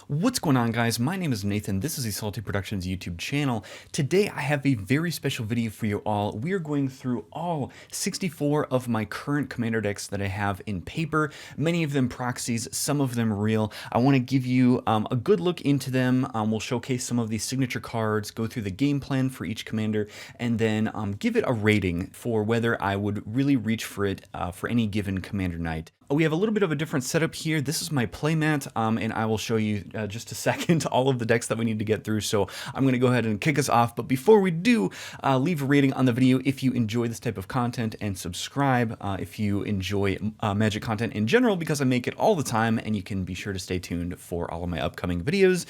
What's going on, guys? My name is Nathan. This is the Salty Productions YouTube channel. Today I have a very special video for you all. We are going through all 64 of my current commander decks that I have in paper, many of them proxies, some of them real. I want to give you a good look into them. We'll showcase some of these signature cards, go through the game plan for each commander, and then give it a rating for whether I would really reach for it for any given commander night. We have a little bit of a different setup here. This is my playmat, and I will show you just a second all of the decks that we need to get through. So I'm going to go ahead and kick us off. But before we do, leave a rating on the video if you enjoy this type of content, and subscribe if you enjoy Magic content in general, because I make it all the time, and you can be sure to stay tuned for all of my upcoming videos.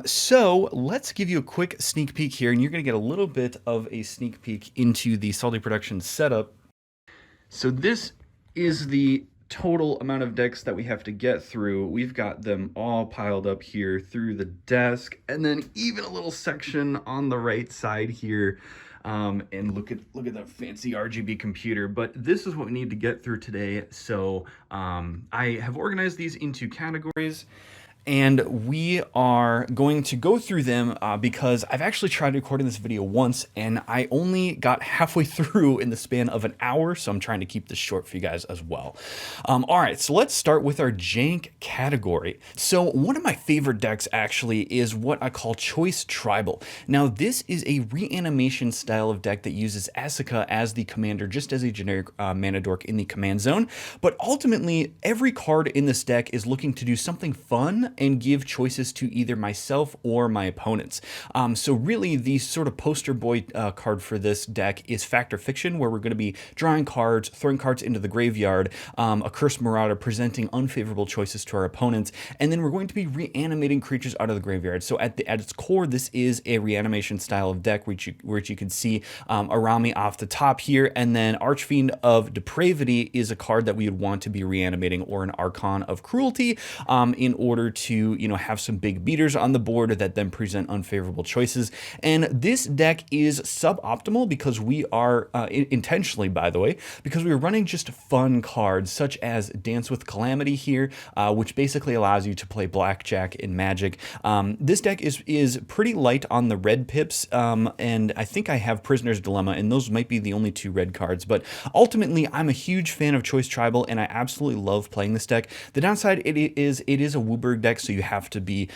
So let's give you a quick sneak peek here, and you're going to get a little bit of a sneak peek into the Salty Productions setup. So this is the total amount of decks that we have to get through. We've got them all piled up here through the desk, and then even a little section on the right side here. And look at that fancy RGB computer. But this is what we need to get through today. So I have organized these into categories, and we are going to go through them because I've actually tried recording this video once and I only got halfway through in the span of an hour, so I'm trying to keep this short for you guys as well. All right, so let's start with our Jank category. So one of my favorite decks actually is what I call Choice Tribal. Now this is a reanimation style of deck that uses Asuka as the commander, just as a generic mana dork in the command zone, but ultimately every card in this deck is looking to do something fun and give choices to either myself or my opponents. So really the sort of poster boy card for this deck is Fact or Fiction, where we're going to be drawing cards, throwing cards into the graveyard, a Cursed Marauder presenting unfavorable choices to our opponents, and then we're going to be reanimating creatures out of the graveyard. So at its core, this is a reanimation style of deck, which you can see around me off the top here. And then Archfiend of Depravity is a card that we would want to be reanimating, or an Archon of Cruelty, in order to have some big beaters on the board that then present unfavorable choices. And this deck is suboptimal because we are intentionally, by the way, because we're running just fun cards such as Dance with Calamity here, which basically allows you to play blackjack in Magic. This deck is pretty light on the red pips, and I think I have Prisoner's Dilemma, and those might be the only two red cards. But ultimately, I'm a huge fan of Choice Tribal, and I absolutely love playing this deck. The downside, it is a Wooburg deck, so you have to be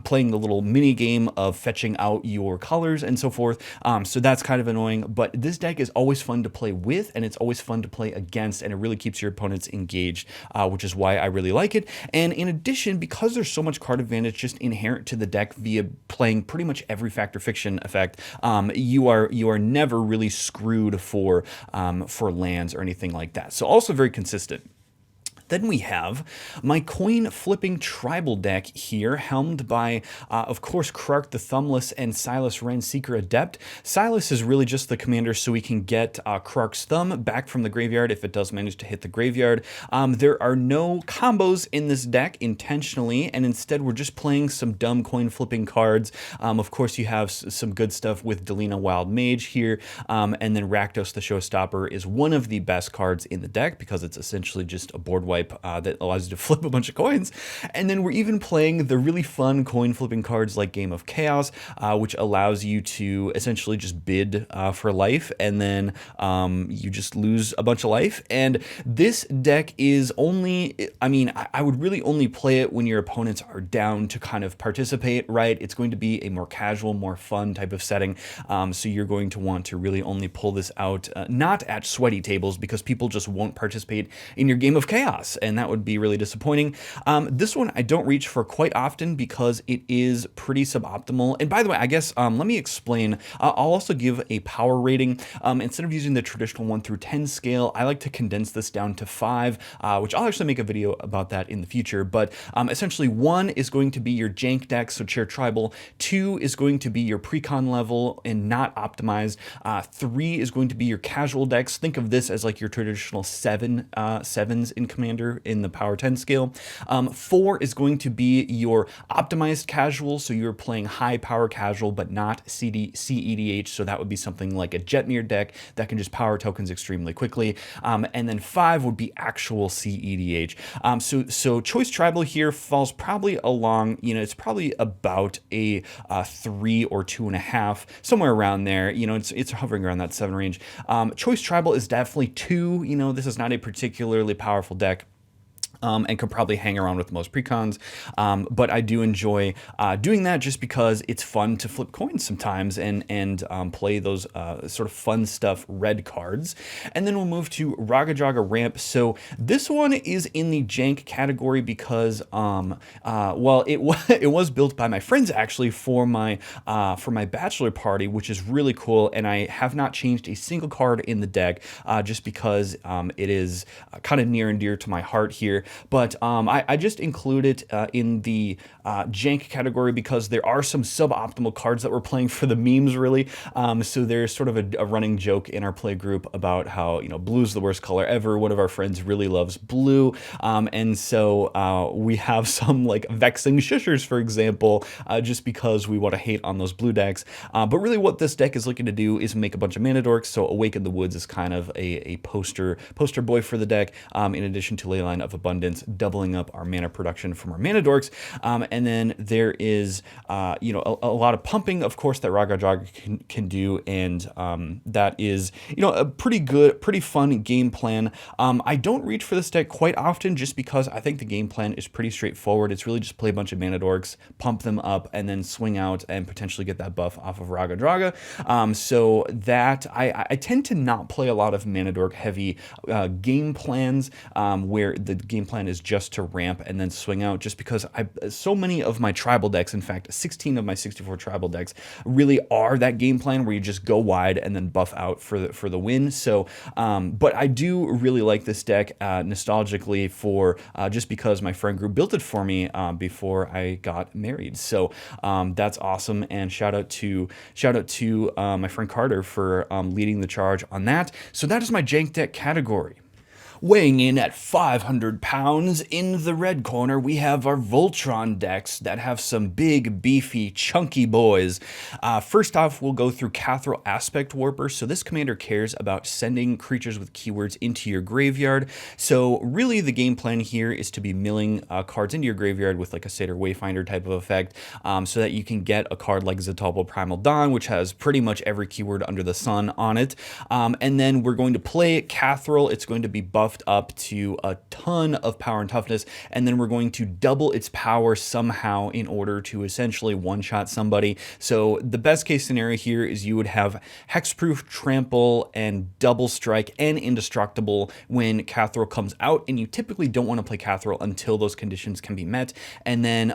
playing the little mini game of fetching out your colors and so forth. So that's kind of annoying, but this deck is always fun to play with, and it's always fun to play against, and it really keeps your opponents engaged, which is why I really like it. And in addition, because there's so much card advantage just inherent to the deck via playing pretty much every Fact or Fiction effect, you are never really screwed for lands or anything like that. So also very consistent. Then we have my coin flipping tribal deck here, helmed by, of course, Krark the Thumbless and Silas Wren Seeker Adept. Silas is really just the commander so we can get Krark's Thumb back from the graveyard if it does manage to hit the graveyard. There are no combos in this deck intentionally, and instead we're just playing some dumb coin flipping cards. Of course, you have some good stuff with Delina Wild Mage here, and then Rakdos the Showstopper is one of the best cards in the deck because it's essentially just a board wipe that allows you to flip a bunch of coins. And then we're even playing the really fun coin flipping cards like Game of Chaos, which allows you to essentially just bid for life, and then you just lose a bunch of life. And this deck is only, I would really only play it when your opponents are down to kind of participate, right? It's going to be a more casual, more fun type of setting. So you're going to want to really only pull this out, not at sweaty tables, because people just won't participate in your Game of Chaos, and that would be really disappointing. This one I don't reach for quite often because it is pretty suboptimal. And by the way, I guess let me explain. I'll also give a power rating. Instead of using the traditional 1 through 10 scale, I like to condense this down to 5, which I'll actually make a video about that in the future. But essentially, 1 is going to be your Jank deck, so Chair Tribal. 2 is going to be your precon level and not optimized. 3 is going to be your casual decks. Think of this as like your traditional sevens in Commander. Highlander in the power 10 scale. 4 is going to be your optimized casual, so you're playing high power casual but not CEDH, so that would be something like a Jetmir deck that can just power tokens extremely quickly. And then 5 would be actual CEDH. So choice tribal here falls probably along, it's probably about a 3 or 2.5, somewhere around there. It's hovering around that 7 range. Choice tribal is definitely 2. This is not a particularly powerful deck. And could probably hang around with most precons, but I do enjoy doing that just because it's fun to flip coins sometimes and play those sort of fun stuff red cards. And then we'll move to Raga Jaga Ramp. So this one is in the jank category because well, it was built by my friends actually for my bachelor party, which is really cool, and I have not changed a single card in the deck just because it is kind of near and dear to my heart here. But I just include it in the jank category because there are some suboptimal cards that we're playing for the memes, really. So there's sort of a running joke in our play group about how, blue's the worst color ever. One of our friends really loves blue. And so we have some like vexing shushers, for example, just because we want to hate on those blue decks. But really what this deck is looking to do is make a bunch of mana dorks. So Awaken the Woods is kind of a poster boy for the deck, in addition to Leyline of Abundance, doubling up our mana production from our mana dorks. And then there is, a lot of pumping, of course, that Raga Jaga can do. And that is, a pretty fun game plan. I don't reach for this deck quite often just because I think the game plan is pretty straightforward. It's really just play a bunch of mana dorks, pump them up, and then swing out and potentially get that buff off of Raga Jaga. So that I tend to not play a lot of mana dork heavy game plans where the game plan is just to ramp and then swing out, just because so many of my tribal decks, in fact 16 of my 64 tribal decks, really are that game plan where you just go wide and then buff out for the win. So but I do really like this deck nostalgically for just because my friend group built it for me before I got married. So that's awesome, and shout out to my friend Carter for leading the charge on that. So that is my jank deck category. Weighing in at 500 pounds, in the red corner, we have our Voltron decks that have some big, beefy, chunky boys. First off, we'll go through Cathrall Aspect Warper. So this commander cares about sending creatures with keywords into your graveyard. So really the game plan here is to be milling cards into your graveyard with like a Satyr Wayfinder type of effect, so that you can get a card like Zetalpo Primal Dawn, which has pretty much every keyword under the sun on it. And then we're going to play Cathrall. It's going to be buffed up to a ton of power and toughness, and then we're going to double its power somehow in order to essentially one-shot somebody. So the best case scenario here is you would have Hexproof, Trample, and Double Strike, and Indestructible when Cathrall comes out, and you typically don't want to play Cathrall until those conditions can be met. And then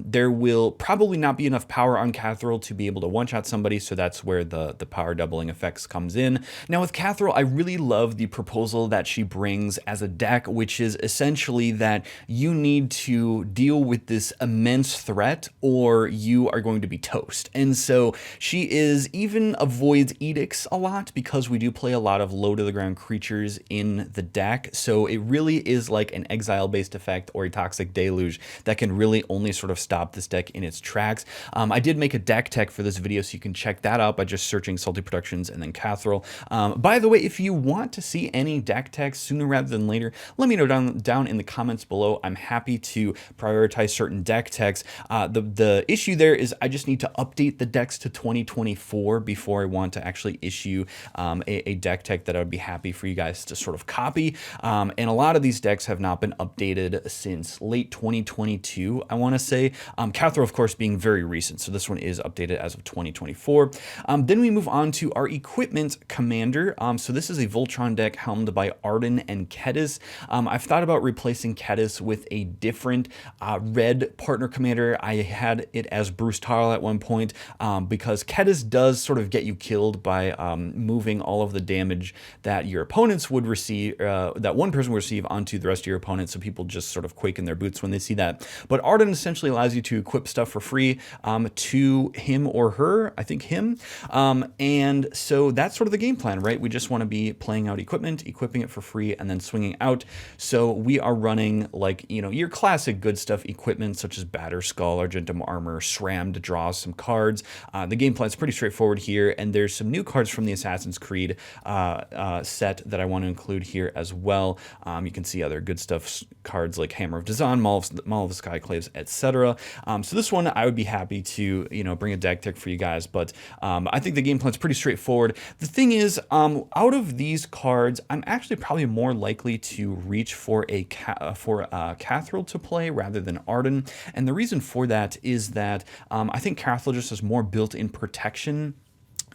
there will probably not be enough power on Cathrall to be able to one-shot somebody, so that's where the power doubling effects comes in. Now with Cathrall, I really love the proposal that she brings as a deck, which is essentially that you need to deal with this immense threat or you are going to be toast. And so she even avoids edicts a lot because we do play a lot of low to the ground creatures in the deck. So it really is like an exile based effect or a toxic deluge that can really only sort of stop this deck in its tracks. I did make a deck tech for this video, so you can check that out by just searching Salty Productions and then Cathrall. By the way, if you want to see any deck techs sooner rather than later, let me know down in the comments below. I'm happy to prioritize certain deck techs. The issue there is I just need to update the decks to 2024 before I want to actually issue a deck tech that I would be happy for you guys to sort of copy. And a lot of these decks have not been updated since late 2022, I want to say. Cathrall, of course, being very recent, so this one is updated as of 2024. Then we move on to our equipment commander. So this is a Voltron deck helmed by Arden and Kedis. I've thought about replacing Kedis with a different red partner commander. I had it as Bruce Tarl at one point because Kedis does sort of get you killed by moving all of the damage that your opponents would receive, that one person would receive onto the rest of your opponents, so people just sort of quake in their boots when they see that. But Arden essentially allows you to equip stuff for free to him or her, I think him, and so that's sort of the game plan, right? We just want to be playing out equipment, equipping it for free, and and then swinging out. So we are running like, your classic good stuff equipment such as Batter Skull, Argentum Armor, SRAM to draw some cards. The game plan is pretty straightforward here, and there's some new cards from the Assassin's Creed set that I want to include here as well. You can see other good stuff cards like Hammer of Dazan, Maul of the Skyclaves, etc. So this one I would be happy to bring a deck tech for you guys, but I think the game plan is pretty straightforward. The thing is, out of these cards, I'm actually probably more likely to reach for a Cathril to play rather than Arden, and the reason for that is that I think Cathril just has more built-in protection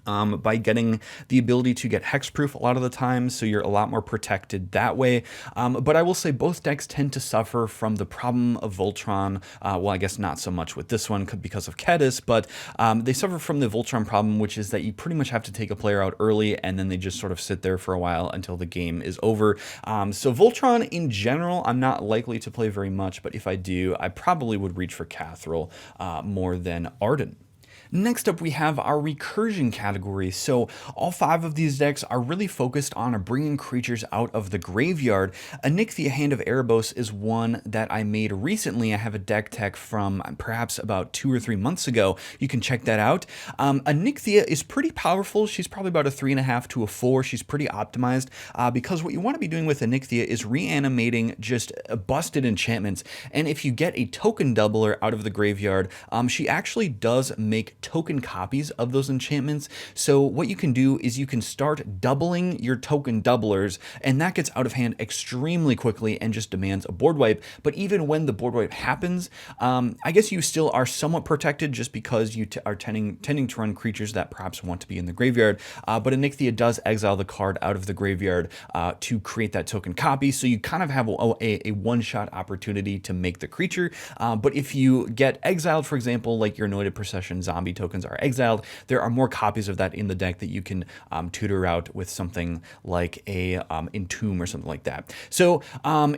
by getting the ability to get hexproof a lot of the time, so you're a lot more protected that way. But I will say both decks tend to suffer from the problem of Voltron. Well, I guess not so much with this one because of Kedis, but they suffer from the Voltron problem, which is that you pretty much have to take a player out early, and then they just sort of sit there for a while until the game is over. So Voltron in general, I'm not likely to play very much, but if I do, I probably would reach for Cathril more than Arden. Next up, we have our recursion category. So all 5 of these decks are really focused on bringing creatures out of the graveyard. Onyxia, Hand of Erebos is one that I made recently. I have a deck tech from perhaps about 2 or 3 months ago. You can check that out. Onyxia is pretty powerful. She's probably about a 3.5 to a 4. She's pretty optimized because what you want to be doing with Onyxia is reanimating just busted enchantments. And if you get a token doubler out of the graveyard, she actually does make token copies of those enchantments. So what you can do is you can start doubling your token doublers, and that gets out of hand extremely quickly and just demands a board wipe. But even when the board wipe happens, I guess you still are somewhat protected just because you are tending to run creatures that perhaps want to be in the graveyard. But Onyxia does exile the card out of the graveyard to create that token copy, so you kind of have a one-shot opportunity to make the creature. But if you get exiled, for example, like your Anointed Procession zombie tokens are exiled, there are more copies of that in the deck that you can tutor out with something like a Entomb or something like that. So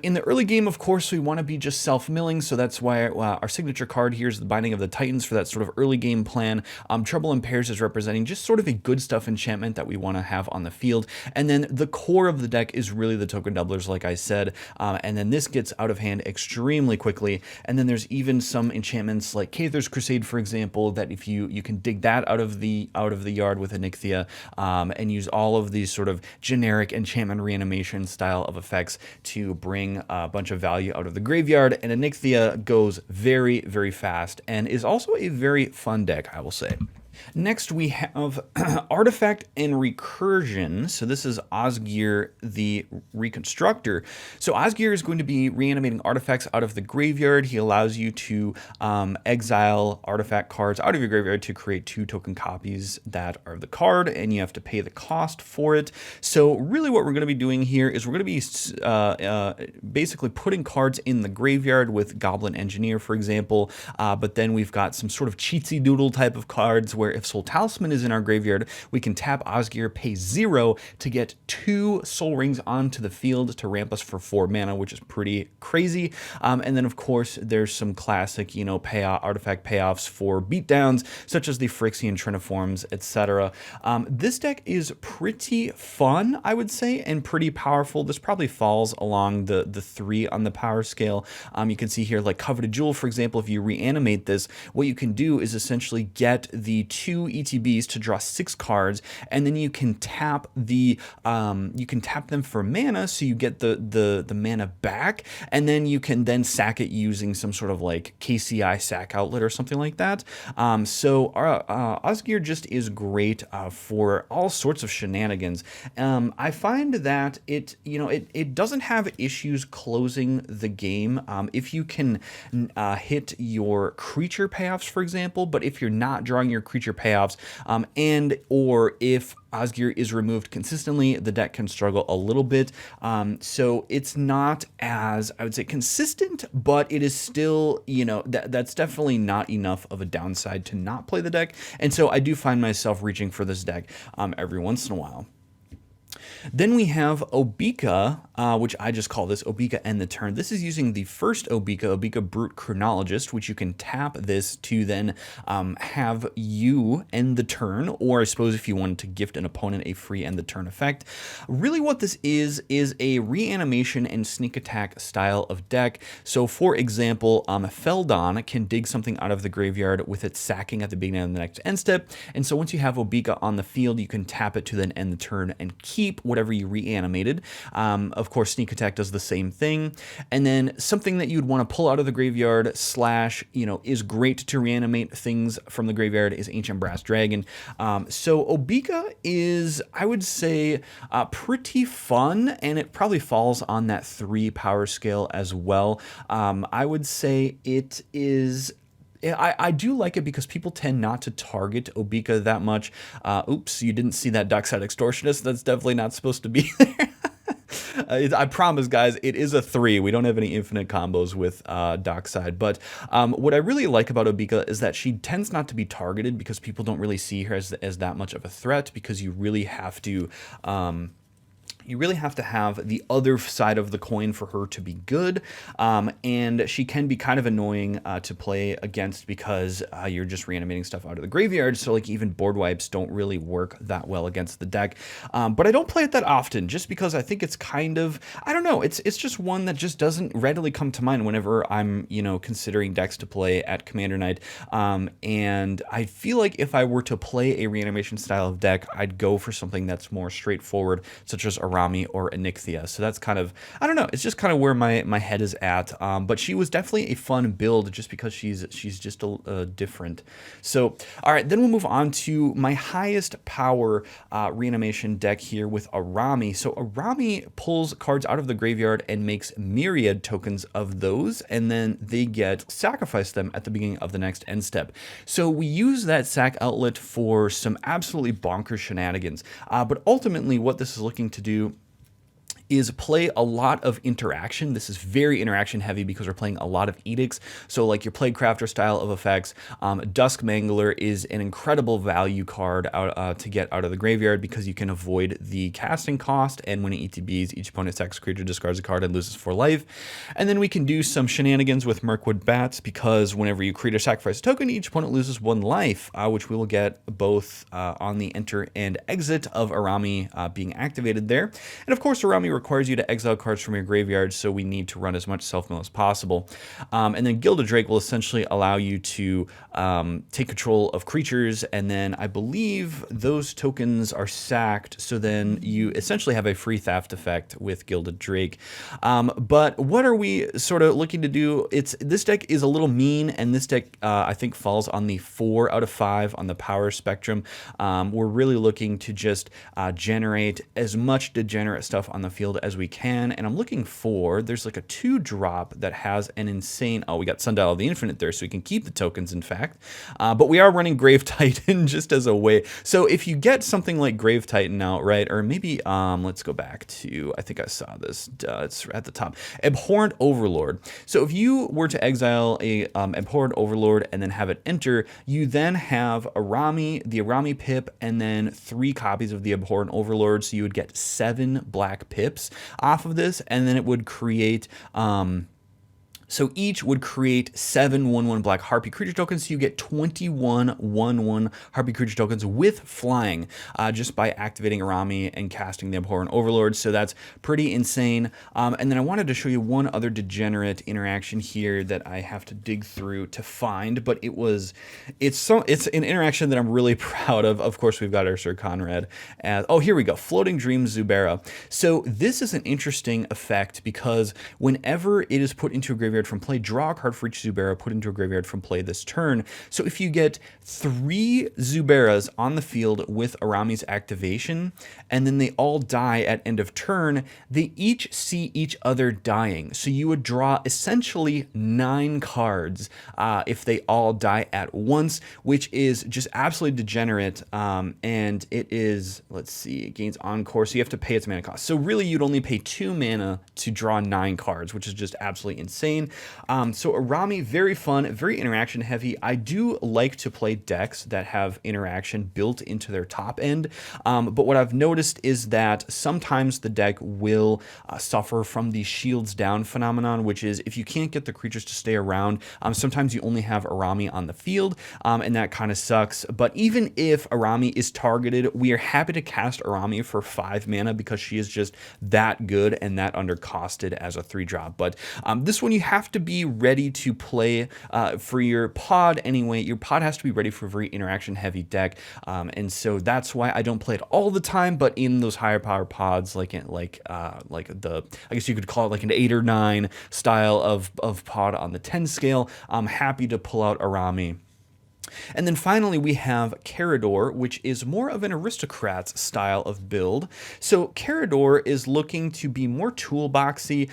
in the early game, of course, we want to be just self-milling, so that's why our signature card here is the Binding of the Titans for that sort of early game plan. Trouble in Pairs is representing just sort of a good stuff enchantment that we want to have on the field, and then the core of the deck is really the token doublers, like I said, and then this gets out of hand extremely quickly. And then there's even some enchantments like Cather's Crusade, for example, that if you can dig that out of the yard with Onyxia and use all of these sort of generic enchantment reanimation style of effects to bring a bunch of value out of the graveyard. And Onyxia goes very, very fast and is also a very fun deck, I will say. Next, we have Artifact and Recursion. So this is Osgir, the Reconstructor. So Osgir is going to be reanimating artifacts out of the graveyard. He allows you to exile artifact cards out of your graveyard to create 2 token copies that are of the card, and you have to pay the cost for it. So really what we're going to be doing here is we're going to be basically putting cards in the graveyard with Goblin Engineer, for example, but then we've got some sort of cheatsy doodle type of cards where if Soul Talisman is in our graveyard, we can tap Osgir, pay 0 to get 2 Soul Rings onto the field to ramp us for 4 mana, which is pretty crazy. And then, of course, there's some classic, artifact payoffs for beatdowns, such as the Phyrexian Triniforms, etc. This deck is pretty fun, I would say, and pretty powerful. This probably falls along the 3 on the power scale. You can see here, like Coveted Jewel, for example, if you reanimate this, what you can do is essentially get the 2 ETBs to draw 6 cards, and then you can tap them for mana, so you get the mana back, and then you can then sack it using some sort of like KCI sack outlet or something like that. So Osgir just is great for all sorts of shenanigans. I find that it doesn't have issues closing the game if you can hit your creature payoffs, for example, but if you're not drawing your creature payoffs, and or if Osgir is removed consistently, the deck can struggle a little bit. So it's not as, I would say, consistent, but it is still, that's definitely not enough of a downside to not play the deck. And so I do find myself reaching for this deck every once in a while. Then we have Obika, which I just call this Obika End the Turn. This is using the first Obika Brute Chronologist, which you can tap this to then have you end the turn, or I suppose if you wanted to gift an opponent a free End the Turn effect. Really what this is a reanimation and sneak attack style of deck. So for example, Feldon can dig something out of the graveyard with its sacking at the beginning of the next end step, and so once you have Obika on the field, you can tap it to then end the turn and keep whatever you reanimated. Of course, sneak attack does the same thing. And then something that you'd want to pull out of the graveyard slash, is great to reanimate things from the graveyard is Ancient Brass Dragon. So Obika is, I would say, pretty fun, and it probably falls on that 3 power scale as well. I would say it is... I do like it because people tend not to target Obika that much. Oops, you didn't see that Dockside Extortionist. That's definitely not supposed to be there. I promise, guys, it is a 3. We don't have any infinite combos with Dockside. But what I really like about Obika is that she tends not to be targeted because people don't really see her as that much of a threat, because you really have to... have the other side of the coin for her to be good, and she can be kind of annoying to play against because you're just reanimating stuff out of the graveyard, so like even board wipes don't really work that well against the deck. But I don't play it that often just because I think it's kind of, I don't know, it's just one that just doesn't readily come to mind whenever I'm, considering decks to play at Commander Night. And I feel like if I were to play a reanimation style of deck, I'd go for something that's more straightforward, such as Arami or Onyxia. So that's kind of, I don't know, it's just kind of where my head is at. But she was definitely a fun build just because she's just different. So, all right, then we'll move on to my highest power reanimation deck here with Arami. So Arami pulls cards out of the graveyard and makes myriad tokens of those, and then they get sacrifice them at the beginning of the next end step. So we use that sack outlet for some absolutely bonkers shenanigans. But ultimately what this is looking to do is play a lot of interaction. This is very interaction heavy because we're playing a lot of edicts. So like your Plague Crafter style of effects, Dusk Mangler is an incredible value card to get out of the graveyard because you can avoid the casting cost, and when it ETBs, each opponent sacks a creature, discards a card, and loses 4 life. And then we can do some shenanigans with Mirkwood Bats because whenever you create or sacrifice a token, each opponent loses 1 life, which we will get both on the enter and exit of Arami being activated there. And of course, Arami requires you to exile cards from your graveyard, so we need to run as much self-mill as possible. And then Gilded Drake will essentially allow you to take control of creatures, and then I believe those tokens are sacked, so then you essentially have a free theft effect with Gilded Drake. But what are we sort of looking to do? This deck is a little mean, and this deck I think falls on the 4 out of 5 on the power spectrum. We're really looking to just generate as much degenerate stuff on the field as we can, and I'm looking for, there's like a 2-drop that has an insane, oh, we got Sundial of the Infinite there, so we can keep the tokens, in fact, but we are running Grave Titan just as a way. So if you get something like Grave Titan out, right, or maybe, let's go back to, I think I saw this, it's at the top, Abhorrent Overlord. So if you were to exile a Abhorrent Overlord and then have it enter, you then have Arami, the Arami pip, and then 3 copies of the Abhorrent Overlord, so you would get 7 black pips off of this, and then it would create so each would create 7 1/1 black Harpy creature tokens, so you get 21 1/1 Harpy creature tokens with flying just by activating Arami and casting the Abhorrent Overlord, so that's pretty insane. And then I wanted to show you one other degenerate interaction here that I have to dig through to find, but it's an interaction that I'm really proud of. Of course, we've got our Sir Conrad. Oh, here we go, Floating Dream Zubera. So this is an interesting effect because whenever it is put into a graveyard from play, draw a card for each Zubera put into a graveyard from play this turn. So if you get 3 Zuberas on the field with Arami's activation, and then they all die at end of turn, they each see each other dying. So you would draw essentially 9 cards if they all die at once, which is just absolutely degenerate. And it is, let's see, it gains Encore, so you have to pay its mana cost. So really you'd only pay 2 mana to draw 9 cards, which is just absolutely insane. thought-provoking. So Arami, very fun, very interaction heavy. I do like to play decks that have interaction built into their top end, but what I've noticed is that sometimes the deck will suffer from the shields down phenomenon, which is if you can't get the creatures to stay around, sometimes you only have Arami on the field, and that kind of sucks. But even if Arami is targeted, we are happy to cast Arami for 5 mana because she is just that good and that undercosted as a 3-drop. But this one you have to be ready to play for your pod anyway. Your pod has to be ready for a very interaction heavy deck, and so that's why I don't play it all the time. But in those higher power pods, like the, I guess you could call it like an 8 or 9 style of pod on the 10 scale, I'm happy to pull out Arami. And then finally we have Carador, which is more of an aristocrat's style of build. So Carador is looking to be more toolboxy.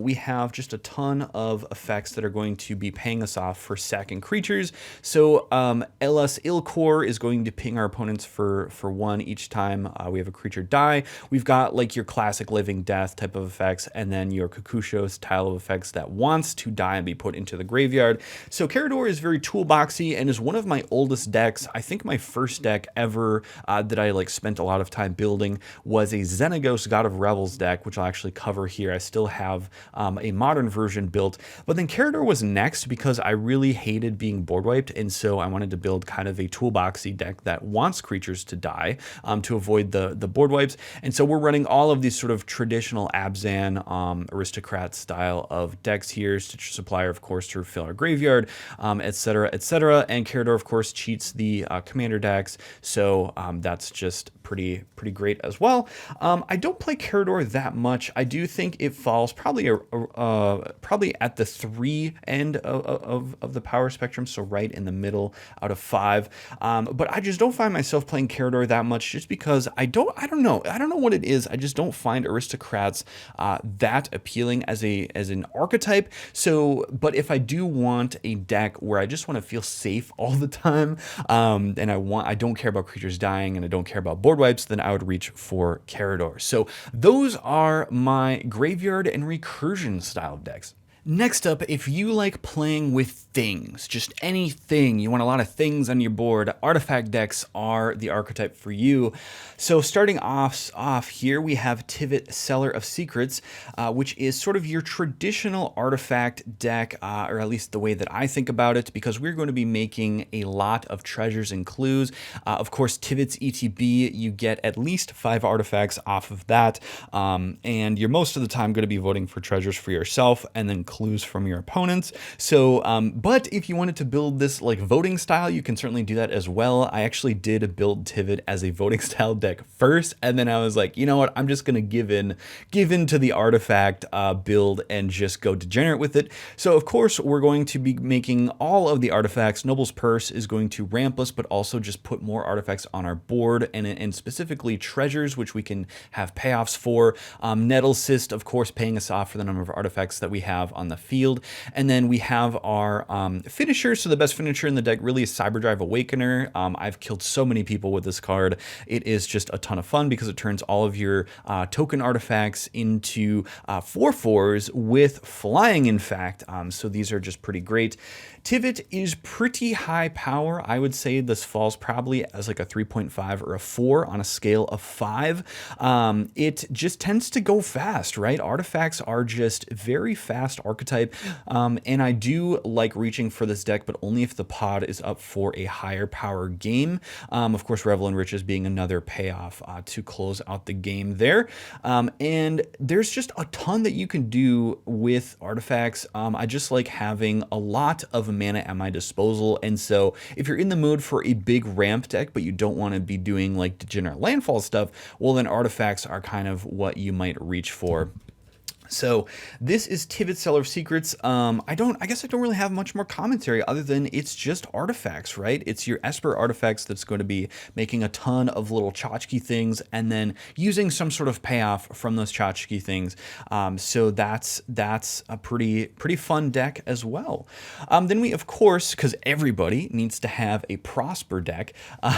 We have just a ton of effects that are going to be paying us off for sacking creatures. So LS Ilkor is going to ping our opponents for 1 each time we have a creature die. We've got like your classic living death type of effects, and then your Kakusho style of effects that wants to die and be put into the graveyard. So Carador is very toolboxy and is one of my oldest decks. I think my first deck ever that I like spent a lot of time building was a Xenagos God of Revels deck, which I'll actually cover here. I still have a modern version built, but then Carador was next because I really hated being board wiped, and so I wanted to build kind of a toolboxy deck that wants creatures to die to avoid the board wipes. And so we're running all of these sort of traditional Abzan aristocrat style of decks here. Stitcher Supplier, of course, to fill our graveyard, etc., etc. And Carador, of course, cheats the commander decks, so that's just pretty great as well. I don't play Carador that much. I do think it falls probably at the 3 end of the power spectrum, so right in the middle out of 5. But I just don't find myself playing Carador that much, just because I don't know what it is. I just don't find aristocrats that appealing as an archetype. So, but if I do want a deck where I just want to feel safe all the time, and I don't care about creatures dying and I don't care about board wipes, then I would reach for Carador. So those are my graveyard and recursion style decks. Next up, if you like playing with things, just anything, you want a lot of things on your board, artifact decks are the archetype for you. So starting off here, we have Tivit, Seller of Secrets, which is sort of your traditional artifact deck, or at least the way that I think about it, because we're going to be making a lot of treasures and clues. Of course, Tivit's ETB, you get at least 5 artifacts off of that, and you're most of the time going to be voting for treasures for yourself, and then clues from your opponents. So, but if you wanted to build this like voting style, you can certainly do that as well. I actually did build Tivit as a voting style deck first, and then I was like, you know what, I'm just gonna give in to the artifact build and just go degenerate with it. So of course we're going to be making all of the artifacts. Noble's Purse is going to ramp us, but also just put more artifacts on our board, and specifically treasures, which we can have payoffs for. Nettle Cyst, of course, paying us off for the number of artifacts that we have on the field. And then we have our finisher. So the best finisher in the deck really is Cyberdrive Awakener. I've killed so many people with this card. It is just a ton of fun because it turns all of your token artifacts into 4/4s with flying, in fact. So these are just pretty great. Tivit is pretty high power. I would say this falls probably as like a 3.5 or a 4 on a scale of 5. It just tends to go fast, right? Artifacts are just very fast archetype, and I do like reaching for this deck, but only if the pod is up for a higher power game. Of course, Revel in Riches being another payoff to close out the game there. And there's just a ton that you can do with artifacts. I just like having a lot of mana at my disposal, and so if you're in the mood for a big ramp deck, but you don't want to be doing like degenerate landfall stuff, well then artifacts are kind of what you might reach for. So this is Tivit, Seller of Secrets. I guess I don't really have much more commentary other than it's just artifacts, right? It's your Esper artifacts that's going to be making a ton of little tchotchke things and then using some sort of payoff from those tchotchke things. So that's a pretty fun deck as well. Then we, of course, because everybody needs to have a Prosper deck,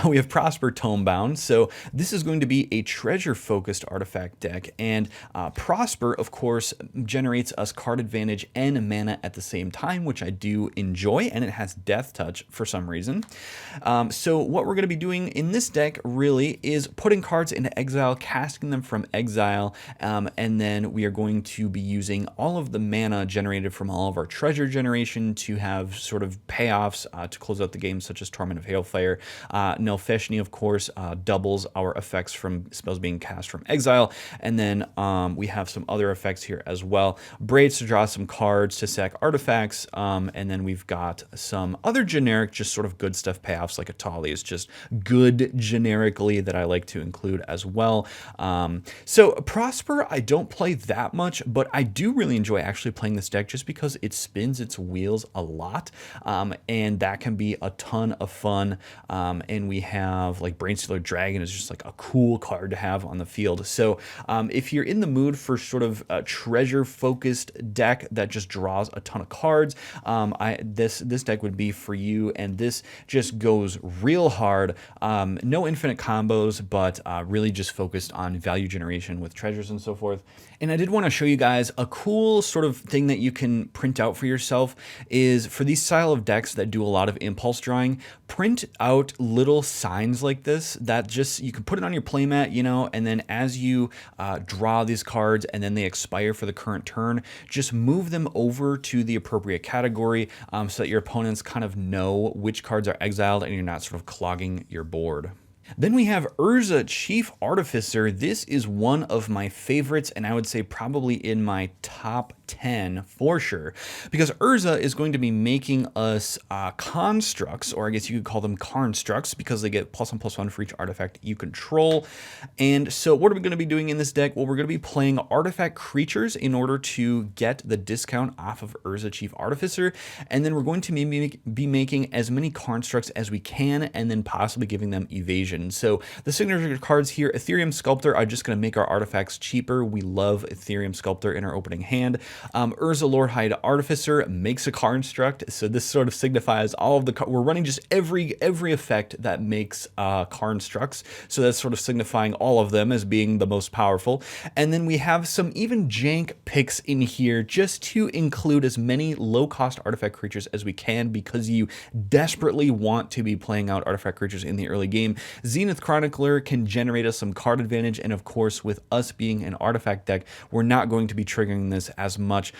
we have Prosper Tomebound. So this is going to be a treasure-focused artifact deck, and Prosper, of course, course, generates us card advantage and mana at the same time, which I do enjoy, and it has Death Touch for some reason. So what we're going to be doing in this deck really is putting cards into exile, casting them from exile, and then we are going to be using all of the mana generated from all of our treasure generation to have sort of payoffs to close out the game, such as Torment of Hailfire. Nelfeshni, of course, doubles our effects from spells being cast from exile, and then we have some other effects here as well. Braids to draw some cards to sack artifacts, and then we've got some other generic, just sort of good stuff payoffs, like Atali is just good generically that I like to include as well. So Prosper, I don't play that much, but I do really enjoy actually playing this deck just because it spins its wheels a lot, and that can be a ton of fun. And we have like Brainstealer Dragon is just like a cool card to have on the field. So if you're in the mood for sort of a treasure focused deck that just draws a ton of cards, this deck would be for you, and this just goes real hard. No infinite combos, but really just focused on value generation with treasures and so forth. And I did want to show you guys a cool sort of thing that you can print out for yourself is for these style of decks that do a lot of impulse drawing, print out little signs like this that just, you can put it on your playmat, you know, and then as you draw these cards and then they expire for the current turn, just move them over to the appropriate category so that your opponents kind of know which cards are exiled and you're not sort of clogging your board. Then we have Urza, Chief Artificer. This is one of my favorites, and I would say probably in my top 10 for sure, because Urza is going to be making us constructs, or I guess you could call them constructs, because they get +1/+1 for each artifact you control. And so what are we going to be doing in this deck? Well, we're going to be playing artifact creatures in order to get the discount off of Urza, Chief Artificer, and then we're going to be making as many constructs as we can, and then possibly giving them evasion. So the signature cards here, Ethereum Sculptor, are just going to make our artifacts cheaper. We love Ethereum Sculptor in our opening hand. Urza Lordhide Artificer makes a construct, so this sort of signifies all of the we're running just every effect that makes constructs, so that's sort of signifying all of them as being the most powerful. And then we have some even jank picks in here just to include as many low-cost artifact creatures as we can, because you desperately want to be playing out artifact creatures in the early game. Zenith Chronicler can generate us some card advantage, and of course, with us being an artifact deck, we're not going to be triggering this as much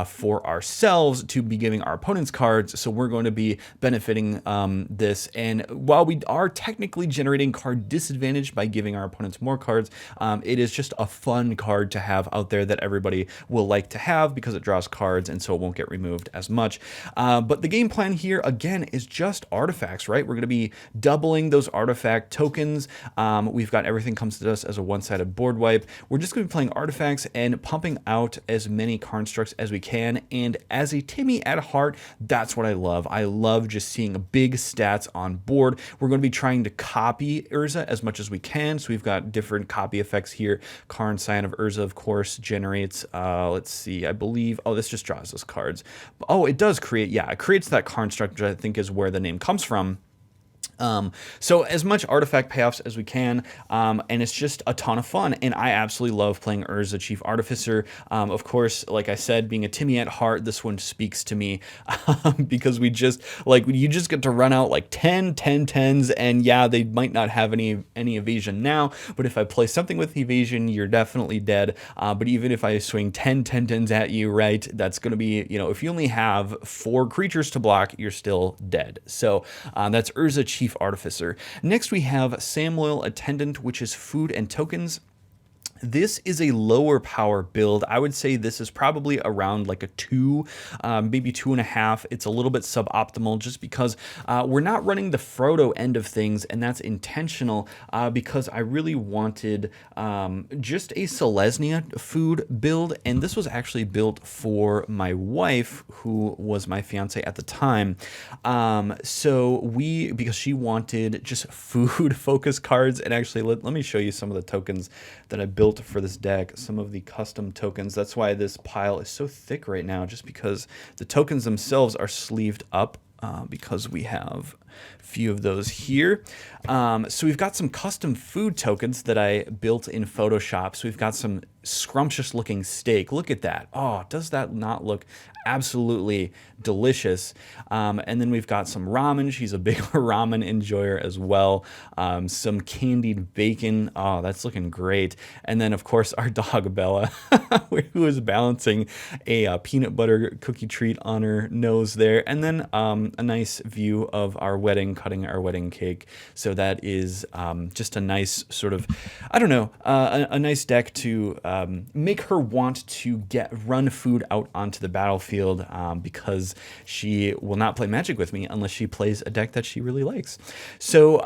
for ourselves to be giving our opponents cards, so we're going to be benefiting this. And while we are technically generating card disadvantage by giving our opponents more cards, it is just a fun card to have out there that everybody will like to have because it draws cards, and so it won't get removed as much. But the game plan here, again, is just artifacts, right? We're going to be doubling those artifact tokens. We've got everything comes to us as a one-sided board wipe. We're just going to be playing artifacts and pumping out as many constructs as we can. And as a Timmy at heart, that's what I love. I love just seeing big stats on board. We're going to be trying to copy Urza as much as we can. So we've got different copy effects here. Karn Scion of Urza, of course, generates, let's see, I believe, oh, this just draws us cards. Oh, it does create, yeah, it creates that construct, which I think is where the name comes from. So as much artifact payoffs as we can, and it's just a ton of fun, and I absolutely love playing Urza Chief Artificer. Of course, like I said, being a Timmy at heart, this one speaks to me because we just, like, you just get to run out like 10 10s, and yeah, they might not have any evasion now, but if I play something with evasion, you're definitely dead. But even if I swing 10 10s at you, right, that's going to be, you know, if you only have 4 creatures to block, you're still dead. So that's Urza Chief Artificer. Next we have Samuel Attendant, which is food and tokens. This is a lower power build. I would say this is probably around like a 2, maybe 2.5. It's a little bit suboptimal just because we're not running the Frodo end of things, and that's intentional because I really wanted just a Selesnya food build, and this was actually built for my wife, who was my fiance at the time. So because she wanted just food focused cards, and actually let me show you some of the tokens that I built for this deck, some of the custom tokens. That's why this pile is so thick right now, just because the tokens themselves are sleeved up because we have few of those here. So we've got some custom food tokens that I built in Photoshop. So we've got some scrumptious looking steak. Look at that. Oh, does that not look absolutely delicious? And then we've got some ramen. She's a big ramen enjoyer as well. Some candied bacon. Oh, that's looking great. And then of course our dog Bella, who is balancing a peanut butter cookie treat on her nose there. And then a nice view of our wedding, cutting our wedding cake. So that is just a nice sort of, I don't know, a nice deck to make her want to run food out onto the battlefield, because she will not play Magic with me unless she plays a deck that she really likes. So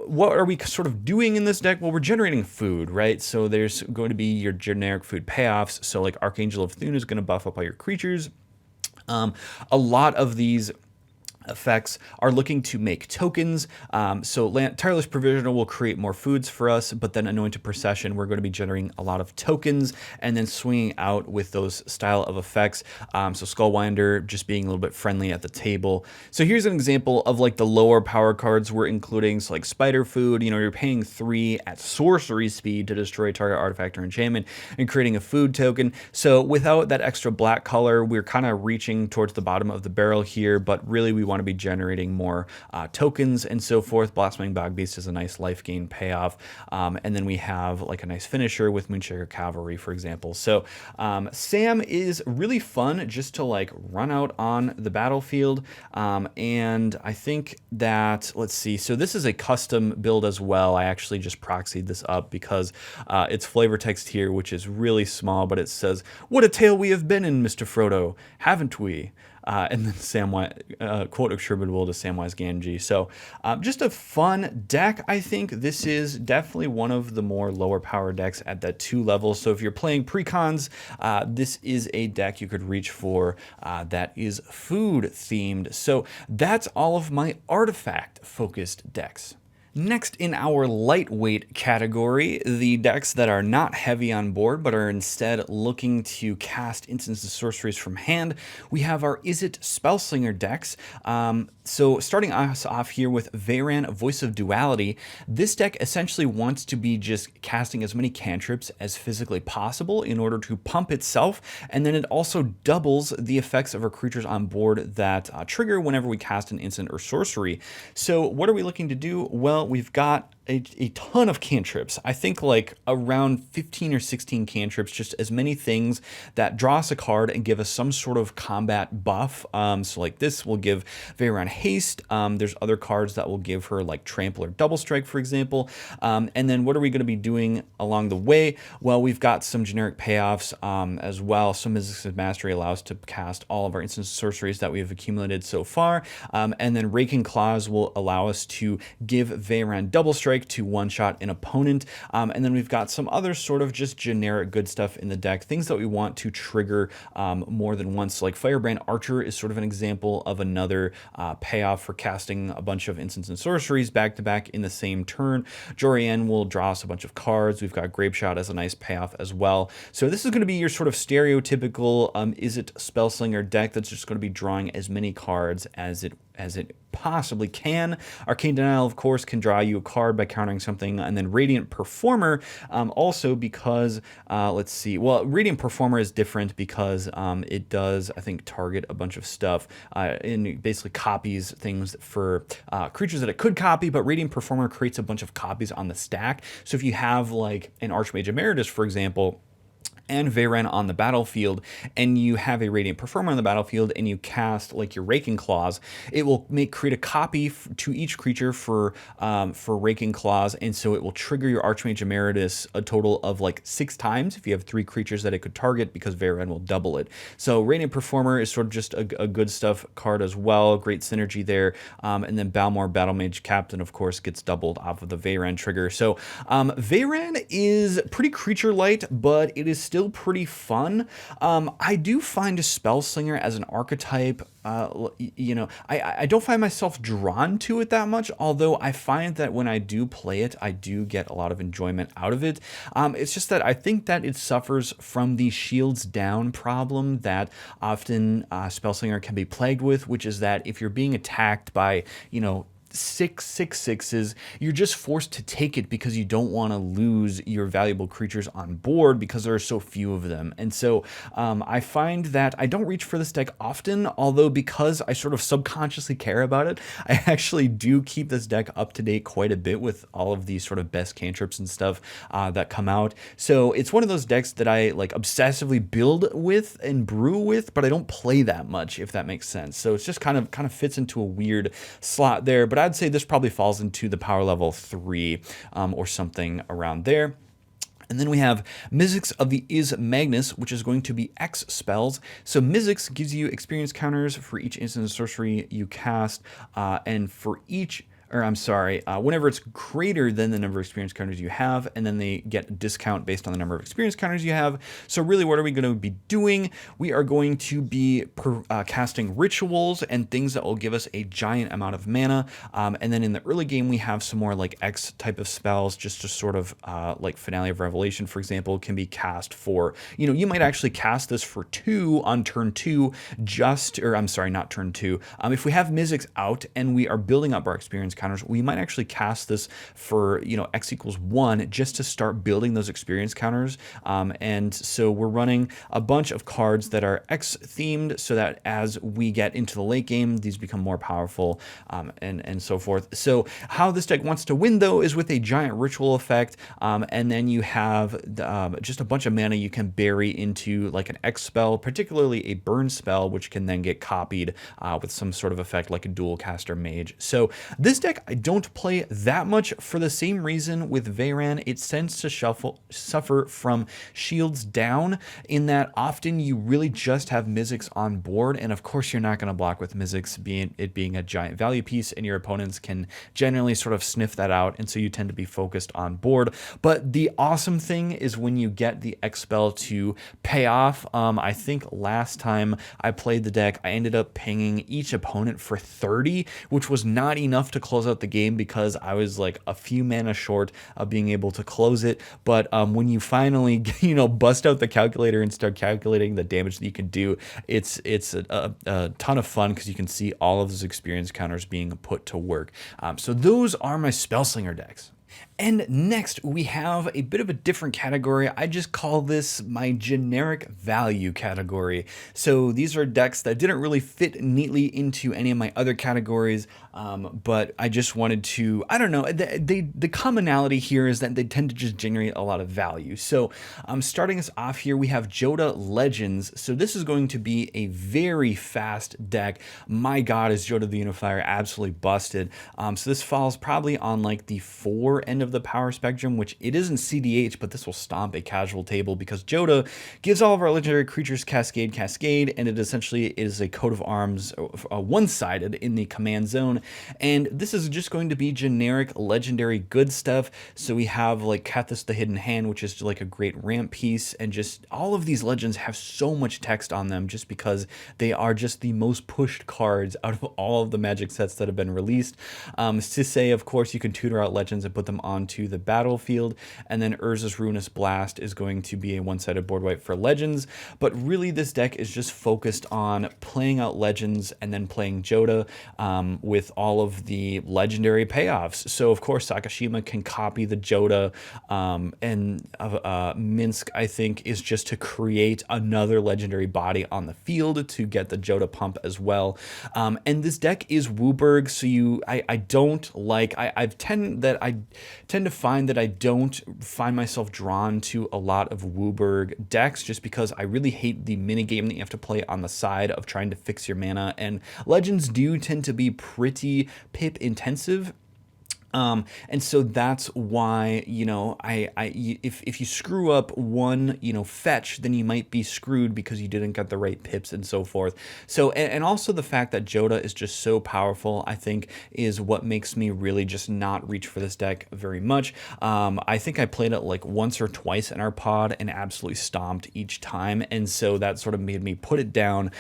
what are we sort of doing in this deck? Well, we're generating food, right? So there's going to be your generic food payoffs. So like Archangel of Thune is going to buff up all your creatures. A lot of these effects are looking to make tokens. So Tireless Provisional will create more foods for us, but then Anointed Procession, we're going to be generating a lot of tokens and then swinging out with those style of effects. So Skullwinder just being a little bit friendly at the table. So here's an example of like the lower power cards we're including. So like Spider Food, you know, you're paying 3 at sorcery speed to destroy target artifact or enchantment and creating a food token. So without that extra black color, we're kind of reaching towards the bottom of the barrel here, but really we want to be generating more tokens and so forth. Blossoming Bogbeast is a nice life gain payoff. And then we have like a nice finisher with Moonshaker Cavalry, for example. So Sam is really fun just to like run out on the battlefield. And I think that, let's see, so this is a custom build as well. I actually just proxied this up because it's flavor text here, which is really small, but it says, "What a tale we have been in, Mr. Frodo, haven't we?" And then Samwise, quote attributable to Samwise Gamgee. So just a fun deck. I think this is definitely one of the more lower power decks at that 2 level. So if you're playing precons, this is a deck you could reach for that is food themed. So that's all of my artifact focused decks. Next in our lightweight category, the decks that are not heavy on board but are instead looking to cast instants and sorceries from hand, we have our Izzet Spellslinger decks. So starting us off here with Veyran, Voice of Duality, this deck essentially wants to be just casting as many cantrips as physically possible in order to pump itself, and then it also doubles the effects of our creatures on board that trigger whenever we cast an instant or sorcery. So what are we looking to do? Well, we've got a ton of cantrips. I think like around 15 or 16 cantrips, just as many things that draw us a card and give us some sort of combat buff. So like this will give Veyran haste. There's other cards that will give her like trample or double strike, for example. And then what are we going to be doing along the way? Well, we've got some generic payoffs as well. So Mizzix's Mastery allows to cast all of our instant sorceries that we have accumulated so far. And then Raking Claws will allow us to give Veyran double strike to one-shot an opponent. And then we've got some other sort of just generic good stuff in the deck, things that we want to trigger more than once. Like Firebrand Archer is sort of an example of another payoff for casting a bunch of instants and sorceries back to back in the same turn. Jorian will draw us a bunch of cards. We've got Grapeshot as a nice payoff as well. So this is going to be your sort of stereotypical Izzet Spellslinger deck that's just going to be drawing as many cards as it possibly can. Arcane Denial, of course, can draw you a card by countering something, and then Radiant Performer also because, let's see, well, Radiant Performer is different because it does, I think, target a bunch of stuff and basically copies things for creatures that it could copy, but Radiant Performer creates a bunch of copies on the stack. So if you have like an Archmage Emeritus, for example, and Veyran on the battlefield, and you have a Radiant Performer on the battlefield, and you cast like your Raking Claws, it will create a copy to each creature for Raking Claws, and so it will trigger your Archmage Emeritus a total of like 6 times if you have 3 creatures that it could target, because Veyran will double it. So Radiant Performer is sort of just a good stuff card as well, great synergy there. And then Balmor Battlemage Captain, of course, gets doubled off of the Veyran trigger. So Veyran is pretty creature light, but it is still pretty fun. I do find a Spellslinger as an archetype, you know, I don't find myself drawn to it that much, although I find that when I do play it, I do get a lot of enjoyment out of it. It's just that I think that it suffers from the shields down problem that often Spellslinger can be plagued with, which is that if you're being attacked by, you know, 6/6/6s, you're just forced to take it because you don't want to lose your valuable creatures on board because there are so few of them. And so I find that I don't reach for this deck often, although because I sort of subconsciously care about it, I actually do keep this deck up to date quite a bit with all of these sort of best cantrips and stuff that come out. So it's one of those decks that I like obsessively build with and brew with, but I don't play that much, if that makes sense. So it's just kind of fits into a weird slot there, but I'd say this probably falls into the power level 3 or something around there. And then we have Mizzix of the Is Magnus, which is going to be X spells. So Mizzix gives you experience counters for each instant and sorcery you cast, and for each, or I'm sorry, whenever it's greater than the number of experience counters you have, and then they get a discount based on the number of experience counters you have. So really, what are we going to be doing? We are going to be casting rituals and things that will give us a giant amount of mana. And then in the early game, we have some more like X type of spells, just to sort of like Finale of Revelation, for example, can be cast for, you might actually cast this for 2 on turn 2, or I'm sorry, not turn 2. If we have Mizzix out and we are building up our experience counters, we might actually cast this for X equals 1 just to start building those experience counters. And so we're running a bunch of cards that are X themed so that as we get into the late game, these become more powerful, and so forth. So how this deck wants to win though is with a giant ritual effect, and then you have just a bunch of mana you can bury into like an X spell, particularly a burn spell, which can then get copied with some sort of effect like a dual caster mage. So this deck I don't play that much for the same reason with Veyran. It tends to suffer from shields down, in that often you really just have Mizzix on board, and of course you're not going to block with Mizzix being a giant value piece, and your opponents can generally sort of sniff that out, and so you tend to be focused on board. But the awesome thing is when you get the X spell to pay off. I think last time I played the deck, I ended up pinging each opponent for 30, which was not enough to close out the game because I was like a few mana short of being able to close it. But when you finally bust out the calculator and start calculating the damage that you can do, it's a ton of fun because you can see all of those experience counters being put to work. So those are my Spellslinger decks. And next, we have a bit of a different category. I just call this my generic value category. So these are decks that didn't really fit neatly into any of my other categories, but I just wanted to, I don't know, the commonality here is that they tend to just generate a lot of value. So starting us off here, we have Jodah Legends. So this is going to be a very fast deck. My God, is Jodah the Unifier absolutely busted. So this falls probably on like the 4 end of the power spectrum, which it isn't CDH, but this will stomp a casual table because Jodah gives all of our legendary creatures Cascade, and it essentially is a coat of arms, one-sided in the command zone. And this is just going to be generic legendary good stuff. So we have like Kethis the Hidden Hand, which is like a great ramp piece, and just all of these legends have so much text on them just because they are just the most pushed cards out of all of the Magic sets that have been released. Sisay, of course, you can tutor out legends and put them onto the battlefield, and then Urza's Ruinous Blast is going to be a one-sided board wipe for legends. But really this deck is just focused on playing out legends and then playing Jodah with all of the legendary payoffs. So of course Sakashima can copy the Jodah, and Minsk, I think, is just to create another legendary body on the field to get the Jodah pump as well. And this deck is Wooburg, so I don't like, I tend to find that I don't find myself drawn to a lot of Wooburg decks just because I really hate the minigame that you have to play on the side of trying to fix your mana, and legends do tend to be pretty pip intensive. And so that's why, if you screw up one, fetch, then you might be screwed because you didn't get the right pips and so forth. So, and also the fact that Jodah is just so powerful, I think, is what makes me really just not reach for this deck very much. I think I played it like once or twice in our pod and absolutely stomped each time. And so that sort of made me put it down,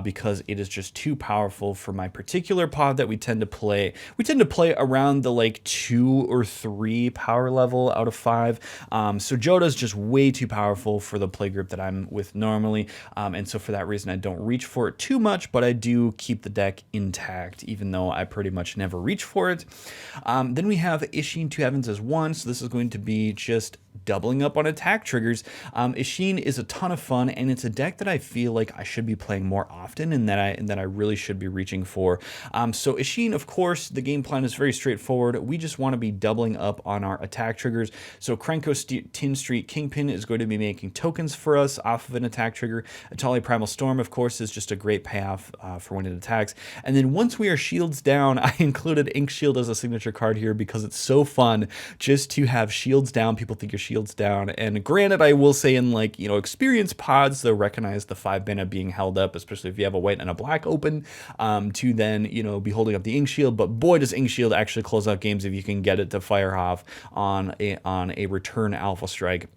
because it is just too powerful for my particular pod that we tend to play. We tend to play around the like like 2 or 3 power level out of 5. So Joda's just way too powerful for the play group that I'm with normally. And so for that reason, I don't reach for it too much, but I do keep the deck intact, even though I pretty much never reach for it. Then we have Ishin Two Heavens as 1. So this is going to be just doubling up on attack triggers. Ishin is a ton of fun, and it's a deck that I feel like I should be playing more often, and that I really should be reaching for. So Ishin, of course, the game plan is very straightforward. We just want to be doubling up on our attack triggers. So Krenko Tin Street Kingpin is going to be making tokens for us off of an attack trigger. Atali Primal Storm, of course, is just a great payoff for when it attacks. And then once we are shields down, I included Ink Shield as a signature card here because it's so fun just to have shields down. People think you're shields down, and granted, I will say in like, you know, experience pods, they'll recognize the 5 mana being held up, especially if you have a white and a black open, to then, you know, be holding up the Ink Shield. But boy, does Ink Shield actually close out games if you can get it to fire off on a return Alpha Strike.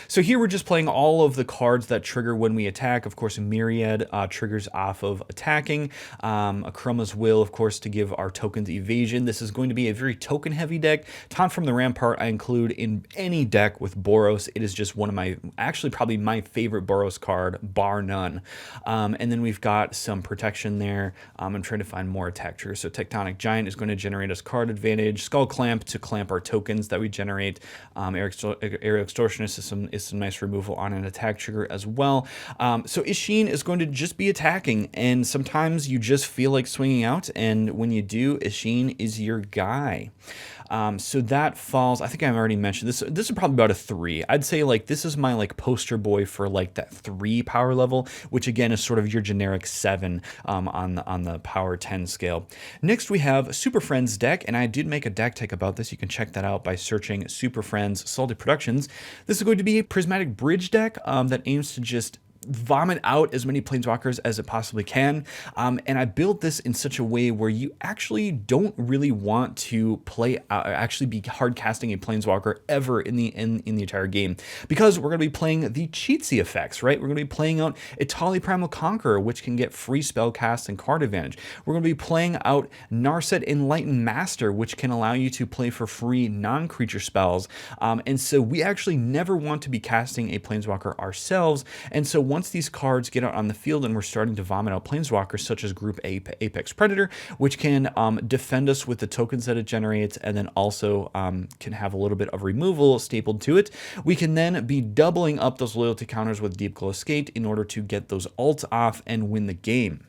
So here we're just playing all of the cards that trigger when we attack. Of course, Myriad triggers off of attacking. Akruma's Will, of course, to give our tokens evasion. This is going to be a very token-heavy deck. Taunt from the Rampart I include in any deck with Boros. It is just one of my, actually probably my favorite Boros card, bar none. And then we've got some protection there. I'm trying to find more attack triggers. So Tectonic Giant is going to generate us card advantage. Skull Clamp to clamp our tokens that we generate. Aerial Extortion is some nice removal on an attack trigger as well. So Ishin is going to just be attacking, and sometimes you just feel like swinging out, and when you do, Ishin is your guy. So that falls, I think I've already mentioned this. This is probably about a 3. I'd say like this is my like poster boy for like that 3 power level, which again is sort of your generic 7 on the power 10 scale. Next we have Super Friends deck, and I did make a deck tech about this. You can check that out by searching Super Friends Salty Productions. This is going to be a prismatic bridge deck that aims to just vomit out as many planeswalkers as it possibly can, and I built this in such a way where you actually don't really want to play actually be hard casting a planeswalker ever in the entire game, because we're going to be playing the cheatsy effects, right? We're going to be playing out Itali Primal Conqueror, which can get free spell cast and card advantage. We're going to be playing out Narset Enlightened Master, which can allow you to play for free non-creature spells, and so we actually never want to be casting a planeswalker ourselves. And so once these cards get out on the field and we're starting to vomit out planeswalkers such as Group Apex Predator, which can defend us with the tokens that it generates, and then also can have a little bit of removal stapled to it, we can then be doubling up those loyalty counters with Deep Glow Skate in order to get those ults off and win the game.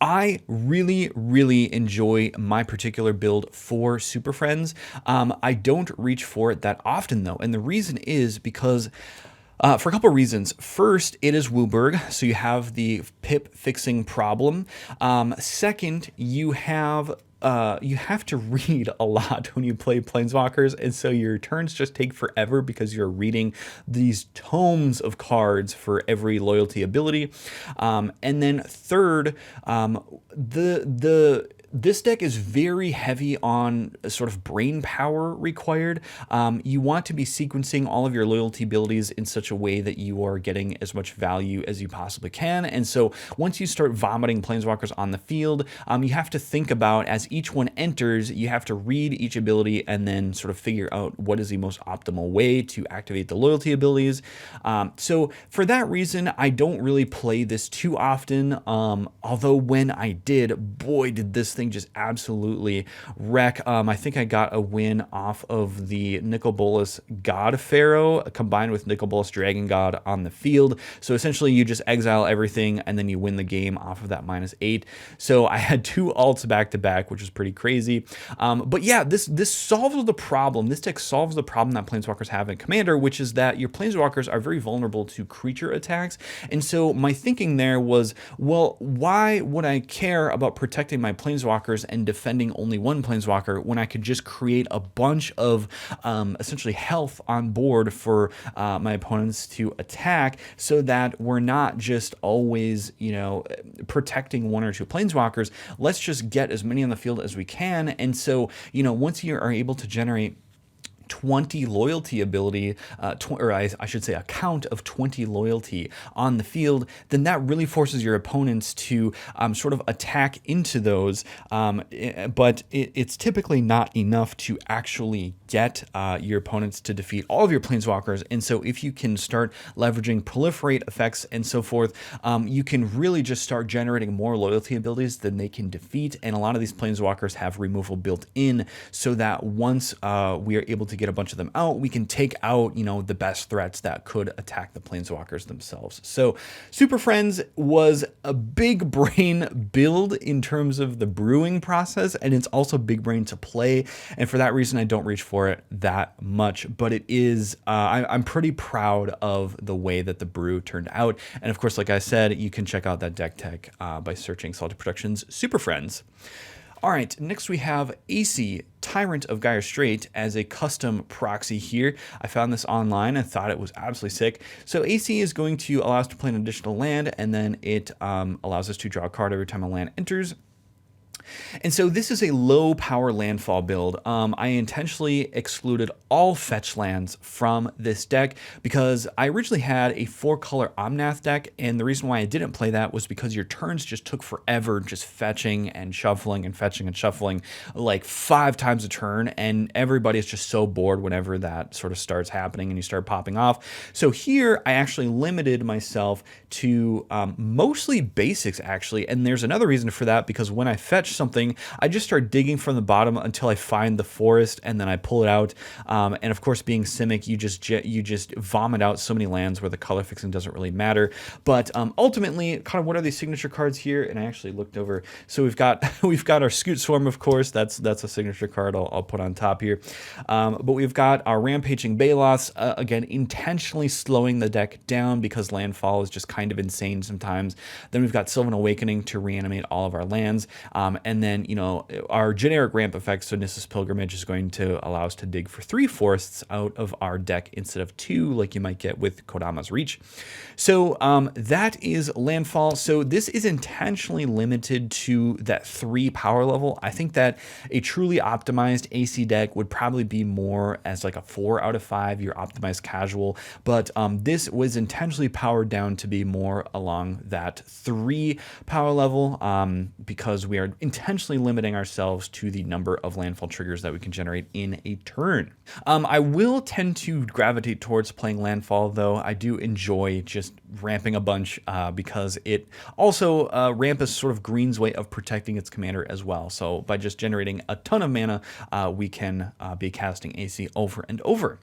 I really, really enjoy my particular build for Super Friends. I don't reach for it that often though, and the reason is because for a couple of reasons. First, it is Wooburg, so you have the pip fixing problem. Second, you have to read a lot when you play Planeswalkers, and so your turns just take forever because you're reading these tomes of cards for every loyalty ability. And then third, this deck is very heavy on sort of brain power required. You want to be sequencing all of your loyalty abilities in such a way that you are getting as much value as you possibly can. And so once you start vomiting planeswalkers on the field, you have to think about, as each one enters, you have to read each ability and then sort of figure out what is the most optimal way to activate the loyalty abilities. So for that reason, I don't really play this too often. Although when I did, boy, did this thing just absolutely wreck. I think I got a win off of the Nicol Bolas God Pharaoh combined with Nicol Bolas Dragon God on the field. So essentially you just exile everything and then you win the game off of that -8. So I had 2 ults back to back, which is pretty crazy. But yeah, this solves the problem. This deck solves the problem that planeswalkers have in Commander, which is that your planeswalkers are very vulnerable to creature attacks. And so my thinking there was, well, why would I care about protecting my planeswalkers and defending only one planeswalker when I could just create a bunch of essentially health on board for my opponents to attack, so that we're not just always, you know, protecting 1 or 2 planeswalkers. Let's just get as many on the field as we can. And so, you know, once you are able to generate 20 loyalty ability, or I should say a count of 20 loyalty on the field, then that really forces your opponents to sort of attack into those, but it's typically not enough to actually get your opponents to defeat all of your planeswalkers. And so if you can start leveraging proliferate effects and so forth, you can really just start generating more loyalty abilities than they can defeat. And a lot of these planeswalkers have removal built in, so that once we are able to get a bunch of them out, we can take out, the best threats that could attack the planeswalkers themselves. So Super Friends was a big brain build in terms of the brewing process, and it's also big brain to play. And for that reason, I don't reach for it that much, but it is, I'm pretty proud of the way that the brew turned out. And of course, like I said, you can check out that deck tech by searching Salty Productions Super Friends. All right, next we have AC, Tyrant of Gyre Strait, as a custom proxy here. I found this online and thought it was absolutely sick. So AC is going to allow us to play an additional land, and then it allows us to draw a card every time a land enters. And so this is a low power landfall build. I intentionally excluded all fetch lands from this deck because I originally had a 4-color Omnath deck, and the reason why I didn't play that was because your turns just took forever, just fetching and shuffling and fetching and shuffling like 5 times a turn, and everybody's just so bored whenever that sort of starts happening and you start popping off. So here I actually limited myself to mostly basics actually, and there's another reason for that, because when I fetch something, I just start digging from the bottom until I find the forest, and then I pull it out. And of course, being Simic, you just vomit out so many lands where the color fixing doesn't really matter. But ultimately, kind of what are these signature cards here? And I actually looked over. So we've got our Scoot Swarm, of course. That's a signature card I'll put on top here. But we've got our Rampaging Balos, again, intentionally slowing the deck down because landfall is just kind of insane sometimes. Then we've got Sylvan Awakening to reanimate all of our lands. And then, our generic ramp effect, so Nissa's Pilgrimage, is going to allow us to dig for 3 forests out of our deck instead of 2, like you might get with Kodama's Reach. So that is landfall. So this is intentionally limited to that 3 power level. I think that a truly optimized AC deck would probably be more as like a 4 out of 5, your optimized casual. But this was intentionally powered down to be more along that 3 power level, because we are intentionally limiting ourselves to the number of landfall triggers that we can generate in a turn. I will tend to gravitate towards playing landfall, though. I do enjoy just ramping a bunch because it also, ramp is sort of Green's way of protecting its commander as well. So by just generating a ton of mana, we can be casting AC over and over.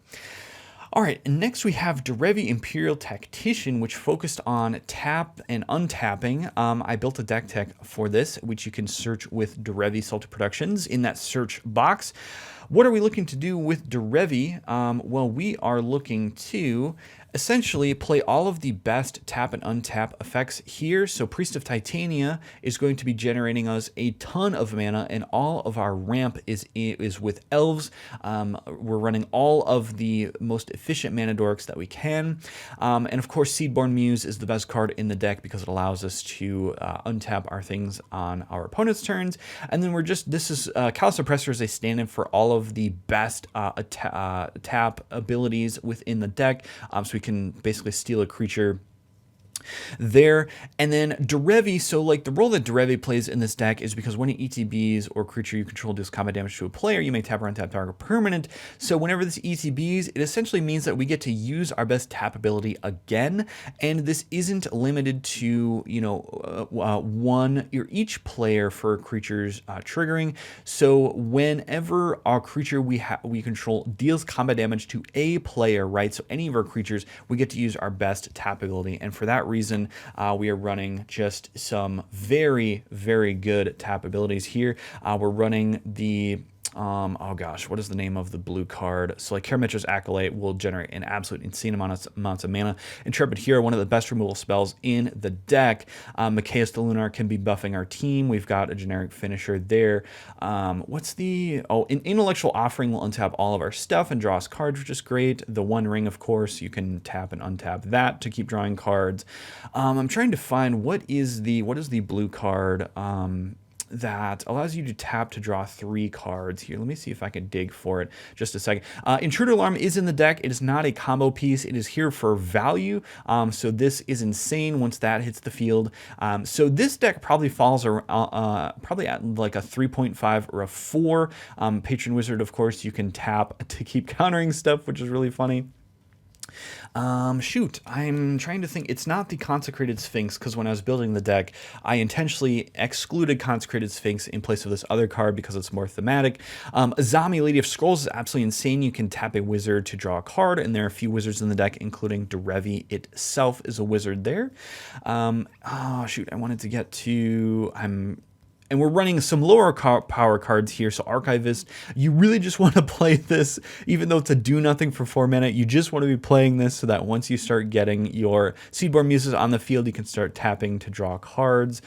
All right, and next we have Derevi Imperial Tactician, which focused on tap and untapping. I built a deck tech for this, which you can search with Derevi Salty Productions in that search box. What are we looking to do with Derevi? Well, we are looking to essentially play all of the best tap and untap effects here. So Priest of Titania is going to be generating us a ton of mana, and all of our ramp is with elves. We're running all of the most efficient mana dorks that we can. And of course, Seedborn Muse is the best card in the deck because it allows us to untap our things on our opponent's turns. And then this is Callous Oppressor is a stand-in for all of the best tap abilities within the deck. So we can basically steal a creature there. And then Derevi, so like the role that Derevi plays in this deck is because when it ETBs or creature you control deals combat damage to a player, you may tap or untap target permanent. So whenever this ETBs, it essentially means that we get to use our best tap ability again. And this isn't limited to, each player for creatures triggering. So whenever our creature we control deals combat damage to a player, right? So any of our creatures, we get to use our best tap ability. And for that reason, we are running just some very, very good tap abilities here. We're running the oh gosh, what is the name of the blue card? So like Karametra's Acolyte will generate an absolute insane amounts of mana. Intrepid Hero, one of the best removal spells in the deck. Machaeus the Lunar can be buffing our team. We've got a generic finisher there. Intellectual Offering will untap all of our stuff and draw us cards, which is great. The One Ring, of course, you can tap and untap that to keep drawing cards. I'm trying to find what is the blue card that allows you to tap to draw 3 cards here. Let me see if I can dig for it just a second. Intruder Alarm is in the deck. It is not a combo piece. It is here for value. So this is insane once that hits the field. So this deck probably falls probably at like a 3.5 or a 4. Patron Wizard, of course, you can tap to keep countering stuff, which is really funny. Shoot, I'm trying to think. It's not the Consecrated Sphinx, because when I was building the deck, I intentionally excluded Consecrated Sphinx in place of this other card because it's more thematic. Azami, Lady of Scrolls, is absolutely insane. You can tap a wizard to draw a card, and there are a few wizards in the deck, including Derevi itself is a wizard there. Oh, shoot, I wanted to get to... And we're running some lower power cards here. So Archivist, you really just want to play this, even though it's a do nothing for 4 mana. You just want to be playing this so that once you start getting your Seedborn Muses on the field, you can start tapping to draw cards.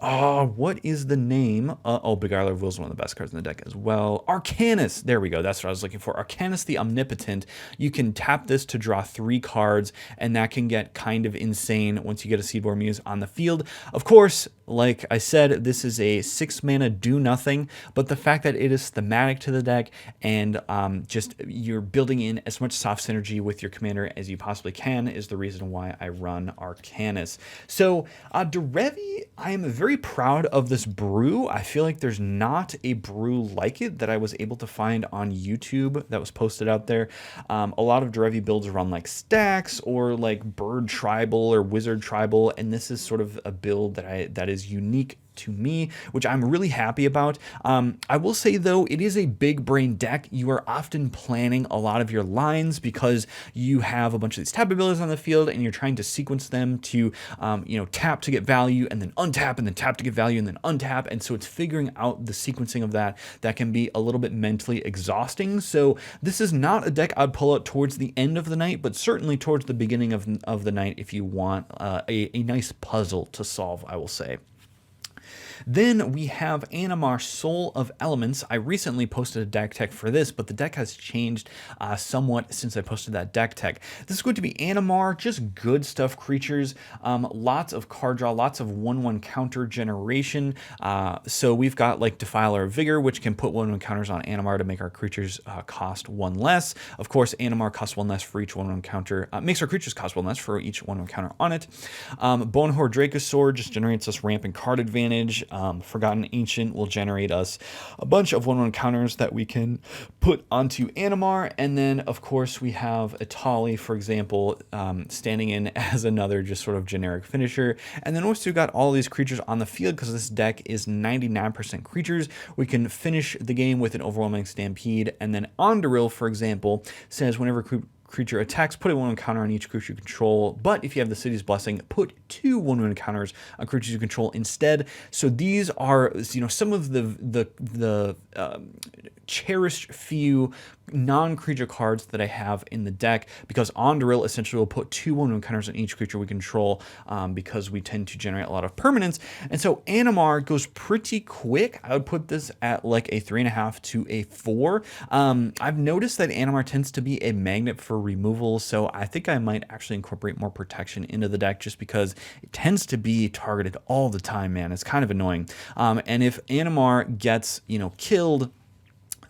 What is the name? Beguiler of Will is one of the best cards in the deck as well. Arcanus, there we go. That's what I was looking for. Arcanus the Omnipotent. You can tap this to draw 3 cards, and that can get kind of insane once you get a Seedborn Muse on the field. Of course, like I said, this is a 6 mana do nothing, but the fact that it is thematic to the deck and just you're building in as much soft synergy with your commander as you possibly can is the reason why I run Arcanus. So Derevi, I am very proud of this brew. I feel like there's not a brew like it that I was able to find on YouTube that was posted out there. A lot of Derevi builds run like Stacks or like Bird Tribal or Wizard Tribal, and this is sort of a build that is unique to me, which I'm really happy about. I will say though, it is a big brain deck. You are often planning a lot of your lines because you have a bunch of these tap abilities on the field and you're trying to sequence them to, tap to get value and then untap and then tap to get value and then untap. And so it's figuring out the sequencing of that can be a little bit mentally exhausting. So this is not a deck I'd pull out towards the end of the night, but certainly towards the beginning of the night if you want a nice puzzle to solve, I will say. Then we have Animar, Soul of Elements. I recently posted a deck tech for this, but the deck has changed somewhat since I posted that deck tech. This is going to be Animar, just good stuff creatures, lots of card draw, lots of 1/1 counter generation. So we've got like Defiler of Vigor, which can put 1/1 counters on Animar to make our creatures cost 1 less. Of course, Animar costs 1 less for each 1/1 counter, makes our creatures cost 1 less for each 1/1 counter on it. Bonehor Dracosaur just generates us ramp and card advantage. Forgotten Ancient will generate us a bunch of 1/1 counters that we can put onto Animar. And then, of course, we have Atali, for example, standing in as another just sort of generic finisher. And then once we've got all these creatures on the field, because this deck is 99% creatures, we can finish the game with an Overwhelming Stampede. And then Ondoril, for example, says whenever creature attacks, put a 1/1 counter on each creature you control, but if you have the City's Blessing, put 2 1/1 counters on creatures you control instead. So these are, some of the cherished few non-creature cards that I have in the deck, because Ondoril essentially will put 2 1/1 counters on each creature we control, because we tend to generate a lot of permanents. And so Animar goes pretty quick. I would put this at like a 3.5 to a 4. I've noticed that Animar tends to be a magnet for removal, so I think I might actually incorporate more protection into the deck just because it tends to be targeted all the time, man. It's kind of annoying. And if Animar gets, killed,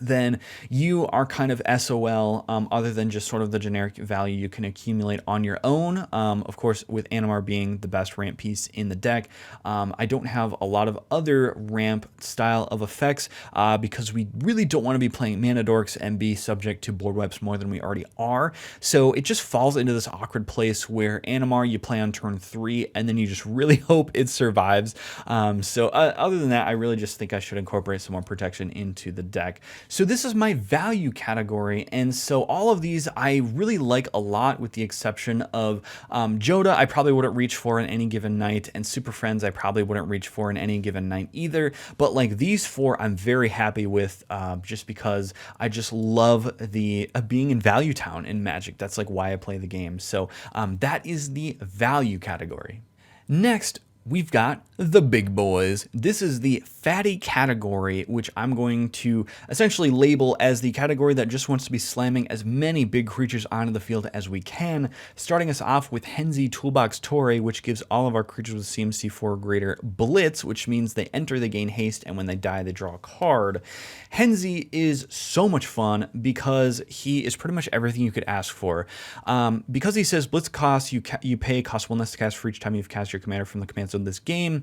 then you are kind of SOL, other than just sort of the generic value you can accumulate on your own. Of course, with Animar being the best ramp piece in the deck, I don't have a lot of other ramp style of effects because we really don't want to be playing mana dorks and be subject to board wipes more than we already are. So it just falls into this awkward place where Animar you play on turn 3 and then you just really hope it survives. Other than that, I really just think I should incorporate some more protection into the deck. So this is my value category, and so all of these I really like a lot, with the exception of Joda I probably wouldn't reach for in any given night, and Super Friends I probably wouldn't reach for in any given night either. But like these 4 I'm very happy with, just because I just love the being in Value Town in Magic. That's like why I play the game. So that is the value category. Next, we've got the big boys. This is the fatty category, which I'm going to essentially label as the category that just wants to be slamming as many big creatures onto the field as we can, starting us off with Henzi Toolbox Torre, which gives all of our creatures with CMC 4 or greater Blitz, which means they enter, they gain haste, and when they die, they draw a card. Henzi is so much fun because he is pretty much everything you could ask for. Because he says Blitz costs, you pay cost 1 less to cast for each time you've cast your commander from the command zone this game.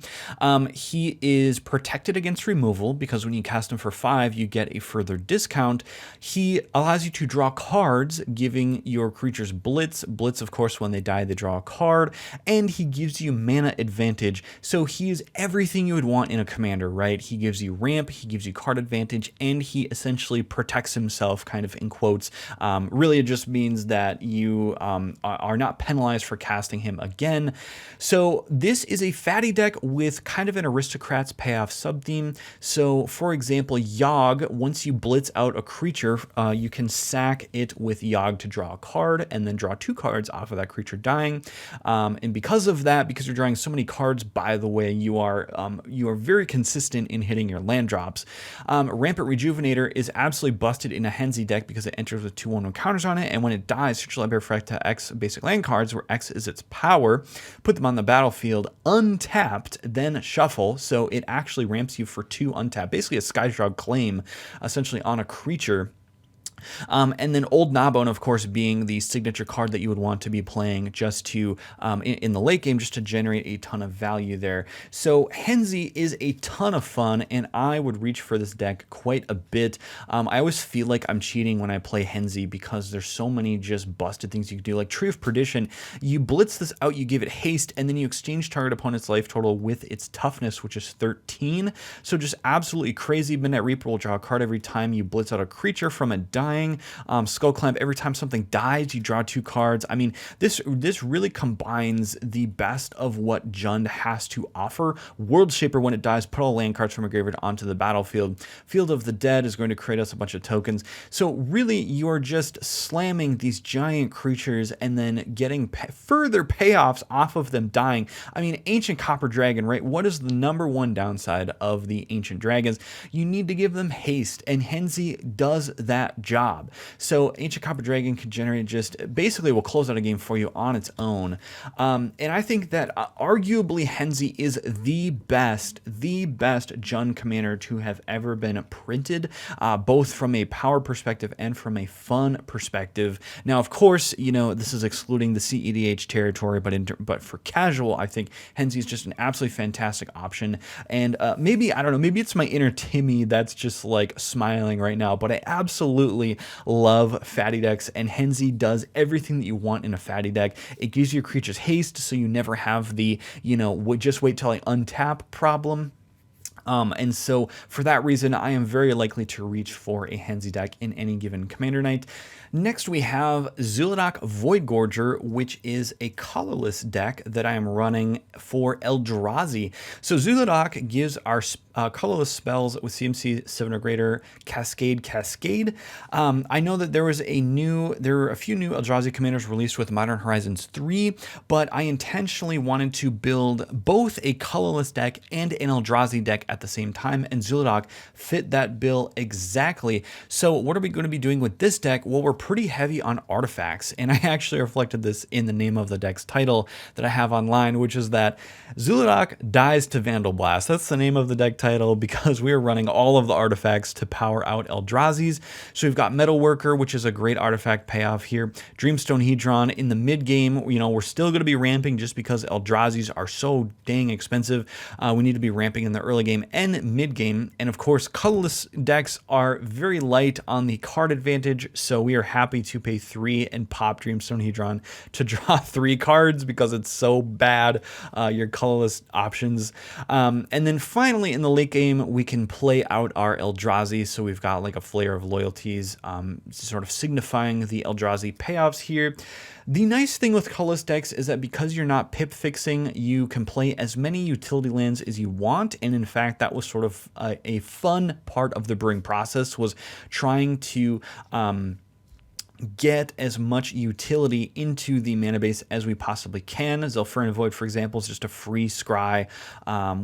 He is protected against removal because when you cast him for 5, you get a further discount. He allows you to draw cards, giving your creatures Blitz. Blitz, of course, when they die, they draw a card, and he gives you mana advantage. So he is everything you would want in a commander, right? He gives you ramp, he gives you card advantage, and he essentially protects himself, kind of in quotes. Really, it just means that you are not penalized for casting him again. So this is a fatty deck with kind of an aristocrats payoff sub-theme. So for example, Yogg, once you blitz out a creature, you can sack it with Yogg to draw a card and then draw 2 cards off of that creature dying. And because of that, because you're drawing so many cards, by the way, you are very consistent in hitting your land drops. Rampant Rejuvenator is absolutely busted in a Henzi deck because it enters with 2/1 counters on it, and when it dies, search library for X to X basic land cards, where X is its power, put them on the battlefield untapped, then shuffle, so it actually ramps you for 2 untapped, basically a Skyshroud claim, essentially on a creature. And then Old Gnawbone, of course, being the signature card that you would want to be playing just to, in the late game, just to generate a ton of value there. So Henzi is a ton of fun, and I would reach for this deck quite a bit. I always feel like I'm cheating when I play Henzi because there's so many just busted things you can do. Like Tree of Perdition, you blitz this out, you give it haste, and then you exchange target opponent's life total with its toughness, which is 13. So just absolutely crazy. Midnight Reaper will draw a card every time you blitz out a creature from a dying. Skull Clamp, every time something dies, you draw 2 cards. I mean, this really combines the best of what Jund has to offer. World Shaper, when it dies, put all land cards from a graveyard onto the battlefield. Field of the Dead is going to create us a bunch of tokens. So really, you're just slamming these giant creatures and then getting further payoffs off of them dying. I mean, Ancient Copper Dragon, right? What is the #1 downside of the Ancient Dragons? You need to give them haste, and Henzi does that job. So Ancient Copper Dragon can generate just basically will close out a game for you on its own. And I think that arguably Henzi is the best Jund commander to have ever been printed, both from a power perspective and from a fun perspective. Now, of course, you know, this is excluding the CEDH territory, but for casual, I think Henzi is just an absolutely fantastic option. And maybe, I don't know, maybe it's my inner Timmy that's just like smiling right now, but I absolutely love fatty decks, and Henzi does everything that you want in a fatty deck. It gives your creatures haste, so you never have the, you know, just wait till I untap problem. And so for that reason, I am very likely to reach for a Henzi deck in any given commander night. Next, we have Zul'Adak Voidgorger, which is a colorless deck that I am running for Eldrazi. So Zul'Adak gives our colorless spells with CMC 7 or greater Cascade. I know that there were a few new Eldrazi commanders released with Modern Horizons 3, but I intentionally wanted to build both a colorless deck and an Eldrazi deck at the same time, and Zul'Adak fit that bill exactly. So what are we going to be doing with this deck? Well, we're pretty heavy on artifacts, and I actually reflected this in the name of the deck's title that I have online, which is that Zul'Adak dies to Vandal Blast. That's the name of the deck title because we are running all of the artifacts to power out Eldrazi's. So we've got Metalworker, which is a great artifact payoff here. Dreamstone Hedron in the mid game. You know, we're still going to be ramping just because Eldrazi's are so dang expensive. We need to be ramping in the early game and mid game. And of course, colorless decks are very light on the card advantage, so we are happy to pay 3 and pop Dreamstone Hedron to draw 3 cards because it's so bad, your colorless options. And then finally in the late game, we can play out our Eldrazi. So we've got like a Flare of Loyalties, sort of signifying the Eldrazi payoffs here. The nice thing with colorless decks is that because you're not pip fixing, you can play as many utility lands as you want. And in fact, that was sort of a fun part of the brewing process, was trying to get as much utility into the mana base as we possibly can. Zephyrian Void, for example, is just a free scry.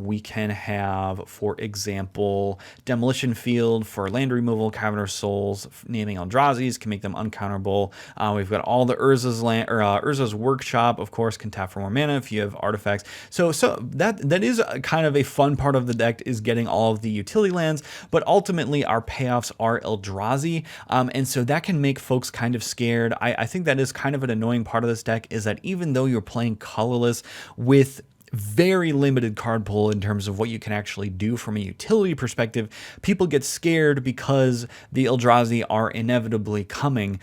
We can have, for example, Demolition Field for land removal, Caverner's Souls, naming Eldrazi's can make them uncounterable. We've got all the Urza's Workshop, of course, can tap for more mana if you have artifacts. So that is kind of a fun part of the deck, is getting all of the utility lands, but ultimately our payoffs are Eldrazi, and so that can make folks kind of scared. I think that is kind of an annoying part of this deck, is that even though you're playing colorless with very limited card pool in terms of what you can actually do from a utility perspective, people get scared because the Eldrazi are inevitably coming.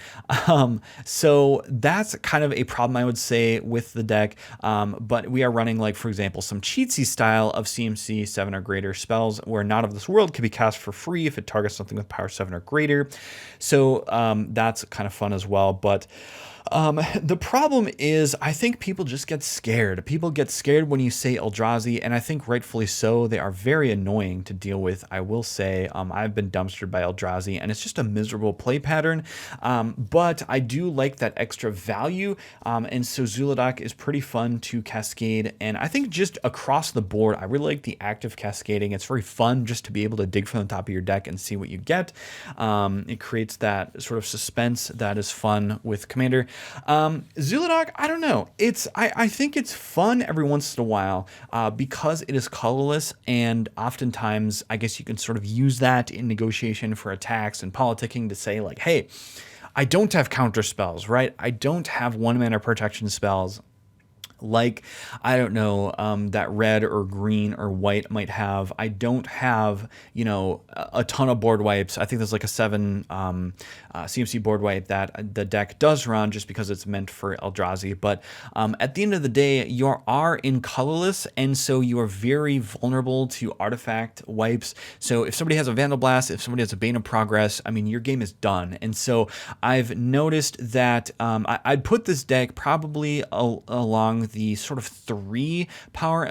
So that's kind of a problem, I would say, with the deck. But we are running, like, for example, some cheatsy style of CMC 7 or greater spells where Not of This World can be cast for free if it targets something with power 7 or greater. So that's kind of fun as well. But the problem is, I think people just get scared. People get scared when you say Eldrazi, and I think rightfully so. They are very annoying to deal with, I will say. I've been dumpstered by Eldrazi, and it's just a miserable play pattern. But I do like that extra value, and so Zuladak is pretty fun to cascade. And I think just across the board, I really like the active cascading. It's very fun just to be able to dig from the top of your deck and see what you get. It creates that sort of suspense that is fun with Commander. Zuladak, I don't know. I think it's fun every once in a while because it is colorless, and oftentimes I guess you can sort of use that in negotiation for attacks and politicking to say, like, hey, I don't have counter spells, right? I don't have 1-mana protection spells like, I don't know, that red or green or white might have. I don't have, you know, a ton of board wipes. I think there's like a 7 CMC board wipe that the deck does run just because it's meant for Eldrazi. But at the end of the day, you are in colorless, and so you are very vulnerable to artifact wipes. So if somebody has a Vandal Blast, if somebody has a Bane of Progress, I mean, your game is done. And so I've noticed that I'd put this deck probably along the sort of 3 or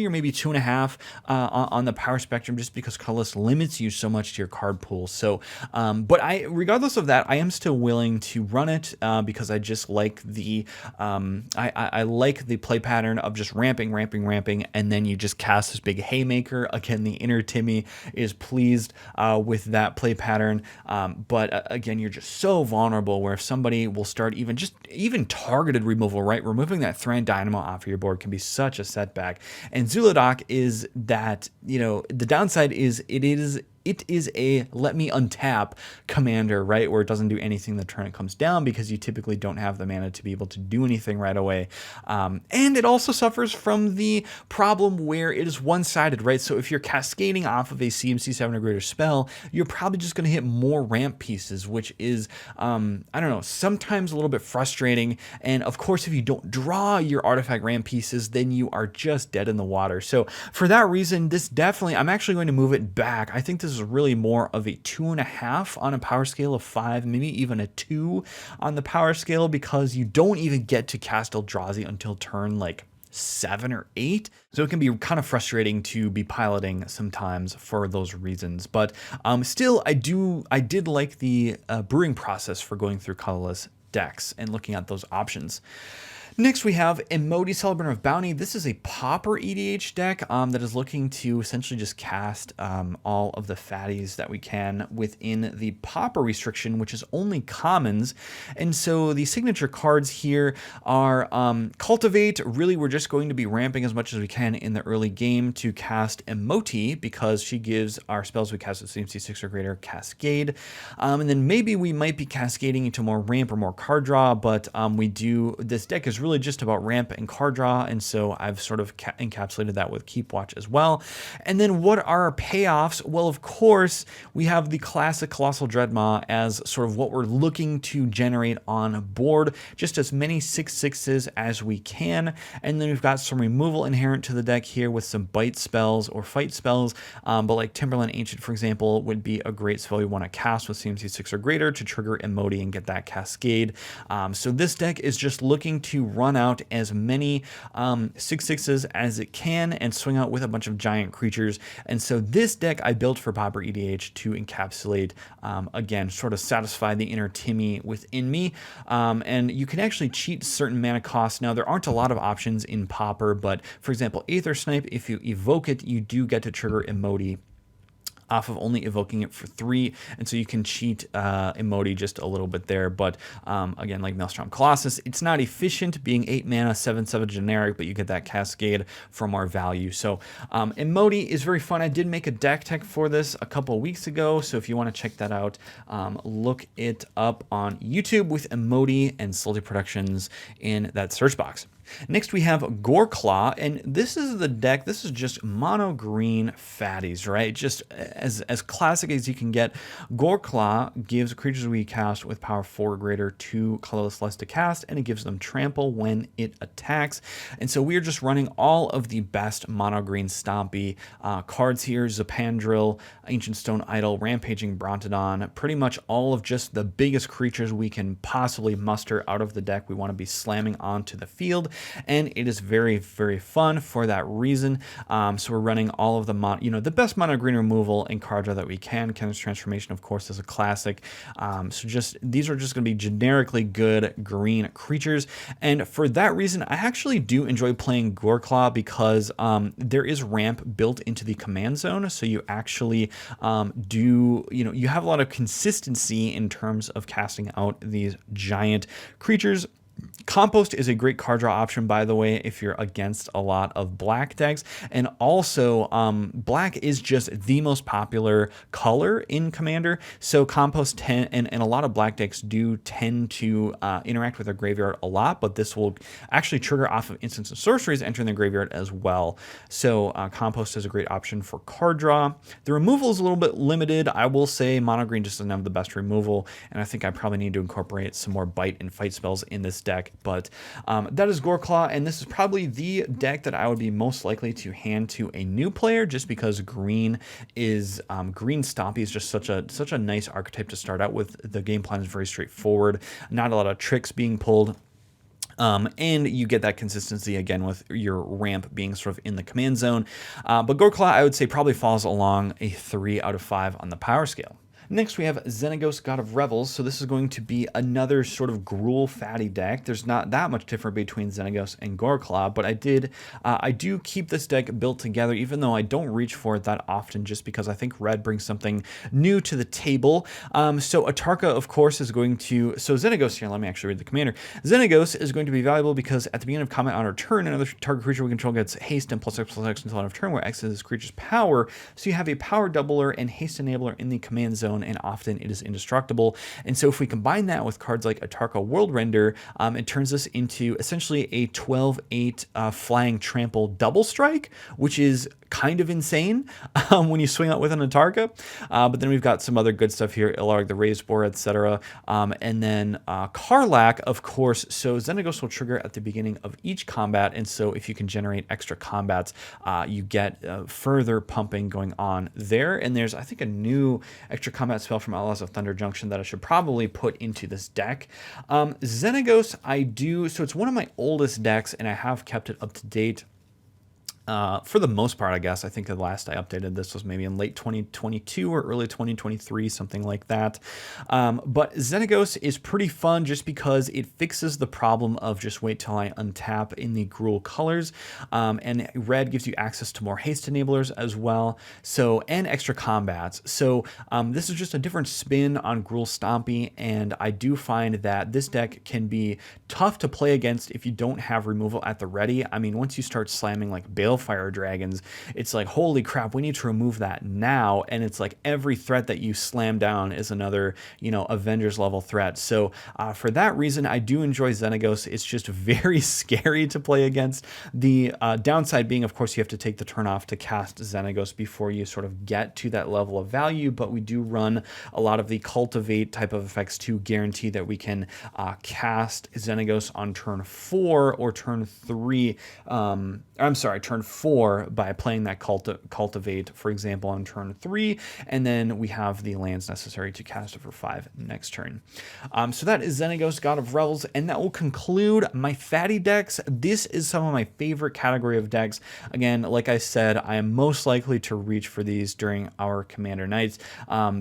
maybe 2.5 on the power spectrum, just because colorless limits you so much to your card pool. So, but regardless of that, I am still willing to run it because I just like the I like the play pattern of just ramping, and then you just cast this big haymaker. Again, the inner Timmy is pleased with that play pattern, but again, you're just so vulnerable where if somebody will start even targeted removal, right? Removing that Thran Dynamo off of your board can be such a setback. And Zuladak is that, you know, the downside is it is a let me untap commander, right? Where it doesn't do anything the turn it comes down, because you typically don't have the mana to be able to do anything right away. And it also suffers from the problem where it is one-sided, right? So if you're cascading off of a CMC 7 or greater spell, you're probably just going to hit more ramp pieces, which is, I don't know, sometimes a little bit frustrating. And of course, if you don't draw your artifact ramp pieces, then you are just dead in the water. So for that reason, this definitely, I'm actually going to move it back. I think this is really more of a 2.5 on a power scale of 5, maybe even a 2 on the power scale, because you don't even get to cast Eldrazi until turn like 7 or 8. So it can be kind of frustrating to be piloting sometimes for those reasons. But still, I did like the brewing process for going through colorless decks and looking at those options. Next, we have Emoti, Celebrant of Bounty. This is a Pauper EDH deck that is looking to essentially just cast all of the fatties that we can within the Pauper restriction, which is only commons. And so the signature cards here are Cultivate. Really, we're just going to be ramping as much as we can in the early game to cast Emoti, because she gives our spells we cast at CMC 6 or greater Cascade. And then maybe we might be cascading into more ramp or more card draw, but this deck is really just about ramp and card draw, and so I've sort of encapsulated that with Keep Watch as well. And then what are our payoffs? Well, of course, we have the classic Colossal Dreadmaw as sort of what we're looking to generate on board, just as many 6/6s as we can. And then we've got some removal inherent to the deck here with some bite spells or fight spells, but like Timberland Ancient, for example, would be a great spell you want to cast with CMC 6 or greater to trigger Emoti and get that cascade. So this deck is just looking to run out as many 6/6s as it can and swing out with a bunch of giant creatures. And so this deck I built for Pauper EDH to encapsulate, again, sort of satisfy the inner Timmy within me. And you can actually cheat certain mana costs. Now, there aren't a lot of options in Pauper, but for example, Aether Snipe, if you evoke it, you do get to trigger Emoti off of only evoking it for 3, and so you can cheat Emoti just a little bit there. But again, like Maelstrom Colossus, it's not efficient, being 8 mana, 7/7 generic, but you get that Cascade for more value. So Emoti is very fun. I did make a deck tech for this a couple weeks ago, so if you want to check that out, look it up on YouTube with Emoti and Salty Productions in that search box. Next, we have Goreclaw, and this is the deck. This is just mono green fatties, right? Just as classic as you can get. Goreclaw gives creatures we cast with power 4 or greater 2 colorless less to cast, and it gives them trample when it attacks. And so we're just running all of the best mono green Stompy cards here: Zapandril, Ancient Stone Idol, Rampaging Brontodon, pretty much all of just the biggest creatures we can possibly muster out of the deck we want to be slamming onto the field. And it is very, very fun for that reason. So we're running all of the the best mono green removal in card draw that we can. Ken's Transformation, of course, is a classic. So these are just going to be generically good green creatures. And for that reason, I actually do enjoy playing Goreclaw because there is ramp built into the command zone. So you actually you have a lot of consistency in terms of casting out these giant creatures. Compost is a great card draw option, by the way, if you're against a lot of black decks. And also, black is just the most popular color in Commander. So Compost and a lot of black decks do tend to interact with their graveyard a lot, but this will actually trigger off of instants and sorceries entering the graveyard as well. So Compost is a great option for card draw. The removal is a little bit limited. I will say mono green just doesn't have the best removal, and I think I probably need to incorporate some more bite and fight spells in this deck. But that is Goreclaw, and this is probably the deck that I would be most likely to hand to a new player, just because green Stompy is just such a nice archetype to start out with. The game plan is very straightforward, not a lot of tricks being pulled. And you get that consistency again with your ramp being sort of in the command zone. But Goreclaw, I would say, probably falls along a 3 out of 5 on the power scale. Next, we have Xenagos, God of Revels. So this is going to be another sort of gruel fatty deck. There's not that much different between Xenagos and Goreclaw, but I do keep this deck built together, even though I don't reach for it that often, just because I think red brings something new to the table. So Atarka, of course, is going to... So Xenagos here, let me actually read the commander. Xenagos is going to be valuable because at the beginning of combat on our turn, another target creature we control gets haste and +X/+X until end of turn, where X is this creature's power. So you have a power doubler and haste enabler in the command zone, and often it is indestructible. And so if we combine that with cards like Atarka World Render, it turns this into essentially a 12/8 flying trample double strike, which is kind of insane when you swing out with an Atarka. But then we've got some other good stuff here, Ilarg the Raised Boar, etc. And then Karlach, of course. So Xenagos will trigger at the beginning of each combat, and so if you can generate extra combats, you get further pumping going on there. And there's, I think, a new extra combat spell from Outlaws of Thunder Junction that I should probably put into this deck. Xenagos, so it's one of my oldest decks, and I have kept it up to date. For the most part, I guess. I think the last I updated this was maybe in late 2022 or early 2023, something like that. But Xenagos is pretty fun just because it fixes the problem of just wait till I untap in the Gruul colors. And red gives you access to more haste enablers as well, and extra combats. So this is just a different spin on Gruul Stompy, and I do find that this deck can be tough to play against if you don't have removal at the ready. I mean, once you start slamming like Balefire Dragons, it's like, holy crap, we need to remove that now. And it's like every threat that you slam down is another, Avengers level threat. So for that reason, I do enjoy Xenagos. It's just very scary to play against. The downside being, of course, you have to take the turn off to cast Xenagos before you sort of get to that level of value. But we do run a lot of the Cultivate type of effects to guarantee that we can cast Xenagos on turn 4 or turn 3 I'm sorry, turn 4 by playing that cultivate, for example, on turn 3, and then we have the lands necessary to cast it for 5 next turn. So that is Xenagos, God of Revels, and that will conclude my fatty decks. This is some of my favorite category of decks. Again, like I said, I am most likely to reach for these during our Commander nights,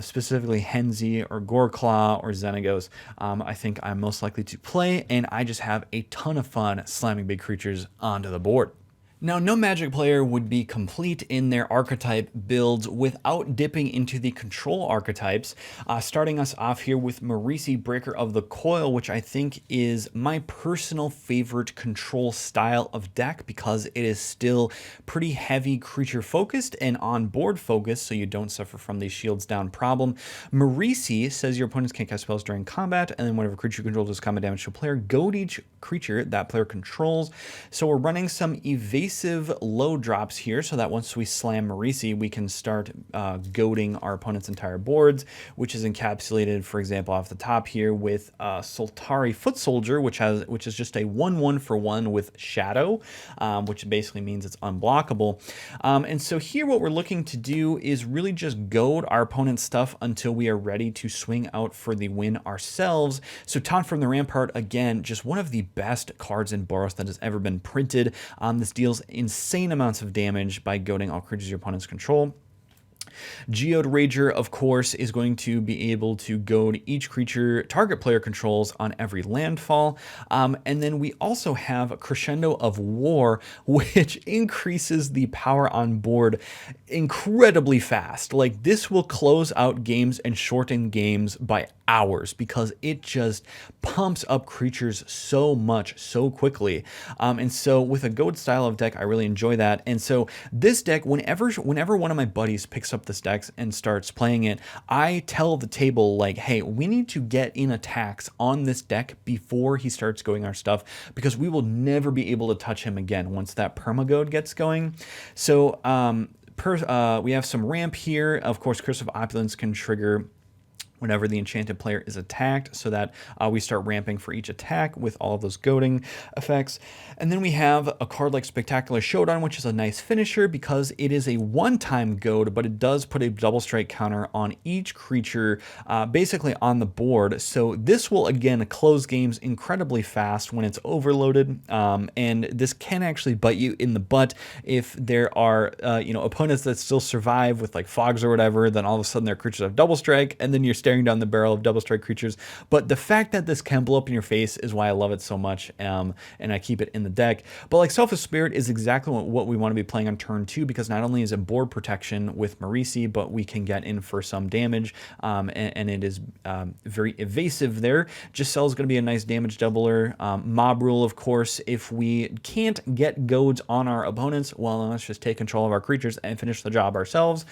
specifically Henzi or Goreclaw or Xenagos. I think I'm most likely to play, and I just have a ton of fun slamming big creatures onto the board. Now, no Magic player would be complete in their archetype builds without dipping into the control archetypes, starting us off here with Marisi, Breaker of the Coil, which I think is my personal favorite control style of deck because it is still pretty heavy creature focused and on board focused, so you don't suffer from the shields down problem. Marisi says your opponents can't cast spells during combat, and then whenever creature controls does combat damage to a player, goad each creature that player controls. So we're running some evasive low drops here so that once we slam Marisi, we can start goading our opponent's entire boards, which is encapsulated, for example, off the top here with Soltari Foot Soldier, which is just a 1/1 for 1 with Shadow, which basically means it's unblockable. And so here what we're looking to do is really just goad our opponent's stuff until we are ready to swing out for the win ourselves. So Taunt from the Rampart, again, just one of the best cards in Boros that has ever been printed. This deals insane amounts of damage by goading all creatures your opponents control. Geode Rager, of course, is going to be able to goad each creature target player controls on every landfall. And then we also have Crescendo of War, which increases the power on board incredibly fast. Like, this will close out games and shorten games by hours because it just pumps up creatures so much so quickly. And so with a goad style of deck, I really enjoy that. And so this deck, whenever one of my buddies picks up this deck and starts playing it, I tell the table, like, hey, we need to get in attacks on this deck before he starts going our stuff, because we will never be able to touch him again once that permagoad gets going. So we have some ramp here. Of course, Curse of Opulence can trigger whenever the enchanted player is attacked, so that we start ramping for each attack with all of those goading effects. And then we have a card like Spectacular Showdown, which is a nice finisher because it is a one-time goad, but it does put a double strike counter on each creature basically on the board. So this will, again, close games incredibly fast when it's overloaded, and this can actually bite you in the butt if there are opponents that still survive with like fogs or whatever. Then all of a sudden their creatures have double strike, and then you're staring down the barrel of double strike creatures. But the fact that this can blow up in your face is why I love it so much, and I keep it in the deck. But like Selfish Spirit is exactly what we want to be playing on turn 2, because not only is it board protection with Marisi, but we can get in for some damage, and it is very evasive there. Giselle is going to be a nice damage doubler. Mob Rule, of course, if we can't get goads on our opponents, well, then let's just take control of our creatures and finish the job ourselves.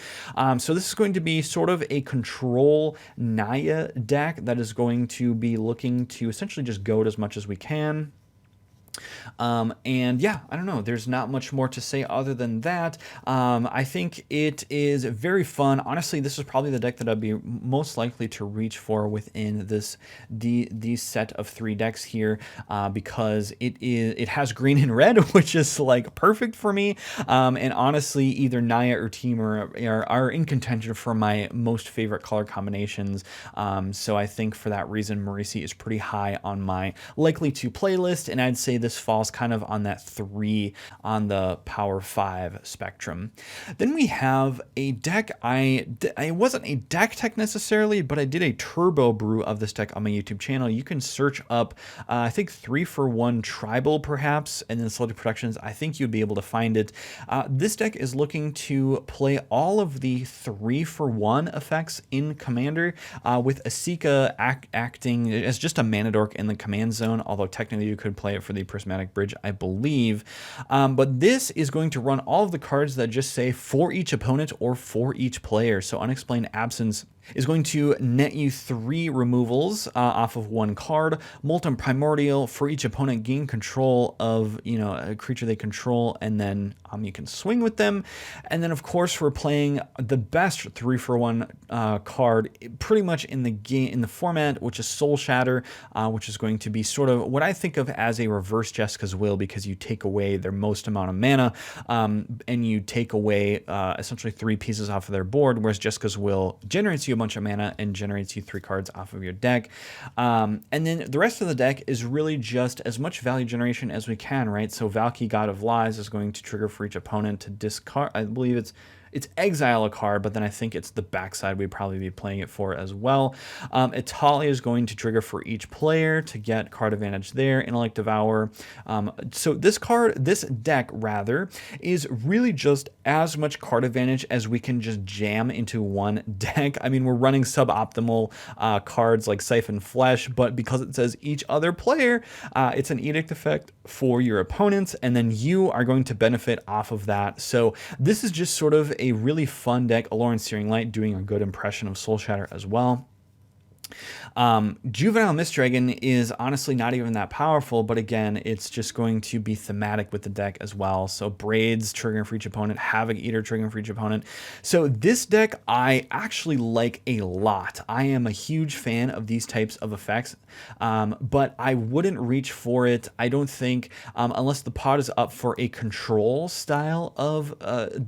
So this is going to be sort of a control Naya deck that is going to be looking to essentially just goad as much as we can. And yeah, I don't know, there's not much more to say other than that. I think it is very fun. Honestly, this is probably the deck that I'd be most likely to reach for within these set of 3 decks here, because it has green and red, which is like perfect for me. And honestly, either Naya or Temur are in contention for my most favorite color combinations. So I think for that reason, Marisi is pretty high on my likely to playlist, and I'd say this falls kind of on that 3 on the Power 5 spectrum. Then we have a deck. I wasn't a deck tech necessarily, but I did a turbo brew of this deck on my YouTube channel. You can search up, I think 3-for-1 Tribal perhaps, and then Selected Productions. I think you'd be able to find it. This deck is looking to play all of the 3-for-1 effects in Commander, with Asika acting as just a mana dork in the command zone, although technically you could play it for the Prismatic Bridge, I believe. But this is going to run all of the cards that just say for each opponent or for each player. So Unexplained Absence is going to net you 3 removals off of 1 card. Molten Primordial, for each opponent, gain control of a creature they control, and then you can swing with them. And then of course we're playing the best 3-for-1 card pretty much in the game, in the format, which is Soul Shatter, which is going to be sort of what I think of as a reverse Jessica's Will because you take away their most amount of mana, and you take away essentially 3 pieces off of their board, whereas Jessica's Will generates you a bunch of mana and generates you 3 cards off of your deck. And then the rest of the deck is really just as much value generation as we can, right? So Valky, God of Lies, is going to trigger for each opponent to discard, I believe it's exile a card, but then I think it's the backside we'd probably be playing it for as well. Italia is going to trigger for each player to get card advantage there. Intellect Devour. So this deck rather, is really just as much card advantage as we can just jam into one deck. I mean, we're running suboptimal cards like Siphon Flesh, but because it says each other player, it's an edict effect for your opponents, and then you are going to benefit off of that. So this is just sort of a really fun deck. Aloran Searing Light doing a good impression of Soul Shatter as well. Juvenile Mist Dragon is honestly not even that powerful, but again, it's just going to be thematic with the deck as well. So Braids triggering for each opponent, Havoc Eater triggering for each opponent. So this deck I actually like a lot. I am a huge fan of these types of effects, but I wouldn't reach for it, I don't think, unless the pod is up for a control style of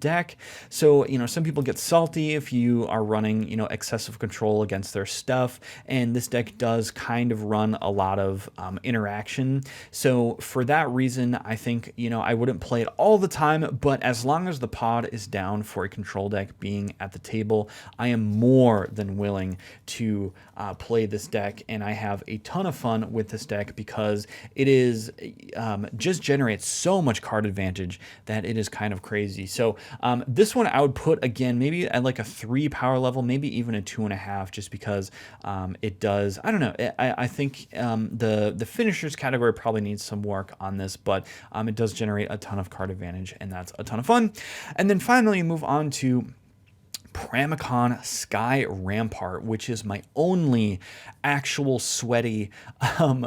deck. So, you know, some people get salty if you are running, you know, excessive control against their stuff, and this deck does kind of run a lot of interaction. So for that reason, I think, you know, I wouldn't play it all the time, but as long as the pod is down for a control deck being at the table, I am more than willing to play this deck, and I have a ton of fun with this deck because it is just generates so much card advantage that it is kind of crazy. So this one I would put, again, maybe at like a 3 power level, maybe even a 2.5, just because it does, I don't know, I think the finishers category probably needs some work on this, but it does generate a ton of card advantage, and that's a ton of fun. And then finally move on to Pramicon Sky Rampart, which is my only actual sweaty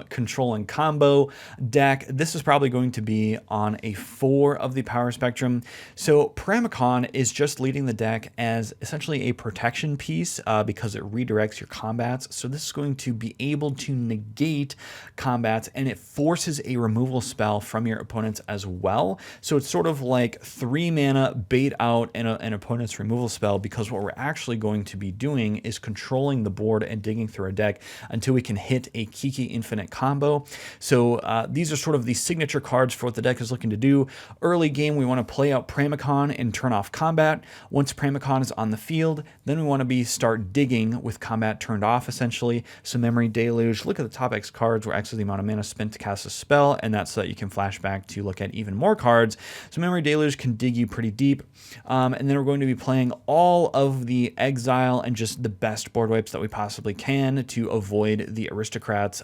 control and combo deck. This is probably going to be on a 4 of the power spectrum. So Pramicon is just leading the deck as essentially a protection piece because it redirects your combats. So this is going to be able to negate combats, and it forces a removal spell from your opponents as well. So it's sort of like 3 mana bait out an opponent's removal spell, because what we're actually going to be doing is controlling the board and digging through our deck until we can hit a Kiki Infinite combo. So these are sort of the signature cards for what the deck is looking to do. Early game, we want to play out Pramicon and turn off combat. Once Pramicon is on the field, then we want to start digging with combat turned off, essentially. So Memory Deluge, look at the top X cards, where X is the amount of mana spent to cast a spell, and that's so that you can flash back to look at even more cards. So Memory Deluge can dig you pretty deep. And then we're going to be playing all of the exile and just the best board wipes that we possibly can to avoid the Aristocrats'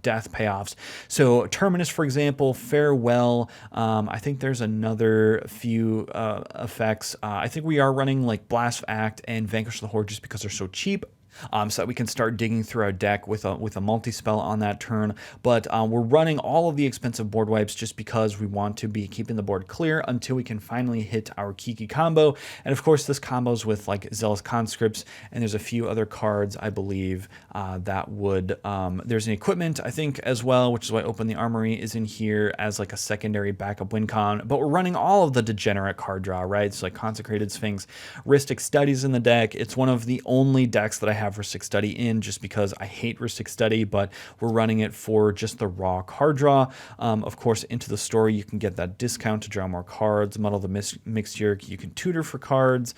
death payoffs. So Terminus, for example, Farewell. I think there's another few effects. I think we are running like Blast Act and Vanquish the Horde just because they're so cheap. So that we can start digging through our deck with a multi-spell on that turn. But we're running all of the expensive board wipes just because we want to be keeping the board clear until we can finally hit our Kiki combo. And of course, this combos with like Zealous Conscripts, and there's a few other cards, I believe, that would... there's an equipment, I think, as well, which is why Open the Armory is in here as like a secondary backup win con. But we're running all of the degenerate card draw, right? So like Consecrated Sphinx, Rhystic Studies in the deck. It's one of the only decks that I have Rhystic Study in, just because I hate Rhystic Study, but we're running it for just the raw card draw. Of course, into the story, you can get that discount to draw more cards. Muddle the Mixture, you can tutor for cards.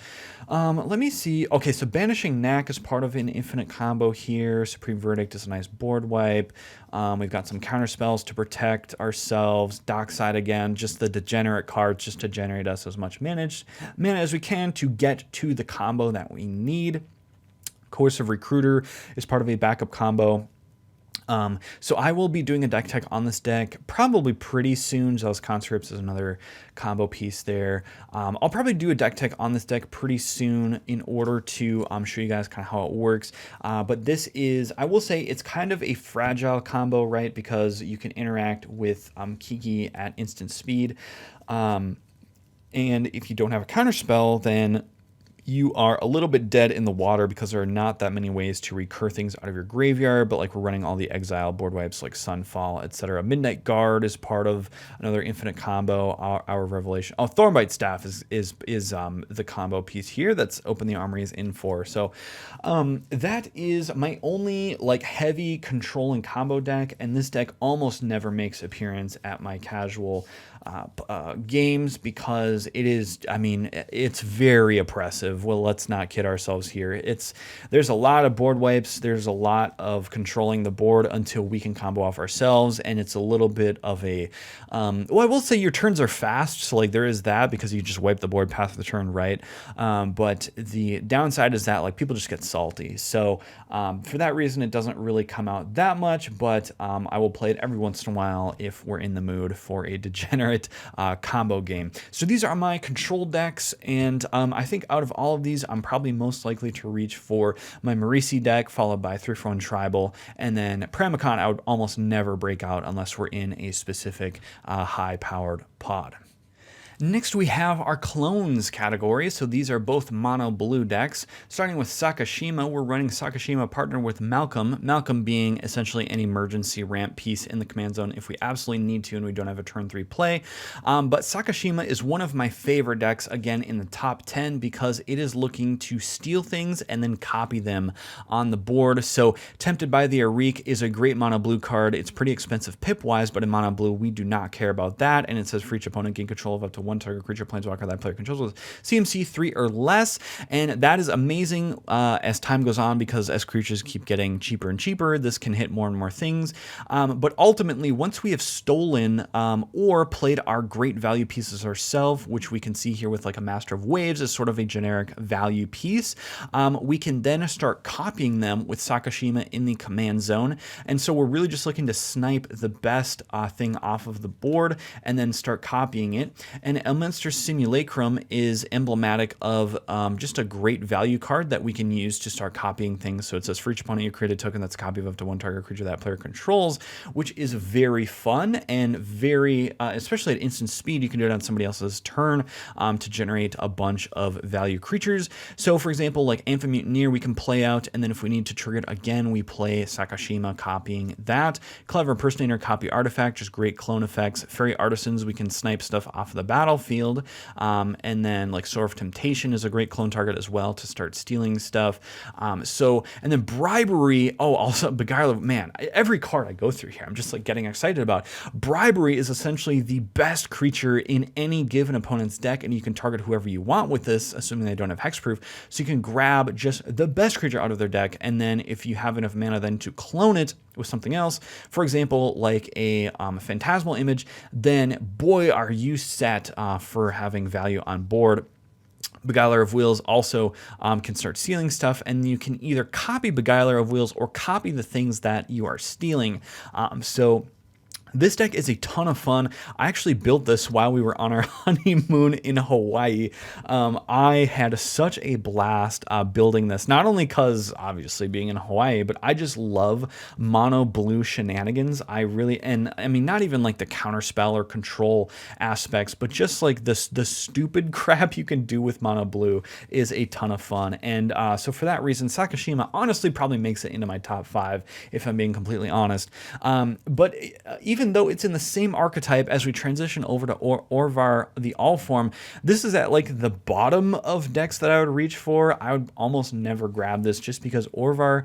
Let me see. Okay, so Banishing Knack is part of an infinite combo here. Supreme Verdict is a nice board wipe. We've got some counter spells to protect ourselves. Dockside again, just the degenerate cards just to generate us as much mana as we can to get to the combo that we need. Coercive Recruiter is part of a backup combo. So I will be doing a deck tech on this deck probably pretty soon. Zealous Conscripts is another combo piece there. I'll probably do a deck tech on this deck pretty soon in order to show you guys kind of how it works. But this is, I will say, it's kind of a fragile combo, right? Because you can interact with Kiki at instant speed. And if you don't have a counter spell, then you are a little bit dead in the water because there are not that many ways to recur things out of your graveyard, but like we're running all the exile board wipes like Sunfall, etc. Midnight Guard is part of another infinite combo. Our Revelation. Oh, Thornbite Staff is the combo piece here that's Open the Armories in for. So that is my only like heavy control and combo deck, and this deck almost never makes appearance at my casual games because it is, I mean, it's very oppressive. Well, let's not kid ourselves here. There's a lot of board wipes. There's a lot of controlling the board until we can combo off ourselves, and it's a little bit of a, well, I will say your turns are fast, so like there is that because you just wipe the board past the turn, right? But the downside is that like people just get salty. So for that reason, it doesn't really come out that much, but I will play it every once in a while if we're in the mood for a degenerate combo game. So these are my control decks, and I think out of all of these, I'm probably most likely to reach for my Marisi deck, followed by 3-for-1 Tribal, and then Pramicon I would almost never break out unless we're in a specific high-powered pod. Next, we have our clones category. So these are both mono blue decks. Starting with Sakashima, we're running Sakashima partnered with Malcolm. Malcolm being essentially an emergency ramp piece in the command zone if we absolutely need to and we don't have a turn 3 play. But Sakashima is one of my favorite decks, again, in the top 10 because it is looking to steal things and then copy them on the board. So Tempted by the Arik is a great mono blue card. It's pretty expensive pip-wise, but in mono blue, we do not care about that. And it says for each opponent, gain control of up to one target creature, planeswalker that player controls with CMC 3 or less, and that is amazing as time goes on because as creatures keep getting cheaper and cheaper, this can hit more and more things. But ultimately, once we have stolen or played our great value pieces ourselves, which we can see here with like a Master of Waves as sort of a generic value piece, we can then start copying them with Sakashima in the command zone. And so we're really just looking to snipe the best thing off of the board and then start copying it. And Elminster Simulacrum is emblematic of just a great value card that we can use to start copying things. So it says for each opponent you create a token that's a copy of up to one target creature that player controls, which is very fun and very, especially at instant speed, you can do it on somebody else's turn to generate a bunch of value creatures. So for example, like Amphimutineer, we can play out, and then if we need to trigger it again, we play Sakashima copying that. Clever Impersonator, copy Artifact, just great clone effects. Fairy Artisans, we can snipe stuff off of the battlefield. And then like Sword of Temptation is a great clone target as well to start stealing stuff. And then Bribery, oh, also Beguiler, man, every card I go through here, I'm just like getting excited about. Bribery is essentially the best creature in any given opponent's deck, and you can target whoever you want with this, assuming they don't have hexproof. So you can grab just the best creature out of their deck, and then if you have enough mana then to clone it with something else, for example, like a Phantasmal Image, then boy, are you set for having value on board. Beguiler of Wheels also can start stealing stuff, and you can either copy Beguiler of Wheels or copy the things that you are stealing. This deck is a ton of fun. I actually built this while we were on our honeymoon in Hawaii. I had such a blast building this, not only because obviously being in Hawaii, but I just love mono blue shenanigans. I really, and I mean, not even like the counterspell or control aspects, but just like the stupid crap you can do with mono blue is a ton of fun. And so for that reason, Sakashima honestly probably makes it into my top 5, if I'm being completely honest. But even though it's in the same archetype as we transition over to Orvar the All-Form, this is at like the bottom of decks that I would reach for. I would almost never grab this just because Orvar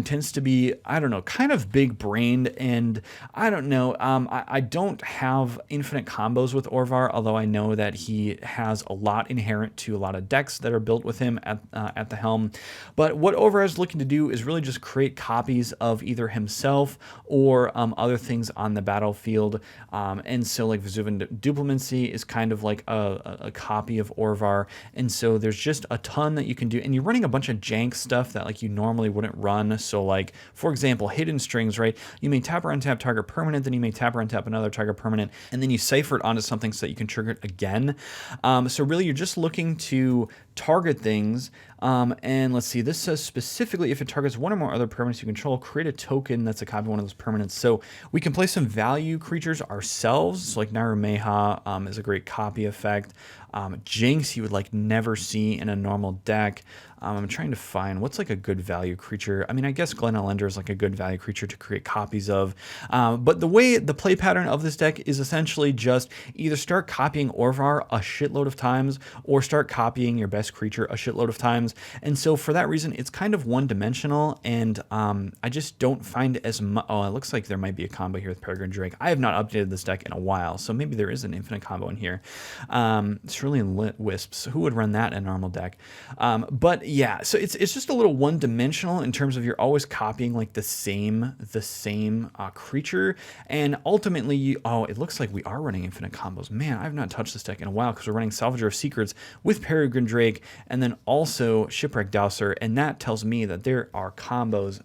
tends to be, I don't know, kind of big-brained, and I don't know, I don't have infinite combos with Orvar, although I know that he has a lot inherent to a lot of decks that are built with him at the helm. But what Orvar is looking to do is really just create copies of either himself or other things on the battlefield, and so like Vesuvian Duplimancy is kind of like a copy of Orvar, and so there's just a ton that you can do, and you're running a bunch of jank stuff that like you normally wouldn't run. So like, for example, Hidden Strings, right? You may tap or untap target permanent, then you may tap or untap another target permanent, and then you cipher it onto something so that you can trigger it again. So really you're just looking to target things, and let's see, this says specifically if it targets one or more other permanents you control, create a token that's a copy of one of those permanents. So we can play some value creatures ourselves, so like Narumeha is a great copy effect. Janks you would like never see in a normal deck. I'm trying to find what's like a good value creature. I mean, I guess Glen Elender is like a good value creature to create copies of. But the way the play pattern of this deck is essentially just either start copying Orvar a shitload of times or start copying your best creature a shitload of times. And so for that reason, it's kind of one-dimensional, and I just don't find as much. Oh, it looks like there might be a combo here with Peregrine Drake. I have not updated this deck in a while, so maybe there is an infinite combo in here. Cerulean Lit Wisps. Who would run that in a normal deck? But yeah, so it's just a little one-dimensional in terms of you're always copying like the same creature, and ultimately, oh, it looks like we are running infinite combos. Man, I've not touched this deck in a while because we're running Salvager of Secrets with Peregrine Drake and then also Shipwreck Dowser, and that tells me that there are combos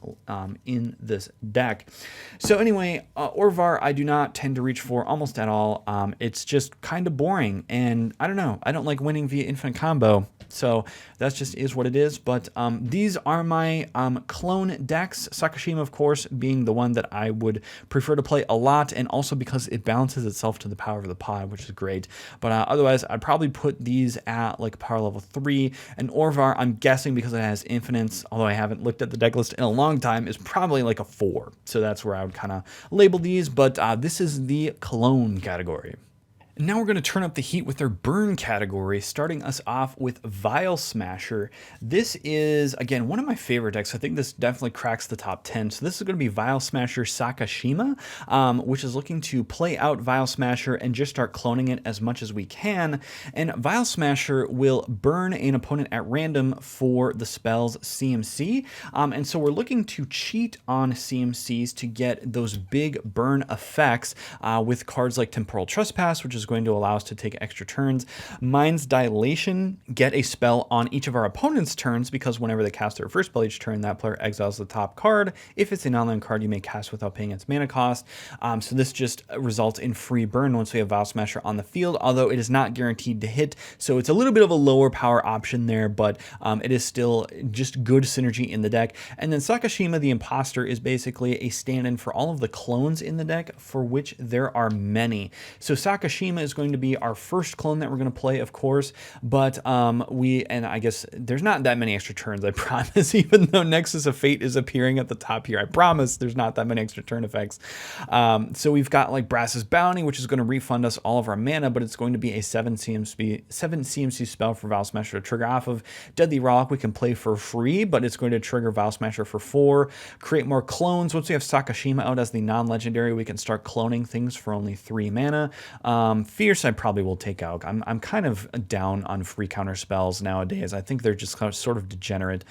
in this deck. So anyway, Orvar I do not tend to reach for almost at all. It's just kind of boring, and I don't know. I don't like winning via infinite combo. So that just is what it is. But these are my clone decks. Sakashima, of course, being the one that I would prefer to play a lot, and also because it balances itself to the power of the pod, which is great. But otherwise, I'd probably put these at like power level 3. And Orvar, I'm guessing because it has infinites, although I haven't looked at the deck list in a long time, is probably like a 4. So that's where I would kind of label these. But this is the clone category. Now we're going to turn up the heat with our burn category, starting us off with Vial Smasher. This is, again, one of my favorite decks. I think this definitely cracks the top 10. So this is going to be Vial Smasher Sakashima, which is looking to play out Vial Smasher and just start cloning it as much as we can. And Vial Smasher will burn an opponent at random for the spell's CMC. And so we're looking to cheat on CMCs to get those big burn effects with cards like Temporal Trespass, which is going to allow us to take extra turns. Mind's Dilation, get a spell on each of our opponent's turns, because whenever they cast their first spell each turn, that player exiles the top card. If it's a non-land card, you may cast without paying its mana cost. So this just results in free burn once we have Vial Smasher on the field, although it is not guaranteed to hit, so it's a little bit of a lower power option there, but it is still just good synergy in the deck. And then Sakashima the Imposter is basically a stand-in for all of the clones in the deck, for which there are many. So Sakashima is going to be our first clone that we're going to play, of course, but and I guess there's not that many extra turns, I promise, even though Nexus of Fate is appearing at the top here. I promise there's not that many extra turn effects. So we've got like Brass's Bounty, which is going to refund us all of our mana, but it's going to be a 7 CMC spell for Vial Smasher to trigger off of. Deadly Rollick we can play for free, but it's going to trigger Vial Smasher for 4. Create more clones. Once we have Sakashima out as the non-legendary, we can start cloning things for only 3 mana. Fierce I probably will take out. I'm kind of down on free counter spells nowadays. I think they're just kind of sort of degenerate.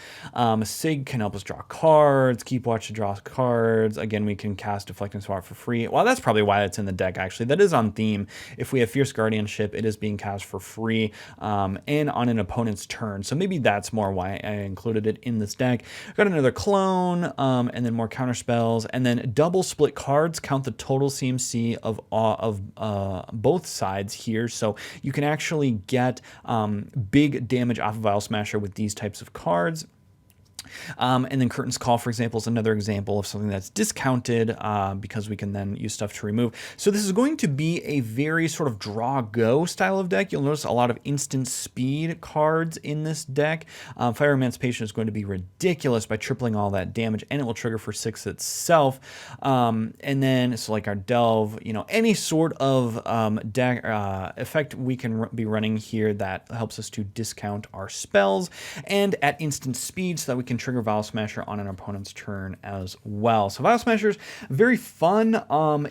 Sig can help us draw cards. Keep Watch to draw cards. Again, we can cast Deflecting Swat for free. Well, that's probably why it's in the deck, actually. That is on theme. If we have Fierce Guardianship, it is being cast for free and on an opponent's turn. So maybe that's more why I included it in this deck. Got another clone, and then more counter spells, and then double split cards. Count the total CMC of both sides here, so you can actually get big damage off of Vial Smasher with these types of cards. And then Curtain's Call, for example, is another example of something that's discounted because we can then use stuff to remove. So this is going to be a very sort of draw-go style of deck. You'll notice a lot of instant speed cards in this deck. Fire Emancipation is going to be ridiculous by tripling all that damage, and it will trigger for 6 itself. And then, so like our Delve, any sort of deck effect we can be running here that helps us to discount our spells, and at instant speed so that we can trigger Vial Smasher on an opponent's turn as well. So Vial Smasher is very fun.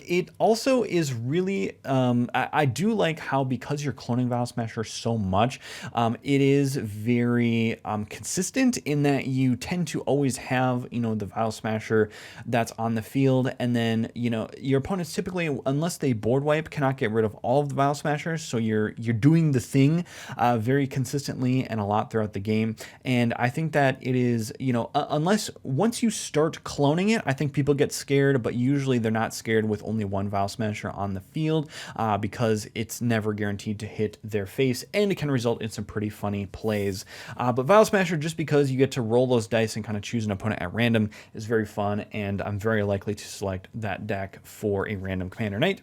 It also is really, I do like how, because you're cloning Vial Smasher so much, it is very consistent in that you tend to always have, the Vial Smasher that's on the field, and then, your opponents typically, unless they board wipe, cannot get rid of all of the Vial Smashers, so you're doing the thing very consistently and a lot throughout the game, and I think that it is you know, unless once you start cloning it, I think people get scared, but usually they're not scared with only one Vial Smasher on the field because it's never guaranteed to hit their face, and it can result in some pretty funny plays. But Vial Smasher, just because you get to roll those dice and kind of choose an opponent at random, is very fun, and I'm very likely to select that deck for a random Commander Knight.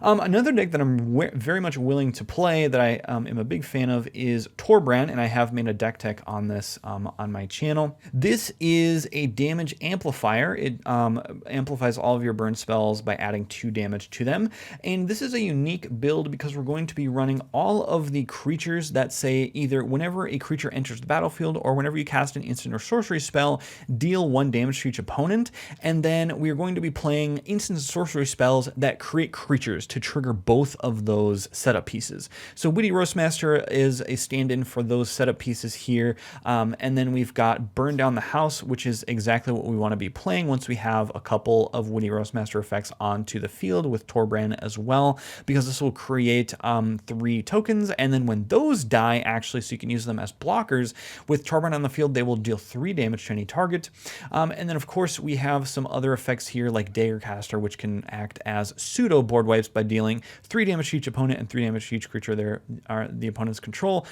Another deck that I'm very much willing to play that I am a big fan of is Torbran, and I have made a deck tech on this on my channel. This is a damage amplifier. It amplifies all of your burn spells by adding 2 damage to them, and this is a unique build because we're going to be running all of the creatures that say either whenever a creature enters the battlefield or whenever you cast an instant or sorcery spell, deal 1 damage to each opponent, and then we're going to be playing instant and sorcery spells that create creatures to trigger both of those setup pieces. So Witty Roastmaster is a stand-in for those setup pieces here, and then we've got Burn Down the House, which is exactly what we want to be playing once we have a couple of Witty Roastmaster effects onto the field with Torbran as well, because this will create 3 tokens, and then when those die, actually, so you can use them as blockers, with Torbran on the field, they will deal 3 damage to any target. And then, of course, we have some other effects here, like Daggercaster, which can act as pseudo board wipes by dealing 3 damage to each opponent and 3 damage to each creature the opponent's control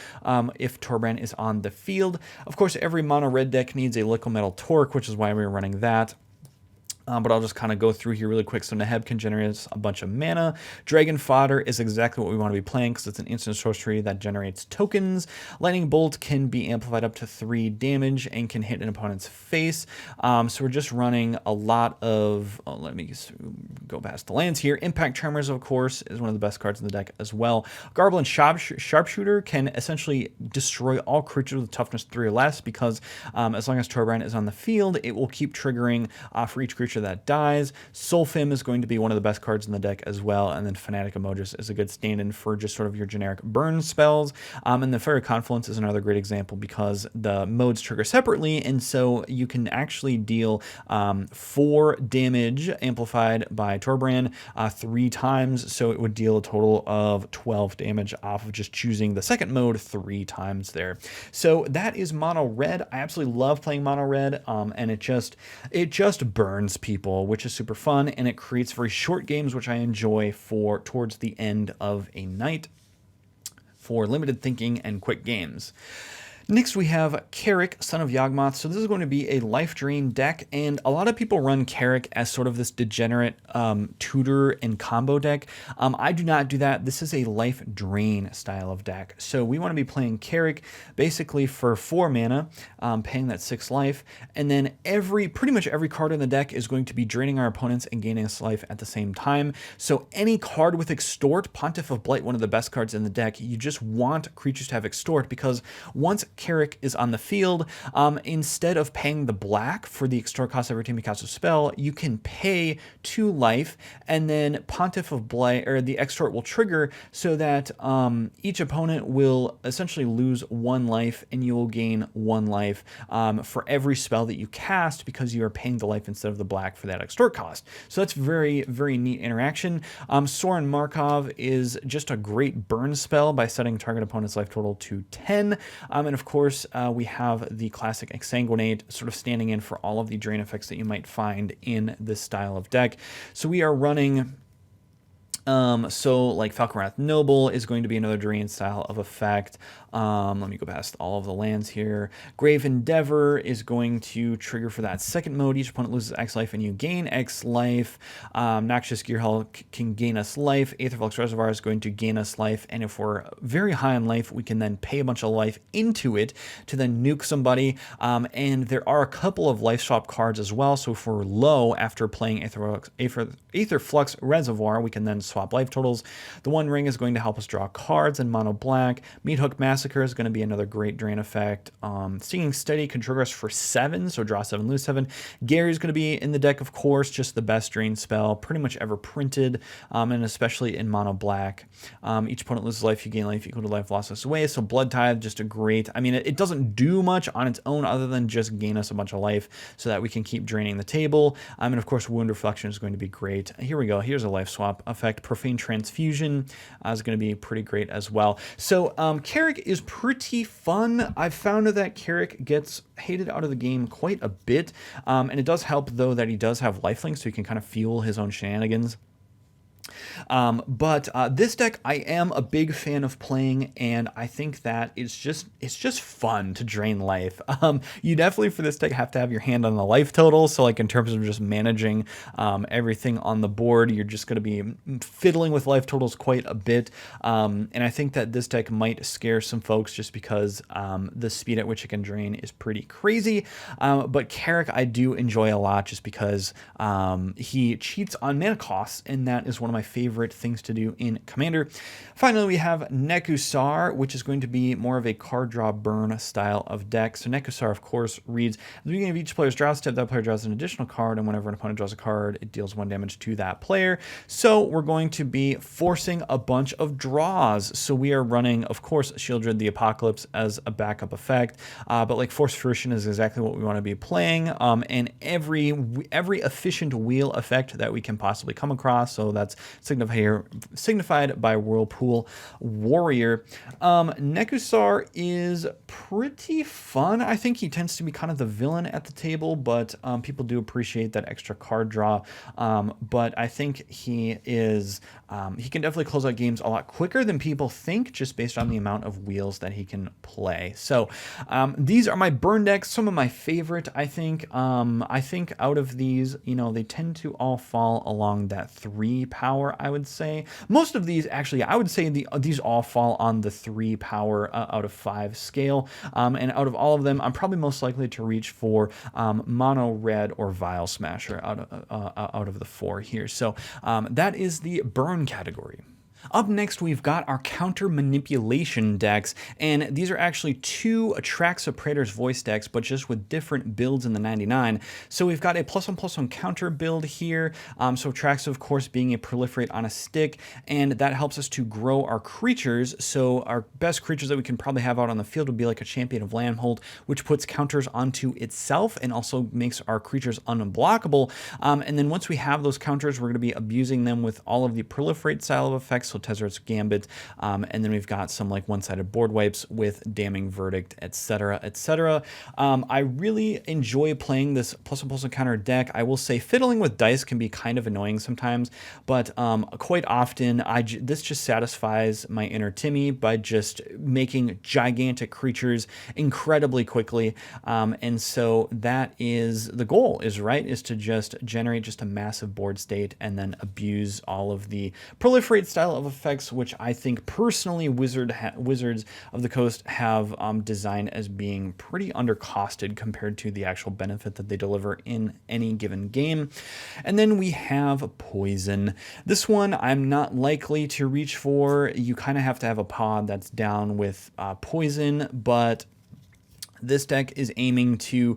if Torbran is on the field. Of course, every mono red deck needs a Liquid Metal Torque, which is why we're running that. But I'll just kind of go through here really quick. So Neheb can generate a bunch of mana. Dragon Fodder is exactly what we want to be playing because it's an instant sorcery that generates tokens. Lightning Bolt can be amplified up to 3 damage and can hit an opponent's face. So we're just running a lot of, let me go past the lands here. Impact Tremors, of course, is one of the best cards in the deck as well. Garblin Sharpshooter can essentially destroy all creatures with toughness 3 or less because as long as Torbran is on the field, it will keep triggering for each creature that dies. Solfim is going to be one of the best cards in the deck as well, and then Fanatic Emojis is a good stand-in for just sort of your generic burn spells. And the Fairy Confluence is another great example because the modes trigger separately, and so you can actually deal 4 damage amplified by Torbran 3 times, so it would deal a total of 12 damage off of just choosing the second mode 3 times there. So that is mono red. I absolutely love playing mono red, and it just burns people, which is super fun, and it creates very short games, which I enjoy for towards the end of a night for limited thinking and quick games. Next, we have Carrick, Son of Yawgmoth. So this is going to be a life drain deck, and a lot of people run Carrick as sort of this degenerate tutor and combo deck. I do not do that. This is a life drain style of deck. So we want to be playing Carrick basically for 4 mana, paying that 6 life, and then pretty much every card in the deck is going to be draining our opponents and gaining us life at the same time. So any card with Extort, Pontiff of Blight, one of the best cards in the deck, you just want creatures to have Extort because once Carrick is on the field, instead of paying the black for the extort cost every time you cast a spell, you can pay 2 life, and then Pontiff of Blight, or the extort will trigger so that each opponent will essentially lose 1 life, and you will gain 1 life for every spell that you cast because you are paying the life instead of the black for that extort cost. So that's very, very neat interaction. Soren Markov is just a great burn spell by setting target opponent's life total to 10, and of course, we have the classic Exsanguinate sort of standing in for all of the drain effects that you might find in this style of deck. So we are running so like Falconwrath Noble is going to be another drain style of effect. Let me go past all of the lands here. Grave Endeavor is going to trigger for that second mode. Each opponent loses X life and you gain X life. Noxious Gearhulk can gain us life. Aetherflux Reservoir is going to gain us life, and if we're very high on life, we can then pay a bunch of life into it to then nuke somebody. And there are a couple of life swap cards as well, so if we're low after playing Aetherflux Reservoir, we can then swap life totals. The One Ring is going to help us draw cards in mono black. Meathook Massacre is going to be another great drain effect. Stinging Steady can trigger us for 7, so draw 7, lose 7. Gary is going to be in the deck, of course, just the best drain spell pretty much ever printed, and especially in mono black. Each opponent loses life, you gain life equal to life lost away. So Blood Tithe, just a great, I mean, it doesn't do much on its own other than just gain us a bunch of life so that we can keep draining the table. And of course, Wound Reflection is going to be great. Here we go. Here's a life swap effect. effect. Profane Transfusion is going to be pretty great as well. So Carrick is pretty fun. I've found that Carrick gets hated out of the game quite a bit, and it does help though that he does have lifelink, so he can kind of fuel his own shenanigans. But this deck I am a big fan of playing, and I think that it's just fun to drain life. You definitely for this deck have to have your hand on the life total, so like in terms of just managing everything on the board, you're just going to be fiddling with life totals quite a bit, and I think that this deck might scare some folks just because the speed at which it can drain is pretty crazy, but Carrick I do enjoy a lot just because he cheats on mana costs, and that is one of my favorite things to do in Commander. Finally, we have Nekusar, which is going to be more of a card draw burn style of deck. So Nekusar, of course, reads, at the beginning of each player's draw step, that player draws an additional card, and whenever an opponent draws a card, it deals 1 damage to that player. So we're going to be forcing a bunch of draws. So we are running, of course, Shieldred the Apocalypse as a backup effect, but like Force Fruition is exactly what we want to be playing, and every efficient wheel effect that we can possibly come across. So that's signified by Whirlpool Warrior. Nekusar is pretty fun. I think he tends to be kind of the villain at the table, but people do appreciate that extra card draw. But I think he can definitely close out games a lot quicker than people think, just based on the amount of wheels that he can play. So these are my burn decks, some of my favorite. I think out of these, they tend to all fall along that 3 power, I would say. Most of these, actually, I would say these all fall on the 3 power out of 5 scale. And out of all of them, I'm probably most likely to reach for Mono Red or Vial Smasher out of the 4 here. So that is the burn category. Up next, we've got our counter manipulation decks, and these are actually 2 Atraxa Praetor's Voice decks, but just with different builds in the 99. So we've got a +1/+1 counter build here. So Atraxa, of course, being a proliferate on a stick, and that helps us to grow our creatures. So our best creatures that we can probably have out on the field would be like a Champion of Landhold, which puts counters onto itself and also makes our creatures unblockable. And then once we have those counters, we're going to be abusing them with all of the proliferate style of effects. So Tezzeret's Gambit, and then we've got some like one-sided board wipes with Damning Verdict, etc., etc. I really enjoy playing this +1/+1 counter deck. I will say fiddling with dice can be kind of annoying sometimes, but quite often this just satisfies my inner Timmy by just making gigantic creatures incredibly quickly, and so that is the goal, is to just generate just a massive board state and then abuse all of the proliferate style of effects, which I think personally Wizards of the Coast have designed as being pretty undercosted compared to the actual benefit that they deliver in any given game. And then we have Poison. This one I'm not likely to reach for. You kind of have to have a pod that's down with Poison, but this deck is aiming to,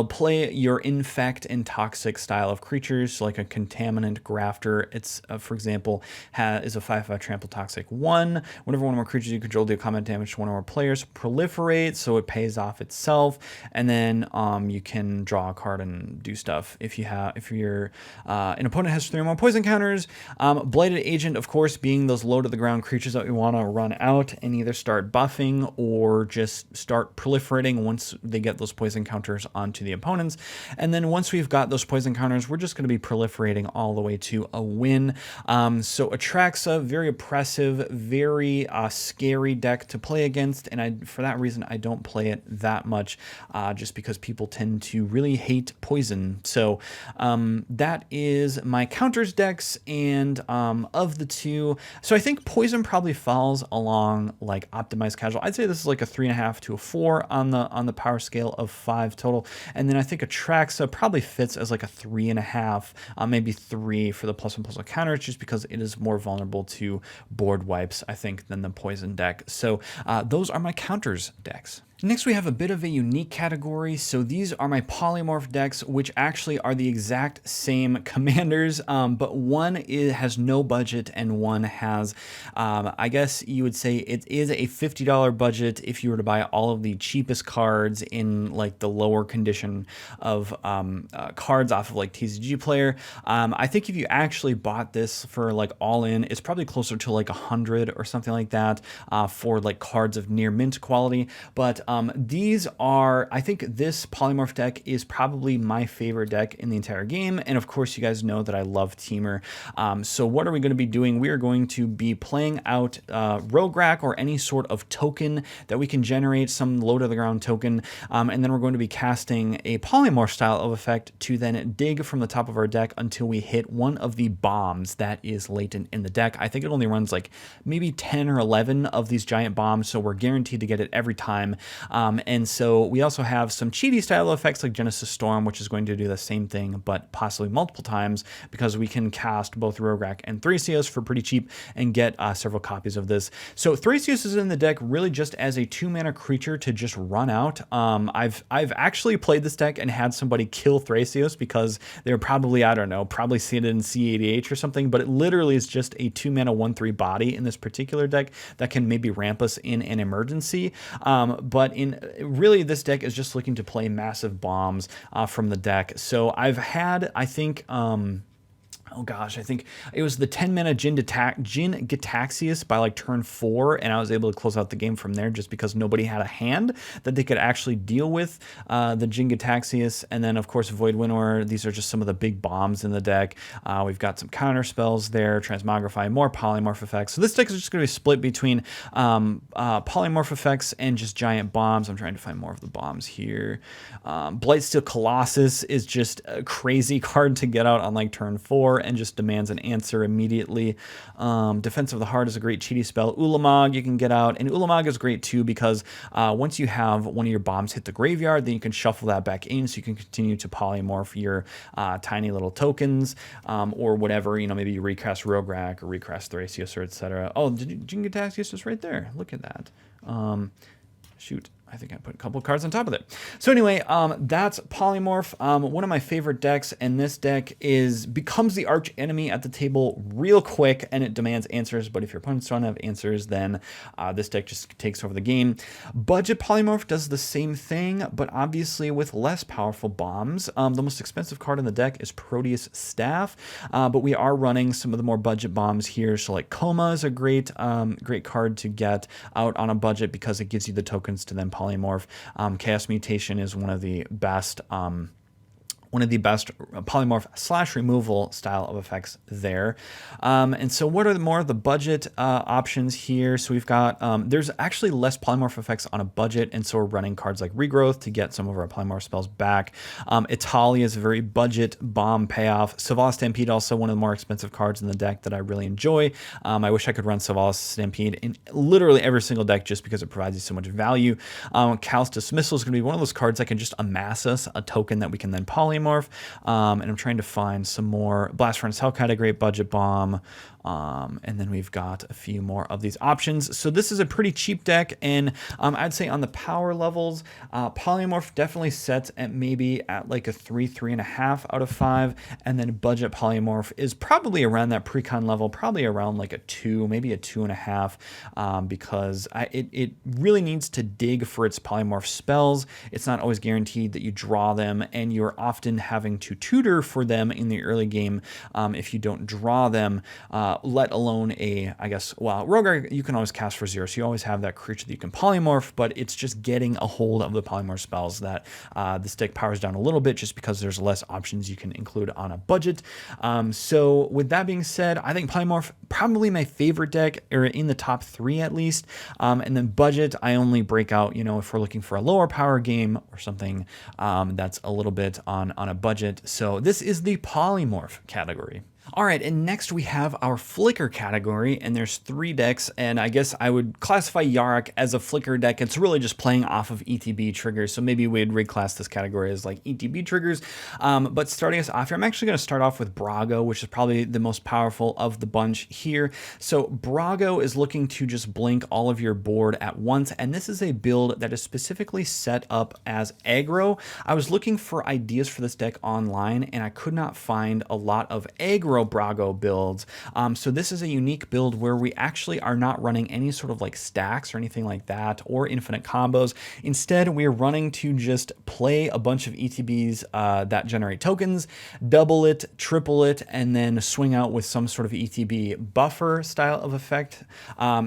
play your infect and toxic style of creatures, so like a contaminant grafter. It's, for example, is a 5/5 trample toxic 1. Whenever one or more creatures you control deal combat damage to one or more players, proliferate, so it pays off itself, and then you can draw a card and do stuff. If your an opponent has 3 or more poison counters, Blighted Agent, of course, being those low to the ground creatures that we want to run out and either start buffing or just start proliferating once they get those poison counters onto the opponents. And then once we've got those poison counters, we're just going to be proliferating all the way to a win. So Atraxa, very oppressive, very scary deck to play against, and for that reason I don't play it that much, just because people tend to really hate poison. So that is my counters decks, and of the 2, so I think poison probably falls along like optimized casual. I'd say this is like a 3.5 to a 4 on the power scale of 5 total, and then I think Atraxa probably fits as like a 3.5, maybe 3 for the +1/+1 counters, just because it is more vulnerable to board wipes, I think, than the poison deck. So those are my counters decks. Next, we have a bit of a unique category. So these are my polymorph decks, which actually are the exact same commanders, but one has no budget and one has, I guess you would say it is a $50 budget if you were to buy all of the cheapest cards in like the lower condition of cards off of like TCG Player. I think if you actually bought this for like all in, it's probably closer to like 100 or something like that for like cards of near mint quality. But these are, I think this polymorph deck is probably my favorite deck in the entire game. And of course, you guys know that I love Teamer. So what are we going to be doing? We are going to be playing out Rogue Rack or any sort of token that we can generate, some low to the ground token. And then we're going to be casting a polymorph style of effect to then dig from the top of our deck until we hit one of the bombs that is latent in the deck. I think it only runs like maybe 10 or 11 of these giant bombs, so we're guaranteed to get it every time. And so we also have some cheaty style effects like Genesis Storm, which is going to do the same thing, but possibly multiple times because we can cast both Rogue Rack and Thracios for pretty cheap and get several copies of this. So Thracios is in the deck really just as a 2-mana creature to just run out. I've actually played this deck and had somebody kill Thracios because they were probably, I don't know, probably seated in C80H or something, but it literally is just a 2-mana 1/3 body in this particular deck that can maybe ramp us in an emergency. But in really, this deck is just looking to play massive bombs from the deck. So I've had, I think, oh gosh, I think it was the 10-mana Jin Gitaxias by like turn 4, and I was able to close out the game from there just because nobody had a hand that they could actually deal with the Jin Gitaxias. And then, of course, Void Winnower. These are just some of the big bombs in the deck. We've got some counter spells there, Transmogrify, more polymorph effects. So this deck is just going to be split between polymorph effects and just giant bombs. I'm trying to find more of the bombs here. Blightsteel Colossus is just a crazy card to get out on like turn 4 and just demands an answer immediately. Defense of the Heart is a great cheaty spell. Ulamog you can get out, and Ulamog is great too because once you have one of your bombs hit the graveyard, then you can shuffle that back in so you can continue to polymorph your tiny little tokens or whatever. You know, maybe you recast Rogue Rack or recast Thracios or etc. Oh, Jin Gitaxias is right there. Look at that. Shoot. I think I put a couple of cards on top of it. So anyway, that's Polymorph, one of my favorite decks, and this deck becomes the arch enemy at the table real quick, and it demands answers, but if your opponents don't have answers, then this deck just takes over the game. Budget Polymorph does the same thing, but obviously with less powerful bombs. The most expensive card in the deck is Proteus Staff, but we are running some of the more budget bombs here, so like Coma is a great card to get out on a budget because it gives you the tokens to then polymorph. Chaos Mutation is one of the best polymorph / removal style of effects there. And so what are more of the budget options here? So we've got, there's actually less polymorph effects on a budget, and so we're running cards like Regrowth to get some of our polymorph spells back. Italia is a very budget bomb payoff. Savala Stampede, also one of the more expensive cards in the deck that I really enjoy. I wish I could run Savala Stampede in literally every single deck just because it provides you so much value. Callous Dismissal is going to be one of those cards that can just amass us a token that we can then polymorph. And I'm trying to find some more. Blast Furnace Hellcat, a great budget bomb. And then we've got a few more of these options. So this is a pretty cheap deck, and I'd say on the power levels, Polymorph definitely sets at maybe at like a 3.5 out of 5, and then budget Polymorph is probably around that pre-con level, probably around like a 2, maybe a 2.5, because it really needs to dig for its Polymorph spells. It's not always guaranteed that you draw them, and you're often having to tutor for them in the early game if you don't draw them. Let alone Rogue you can always cast for 0, so you always have that creature that you can polymorph, but it's just getting a hold of the polymorph spells that this deck powers down a little bit just because there's less options you can include on a budget. So with that being said, I think polymorph probably my favorite deck, or in the top 3 at least, and then budget I only break out, if we're looking for a lower power game or something that's a little bit on a budget. So this is the polymorph category. All right, and next we have our flicker category, and there's 3 decks, and I guess I would classify Yarok as a flicker deck. It's really just playing off of ETB triggers, so maybe we'd reclass this category as like ETB triggers. But starting us off here, I'm actually going to start off with Brago, which is probably the most powerful of the bunch here. So Brago is looking to just blink all of your board at once, and this is a build that is specifically set up as aggro. I was looking for ideas for this deck online, and I could not find a lot of aggro Brago builds. So this is a unique build where we actually are not running any sort of like stacks or anything like that, or infinite combos. Instead, we are running to just play a bunch of ETBs that generate tokens, double it, triple it, and then swing out with some sort of ETB buffer style of effect.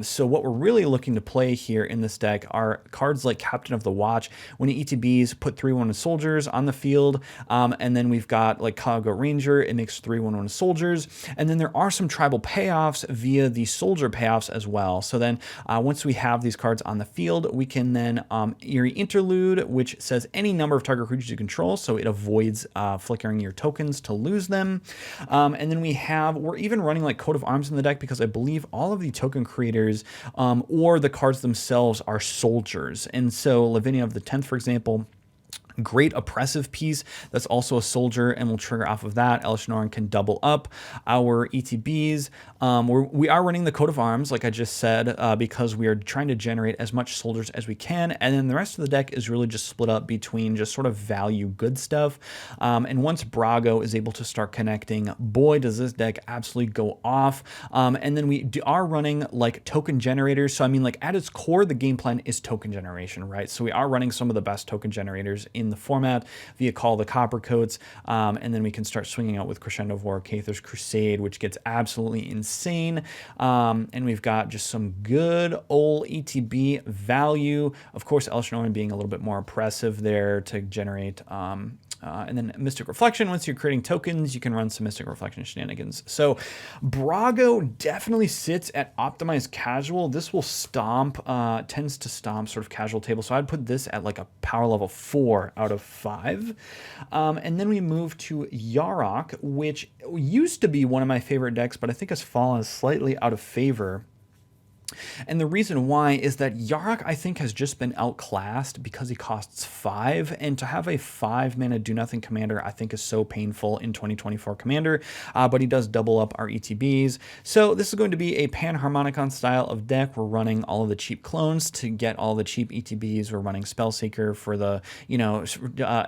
So what we're really looking to play here in this deck are cards like Captain of the Watch. When ETBs put 3/1 soldiers on the field, and then we've got like Cargo Ranger, it makes 3/1 soldiers. And then there are some tribal payoffs via the soldier payoffs as well. So then once we have these cards on the field, we can then Eerie Interlude, which says any number of target creatures you control, so it avoids flickering your tokens to lose them. And then we're even running like Coat of Arms in the deck because I believe all of the token creators or the cards themselves are soldiers. And so Lavinia of the 10th, for example, great oppressive piece that's also a soldier and will trigger off of that. Elishnoran can double up our ETBs. We are running the Coat of Arms, like I just said, because we are trying to generate as much soldiers as we can. And then the rest of the deck is really just split up between just sort of value good stuff. And once Brago is able to start connecting, boy, does this deck absolutely go off. And then we are running like token generators. So I mean, like at its core, the game plan is token generation, right? So we are running some of the best token generators in the format via Call the Coppercoats, and then we can start swinging out with Crescendo of War, Caither's Crusade, which gets absolutely insane. And we've got just some good old ETB value. Of course, Elishnoran being a little bit more oppressive there to generate and then Mystic Reflection. Once you're creating tokens, you can run some Mystic Reflection shenanigans. So Brago definitely sits at optimized casual. This will stomp, tends to stomp sort of casual table. So I'd put this at like a power level 4 out of 5. And then we move to Yarok, which used to be one of my favorite decks, but I think has fallen slightly out of favor. And the reason why is that Yarok, I think, has just been outclassed because he costs 5, and to have a 5-mana do-nothing commander, I think is so painful in 2024 Commander, but he does double up our ETBs. So this is going to be a Panharmonicon style of deck. We're running all of the cheap clones to get all the cheap ETBs. We're running Spellseeker for the,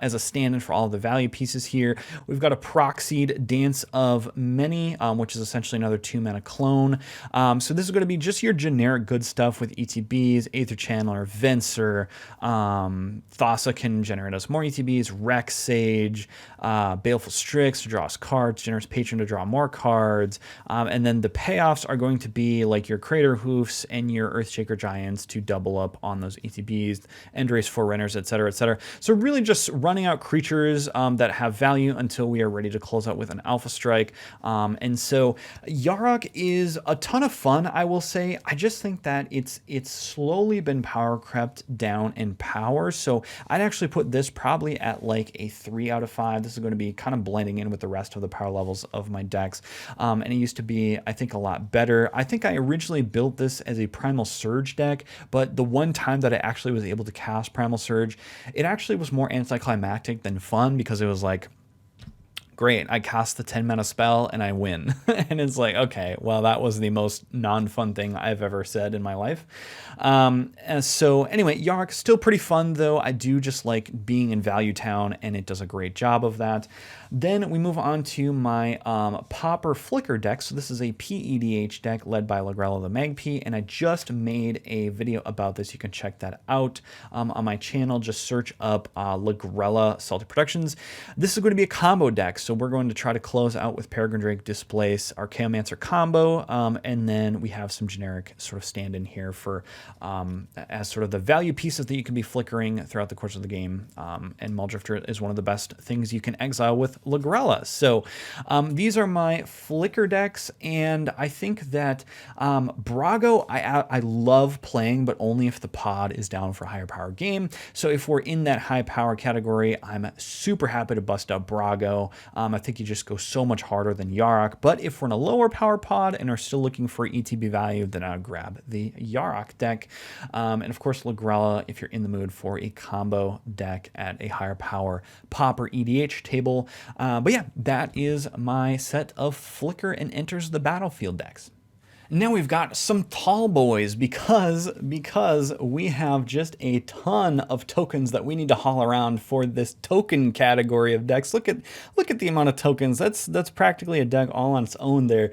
as a stand-in for all of the value pieces here. We've got a Proxied Dance of Many, which is essentially another 2-mana clone. So this is going to be just your generic good stuff with ETBs, Aether Channeler, Venser, Thassa can generate us more ETBs, Rex Sage, Baleful Strix to draw us cards, Generous Patron to draw more cards, and then the payoffs are going to be like your Crater Hoofs and your Earthshaker Giants to double up on those ETBs, Endurace Forerunners, etc., etc. So really just running out creatures that have value until we are ready to close out with an Alpha Strike. And so Yarok is a ton of fun, I will say. I just think that it's slowly been power crept down in power. So I'd actually put this probably at like a 3 out of 5. This is going to be kind of blending in with the rest of the power levels of my decks. And it used to be, I think, a lot better. I think I originally built this as a Primal Surge deck, but the one time that I actually was able to cast Primal Surge, it actually was more anticlimactic than fun because it was like, great, I cast the 10-mana spell and I win. And it's like, okay, well, that was the most non-fun thing I've ever said in my life. And so anyway, Yarok, still pretty fun though. I do just like being in Value Town, and it does a great job of that. Then we move on to my Pauper Flicker deck. So this is a PEDH deck led by Lagrella the Magpie, and I just made a video about this. You can check that out on my channel. Just search up Lagrella Salty Productions. This is going to be a combo deck. So we're going to try to close out with Peregrine Drake, Displace, our Chaomancer combo, and then we have some generic sort of stand-in here for as sort of the value pieces that you can be flickering throughout the course of the game. And Muldrifter is one of the best things you can exile with Lagrella. So these are my Flicker decks, and I think that Brago I love playing, but only if the pod is down for a higher power game. So if we're in that high power category, I'm super happy to bust out Brago. I think you just go so much harder than Yarok. But if we're in a lower power pod and are still looking for ETB value, then I'll grab the Yarok deck. And of course, Lagrella if you're in the mood for a combo deck at a higher power pop or EDH table. But yeah, that is my set of Flicker and Enters the Battlefield decks. Now we've got some tall boys because we have just a ton of tokens that we need to haul around for this token category of decks. Look at the amount of tokens. That's practically a deck all on its own there.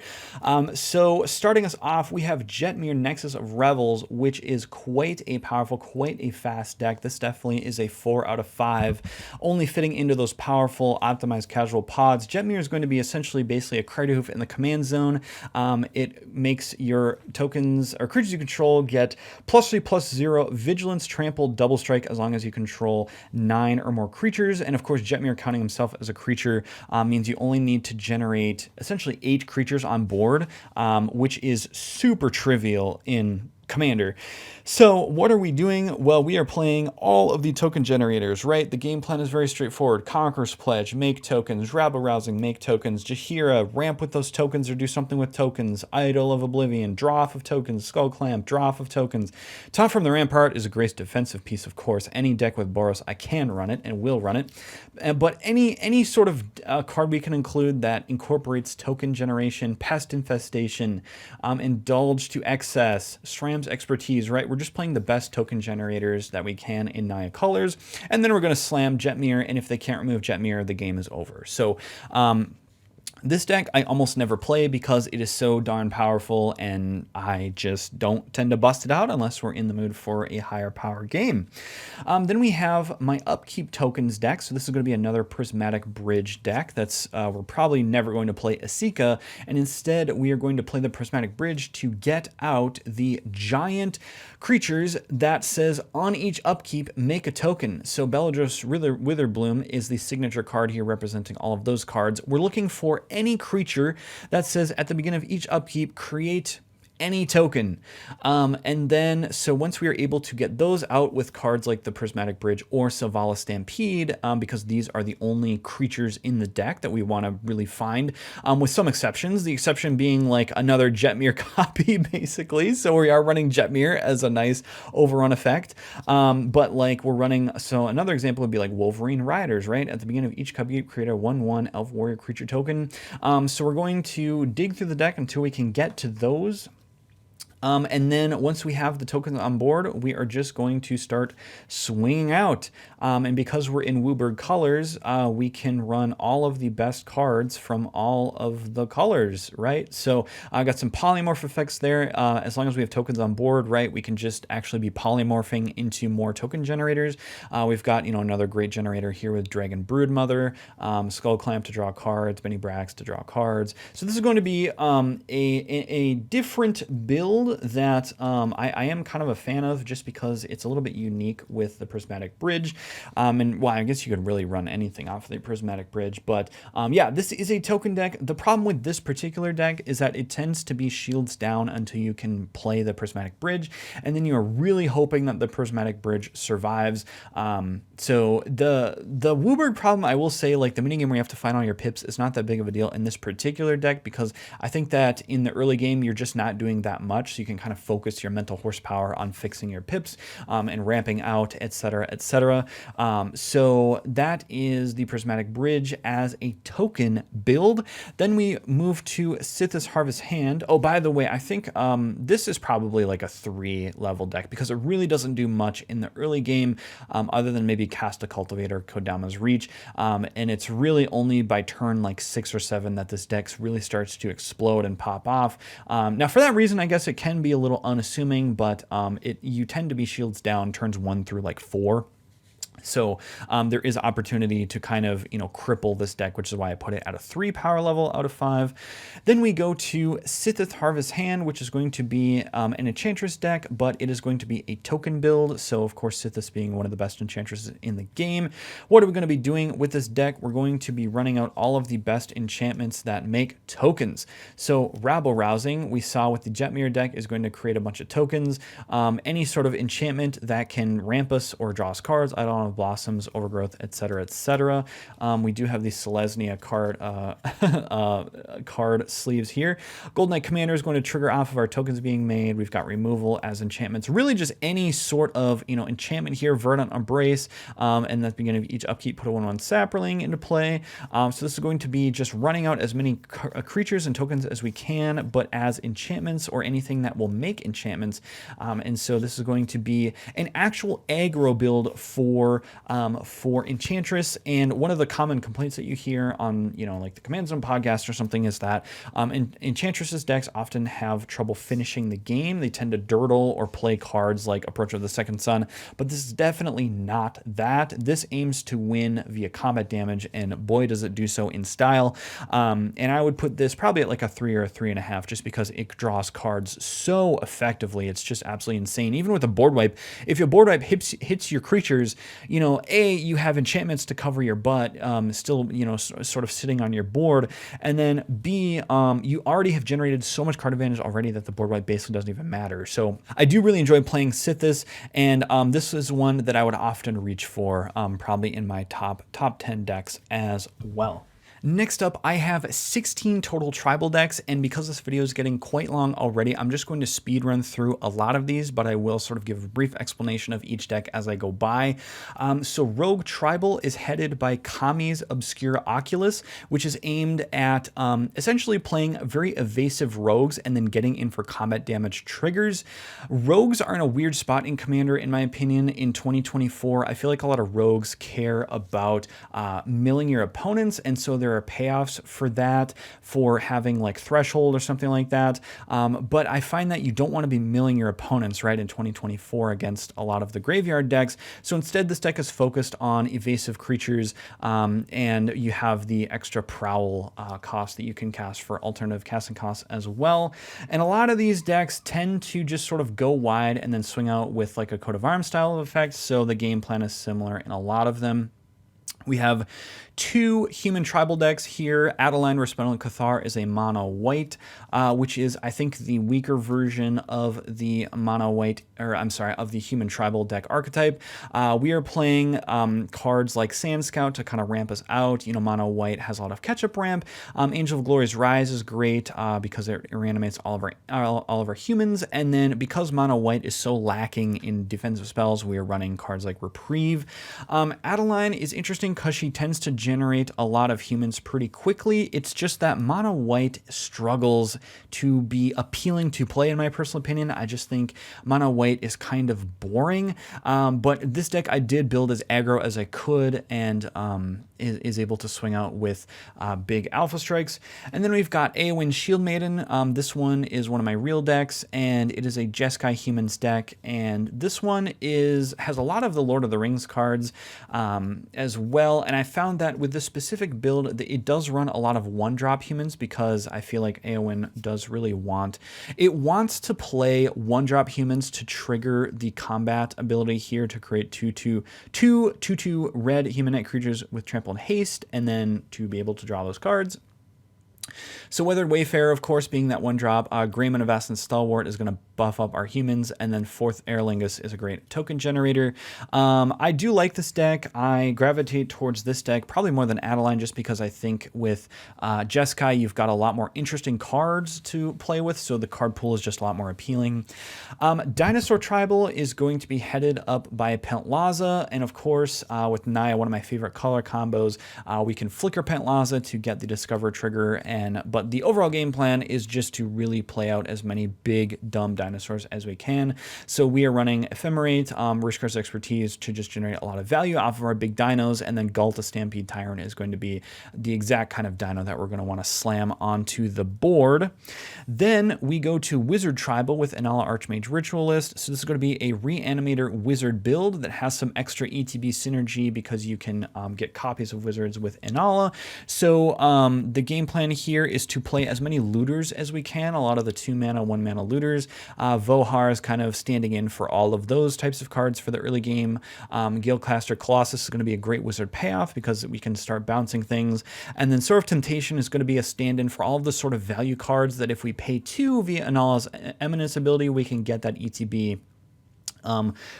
So starting us off, we have Jetmir Nexus of Revels, which is quite a powerful, quite a fast deck. This definitely is a 4 out of 5, only fitting into those powerful optimized casual pods. Jetmir is going to be essentially basically a Cryhoof in the command zone. It makes your tokens or creatures you control get +3/+0 vigilance, trample, double strike as long as you control 9 or more creatures. And of course, Jetmir counting himself as a creature means you only need to generate essentially 8 creatures on board, which is super trivial in Commander. So what are we doing? Well, we are playing all of the token generators, right? The game plan is very straightforward. Conqueror's Pledge, make tokens. Rabble Rousing, make tokens. Jaheira, ramp with those tokens or do something with tokens. Idol of Oblivion, draw off of tokens. Skull Clamp, draw off of tokens. Taunt from the Rampart is a great defensive piece, of course. Any deck with Boros, I can run it and will run it. But any sort of card we can include that incorporates token generation, Pest Infestation, Indulge to Excess, SRAM's Expertise, right? We're just playing the best token generators that we can in Naya colors, and then we're going to slam Jetmir, and if they can't remove Jetmir, the game is over. So this deck I almost never play because it is so darn powerful, and I just don't tend to bust it out unless we're in the mood for a higher power game. Then we have my Upkeep Tokens deck. So this is going to be another Prismatic Bridge deck. That's we're probably never going to play Asika, and instead we are going to play the Prismatic Bridge to get out the giant creatures that says on each upkeep make a token. So Beledros Witherbloom is the signature card here representing all of those cards. We're looking for any creature that says at the beginning of each upkeep create any token. And then, so once we are able to get those out with cards like the Prismatic Bridge or Selvala Stampede, because these are the only creatures in the deck that we want to really find, with some exceptions, the exception being like another Jetmir copy, basically. So we are running Jetmir as a nice overrun effect. But like we're running, so another example would be like Wolverine Riders, right? At the beginning of each copy, create a 1/1 Elf Warrior creature token. So we're going to dig through the deck until we can get to those. And then once we have the tokens on board, we are just going to start swinging out. And because we're in WUBRG colors, we can run all of the best cards from all of the colors, right? So I got some polymorph effects there. As long as we have tokens on board, right, we can just actually be polymorphing into more token generators. We've got, you know, another great generator here with Dragon Broodmother, Skull Clamp to draw cards, Benny Brax to draw cards. So this is going to be a different build that I am kind of a fan of, just because it's a little bit unique with the Prismatic Bridge. And well, I guess you could really run anything off of the Prismatic Bridge, but yeah, this is a token deck. The problem with this particular deck is that it tends to be shields down until you can play the Prismatic Bridge, and then you're really hoping that the Prismatic Bridge survives. So the WUBRG problem, I will say, like the minigame where you have to find all your pips is not that big of a deal in this particular deck, because I think that in the early game, you're just not doing that much. So you can kind of focus your mental horsepower on fixing your pips and ramping out, etc., etc. So that is the Prismatic Bridge as a token build. Then we move to Sithis Harvest Hand. Oh, by the way, I think this is probably like a 3-level deck, because it really doesn't do much in the early game other than maybe cast a Cultivator, Kodama's Reach, and it's really only by turn like 6 or 7 that this deck really starts to explode and pop off. Now, for that reason, I guess it can be a little unassuming, but you tend to be shields down turns 1 through like 4. So there is opportunity to kind of, cripple this deck, which is why I put it at a 3 power level out of 5. Then we go to Sithith Harvest Hand, which is going to be an Enchantress deck, but it is going to be a token build. So of course, Sithith being one of the best Enchantresses in the game. What are we going to be doing with this deck? We're going to be running out all of the best enchantments that make tokens. So Rabble Rousing, we saw with the Jetmir deck, is going to create a bunch of tokens. Any sort of enchantment that can ramp us or draw us cards. I don't know, Blossoms, Overgrowth, etc., etc. We do have the Selesnya card sleeves here. Gold Knight Commander is going to trigger off of our tokens being made. We've got removal as enchantments. Really just any sort of, enchantment here. Verdant Embrace, and at the beginning of each upkeep, put a 1/1 Sapperling into play. So this is going to be just running out as many creatures and tokens as we can, but as enchantments or anything that will make enchantments. And so this is going to be an actual aggro build for Enchantress. And one of the common complaints that you hear on, like the Command Zone podcast or something is that Enchantress's decks often have trouble finishing the game. They tend to durdle or play cards like Approach of the Second Sun, but this is definitely not that. This aims to win via combat damage, and boy, does it do so in style. And I would put this probably at like a 3 or a 3.5, just because it draws cards so effectively. It's just absolutely insane. Even with a board wipe, if your board wipe hits your creatures, A, you have enchantments to cover your butt, still, sort of sitting on your board, and then B, you already have generated so much card advantage already that the board wipe basically doesn't even matter. So I do really enjoy playing Sithis, and this is one that I would often reach for, probably in my top 10 decks as well. Next up, I have 16 total tribal decks, and because this video is getting quite long already, I'm just going to speed run through a lot of these, but I will sort of give a brief explanation of each deck as I go by. So Rogue Tribal is headed by Kami's Obscure Oculus, which is aimed at essentially playing very evasive rogues and then getting in for combat damage triggers. Rogues are in a weird spot in Commander, in my opinion, in 2024. I feel like a lot of rogues care about milling your opponents, and so there are payoffs for that, for having like Threshold or something like that. But I find that you don't want to be milling your opponents, right, in 2024 against a lot of the graveyard decks. So instead, this deck is focused on evasive creatures, and you have the extra Prowl cost that you can cast for alternative casting costs as well. And a lot of these decks tend to just sort of go wide and then swing out with like a coat of arms style of effect. So the game plan is similar in a lot of them. We have 2 human tribal decks here. Adeline Resplendent Cathar is a mono white, which is, I think, the weaker version of the mono white, or I'm sorry, of the human tribal deck archetype. We are playing cards like Sand Scout to kind of ramp us out. Mono white has a lot of catch-up ramp. Angel of Glory's Rise is great because it reanimates all of our humans. And then because mono white is so lacking in defensive spells, we are running cards like Reprieve. Adeline is interesting because she tends to generate a lot of humans pretty quickly. It's just that mono white struggles to be appealing to play, in my personal opinion. I just think mono white is kind of boring. But this deck I did build as aggro as I could, and is able to swing out with big alpha strikes. And then we've got Eowyn Shield Maiden. This one is one of my real decks, and it is a Jeskai Humans deck. And this one has a lot of the Lord of the Rings cards as well. And I found that with this specific build, it does run a lot of 1-drop humans, because I feel like Eowyn does really wants to play 1-drop humans to trigger the combat ability here to create 2/2 red humanite creatures with trample and haste, and then to be able to draw those cards. So Weathered Wayfarer, of course, being that 1-drop, Greyman of Aston Stalwart is going to buff up our humans, and then 4th Aerlingus is a great token generator. I do like this deck. I gravitate towards this deck probably more than Adeline, just because I think with Jeskai, you've got a lot more interesting cards to play with, so the card pool is just a lot more appealing. Dinosaur Tribal is going to be headed up by Pentlaza, and of course, with Naya, one of my favorite color combos, we can flicker Pentlaza to get the Discover trigger, but the overall game plan is just to really play out as many big, dumb dinosaurs dinosaurs as we can. So we are running Ephemerate, Recursion Expertise to just generate a lot of value off of our big dinos, and then Gulta Stampede Tyrant is going to be the exact kind of dino that we're going to want to slam onto the board. Then we go to Wizard Tribal with Inala Archmage Ritualist. So this is going to be a Reanimator Wizard build that has some extra ETB synergy because you can get copies of Wizards with Inala. So the game plan here is to play as many looters as we can, a lot of the 2-mana, 1-mana looters. Vohar is kind of standing in for all of those types of cards for the early game. Guildcaster Colossus is going to be a great Wizard payoff because we can start bouncing things. And then Sword of Temptation is going to be a stand-in for all of the sort of value cards that if we pay 2 via Inala's Eminence ability, we can get that ETB.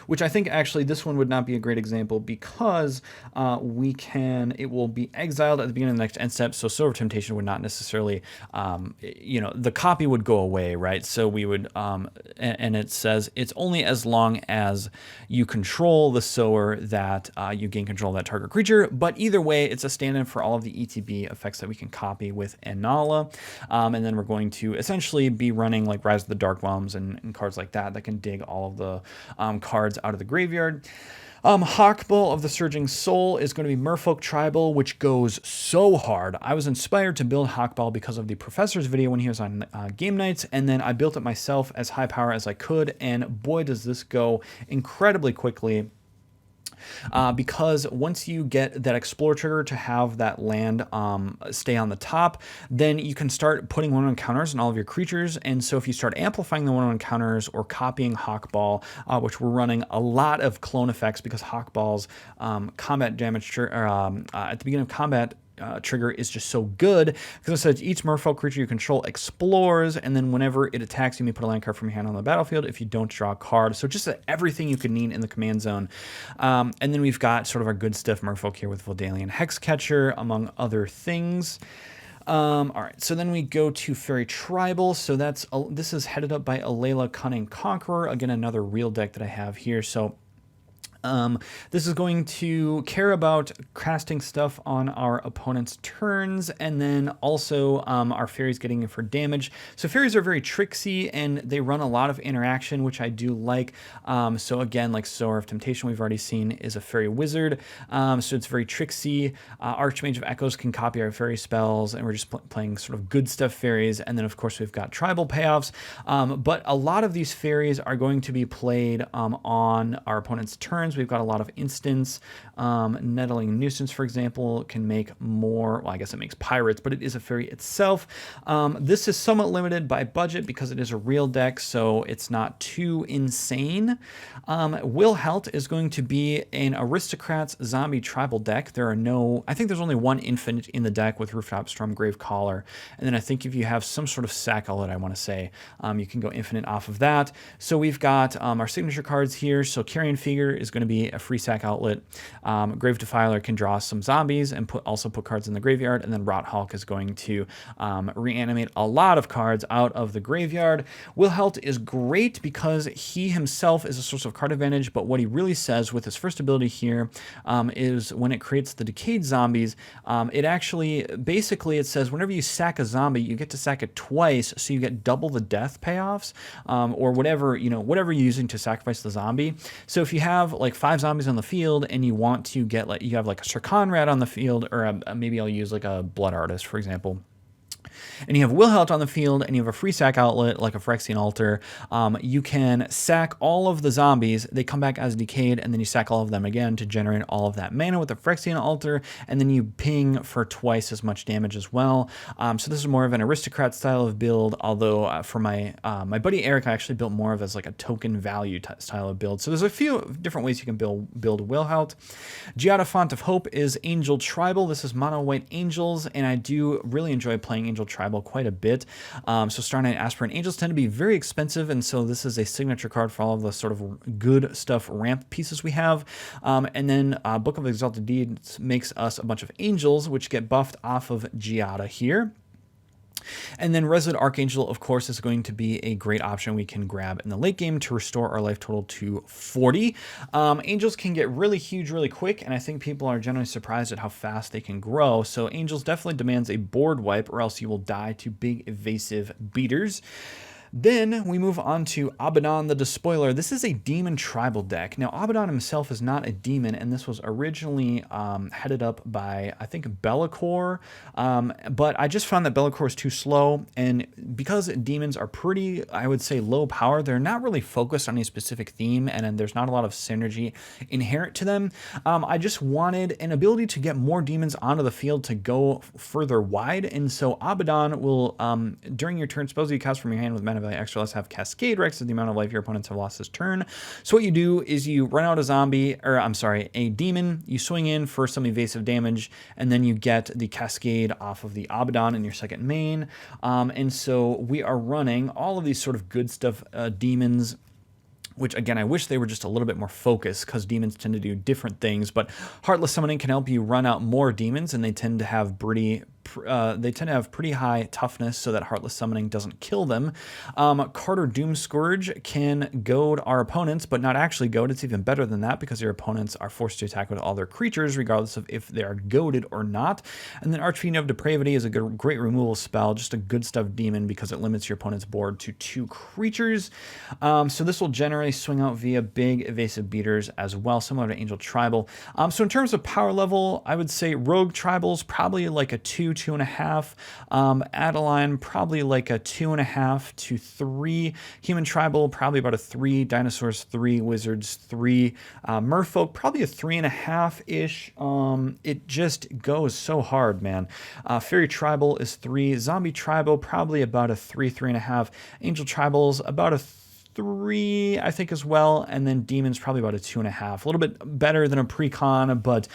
Which I think actually this one would not be a great example because it will be exiled at the beginning of the next end step, so Sword of Temptation would not necessarily, the copy would go away, right? So we would, and it says it's only as long as you control the sower that you gain control of that target creature, but either way, it's a stand-in for all of the ETB effects that we can copy with Inala, and then we're going to essentially be running like Rise of the Dark Realms and cards like that can dig all of the cards out of the graveyard. Hawkball of the Surging Soul is going to be Merfolk Tribal, which goes so hard. I was inspired to build Hawkball because of the Professor's video when he was on game nights, and then I built it myself as high power as I could, and boy does this go incredibly quickly. Because once you get that Explore trigger to have that land stay on the top, then you can start putting 1/1 counters on all of your creatures. And so if you start amplifying the 1/1 counters or copying Hawkball, which we're running a lot of clone effects because Hawkball's combat damage at the beginning of combat trigger is just so good because it says each merfolk creature you control explores, and then whenever it attacks, you may put a land card from your hand on the battlefield. If you don't, draw a card. So just everything you could need in the command zone. And then we've got sort of our good stuff merfolk here with Voldalian Hexcatcher, among other things. All right, so then we go to Fairy Tribal. So this is headed up by Alayla Cunning Conqueror. Again, another real deck that I have here. So this is going to care about casting stuff on our opponent's turns, and then also our fairies getting in for damage. So fairies are very tricksy, and they run a lot of interaction, which I do like. So again, like Sword of Temptation we've already seen is a fairy wizard, so it's very tricksy. Archmage of Echoes can copy our fairy spells, and we're just playing sort of good stuff fairies. And then of course we've got tribal payoffs, but a lot of these fairies are going to be played on our opponent's turns. We've got a lot of instants. Nettling Nuisance, for example, can make more, well, I guess it makes pirates, but it is a fairy itself. This is somewhat limited by budget because it is a real deck, so it's not too insane. Will Helt is going to be an Aristocrats zombie tribal deck. I think there's only one infinite in the deck with Rooftop Storm, Gravecaller, and then I think if you have some sort of sack outlet, I want to say, you can go infinite off of that. So we've got our signature cards here. So Carrion Figure is going to be a free sack outlet. Grave Defiler can draw some zombies and also put cards in the graveyard, and then Rot Hulk is going to reanimate a lot of cards out of the graveyard. Will Helt is great because he himself is a source of card advantage, but what he really says with his first ability here is when it creates the decayed zombies, it actually, basically it says whenever you sack a zombie, you get to sack it twice, so you get double the death payoffs, or whatever you're using to sacrifice the zombie. So if you have like 5 zombies on the field and you want to get, like, you have like a Sir Conrad on the field, or maybe I'll use like a Blood Artist, for example, and you have Will Helt on the field, and you have a free sack outlet like a Phyrexian Altar, you can sack all of the zombies, they come back as decayed, and then you sack all of them again to generate all of that mana with the Phyrexian Altar, and then you ping for twice as much damage as well. So this is more of an Aristocrat style of build, although for my buddy Eric, I actually built more of as like a token value style of build. So there's a few different ways you can build Will Helt. Giada Font of Hope is Angel Tribal. This is mono white angels, and I do really enjoy playing Angel Tribal quite a bit. So Star Knight Aspirant Angels tend to be very expensive, and so this is a signature card for all of the sort of good stuff ramp pieces we have. And then Book of Exalted Deeds makes us a bunch of angels, which get buffed off of Giada here. And then Resolute Archangel, of course, is going to be a great option we can grab in the late game to restore our life total to 40. Angels can get really huge really quick, and I think people are generally surprised at how fast they can grow. So Angels definitely demands a board wipe, or else you will die to big evasive beaters. Then we move on to Abaddon the Despoiler. This is a demon tribal deck. Now, Abaddon himself is not a demon, and this was originally headed up by, I think, Be'lakor, but I just found that Be'lakor is too slow, and because demons are pretty, I would say, low power, they're not really focused on a specific theme, and there's not a lot of synergy inherent to them. I just wanted an ability to get more demons onto the field to go further wide, and so Abaddon will, during your turn, spells you cast from your hand with mana value extra less have Cascade Rex is the amount of life your opponents have lost this turn. So what you do is you run out a demon, you swing in for some evasive damage, and then you get the Cascade off of the Abaddon in your second main. And so we are running all of these sort of good stuff demons, which again, I wish they were just a little bit more focused because demons tend to do different things, but Heartless Summoning can help you run out more demons, and they tend to have pretty high toughness so that Heartless Summoning doesn't kill them. Carter Doomscourge can goad our opponents, but not actually goad. It's even better than that because your opponents are forced to attack with all their creatures, regardless of if they are goaded or not. And then Archfiend of Depravity is a great removal spell, just a good stuff demon because it limits your opponent's board to 2 creatures. So this will generally swing out via big evasive beaters as well, similar to Angel Tribal. So in terms of power level, I would say Rogue Tribal's probably like a 2.5. Adeline, probably like a 2.5 to 3. Human Tribal, probably about a 3. Dinosaurs, 3. Wizards, 3. Merfolk, probably a 3.5-ish. It just goes so hard, man. Fairy Tribal is 3. Zombie Tribal, probably about a 3, 3.5. Angel Tribal's about a 3, I think, as well, and then Demons probably about a 2.5. A little bit better than a Precon, but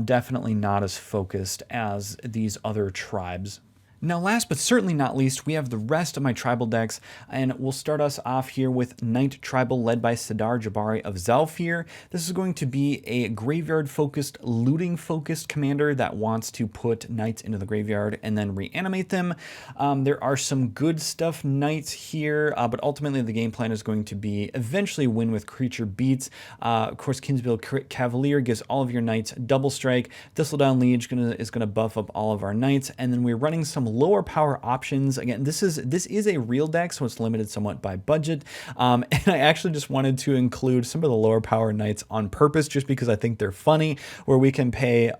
definitely not as focused as these other tribes. Now, last but certainly not least, we have the rest of my tribal decks, and we'll start us off here with Knight Tribal led by Sidar Jabari of Zalfir. This is going to be a graveyard-focused, looting-focused commander that wants to put knights into the graveyard and then reanimate them. There are some good stuff knights here, but ultimately the game plan is going to be eventually win with creature beats. Of course, Kingsbill Cavalier gives all of your knights double strike. Thistledown Liege is going to buff up all of our knights, and then we're running some lower power options. Again, this is a real deck, so it's limited somewhat by budget. And I actually just wanted to include some of the lower power knights on purpose, just because I think they're funny, where we can pay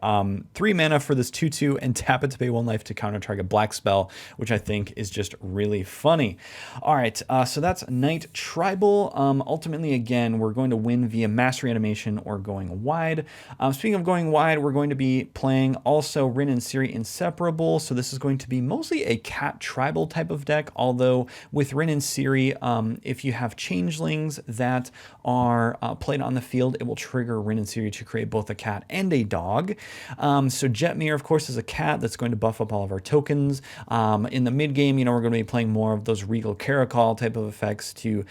3 mana for this 2/2 and tap it to pay 1 life to counter target black spell, which I think is just really funny. All right, so that's Knight Tribal. Ultimately, again, we're going to win via mass reanimation or going wide. Speaking of going wide, we're going to be playing also Rin and Ciri Inseparable. So this is going to be mostly a cat tribal type of deck, although with Rin and Ciri, if you have changelings that are played on the field, it will trigger Rin and Ciri to create both a cat and a dog. So Jetmir, of course, is a cat that's going to buff up all of our tokens. In the mid game, we're going to be playing more of those Regal Caracol type of effects to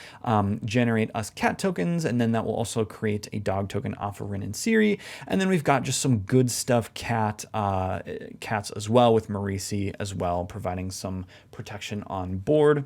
generate us cat tokens, and then that will also create a dog token off of Rin and Ciri. And then we've got just some good stuff cats as well, with Marisi as well, providing some protection on board.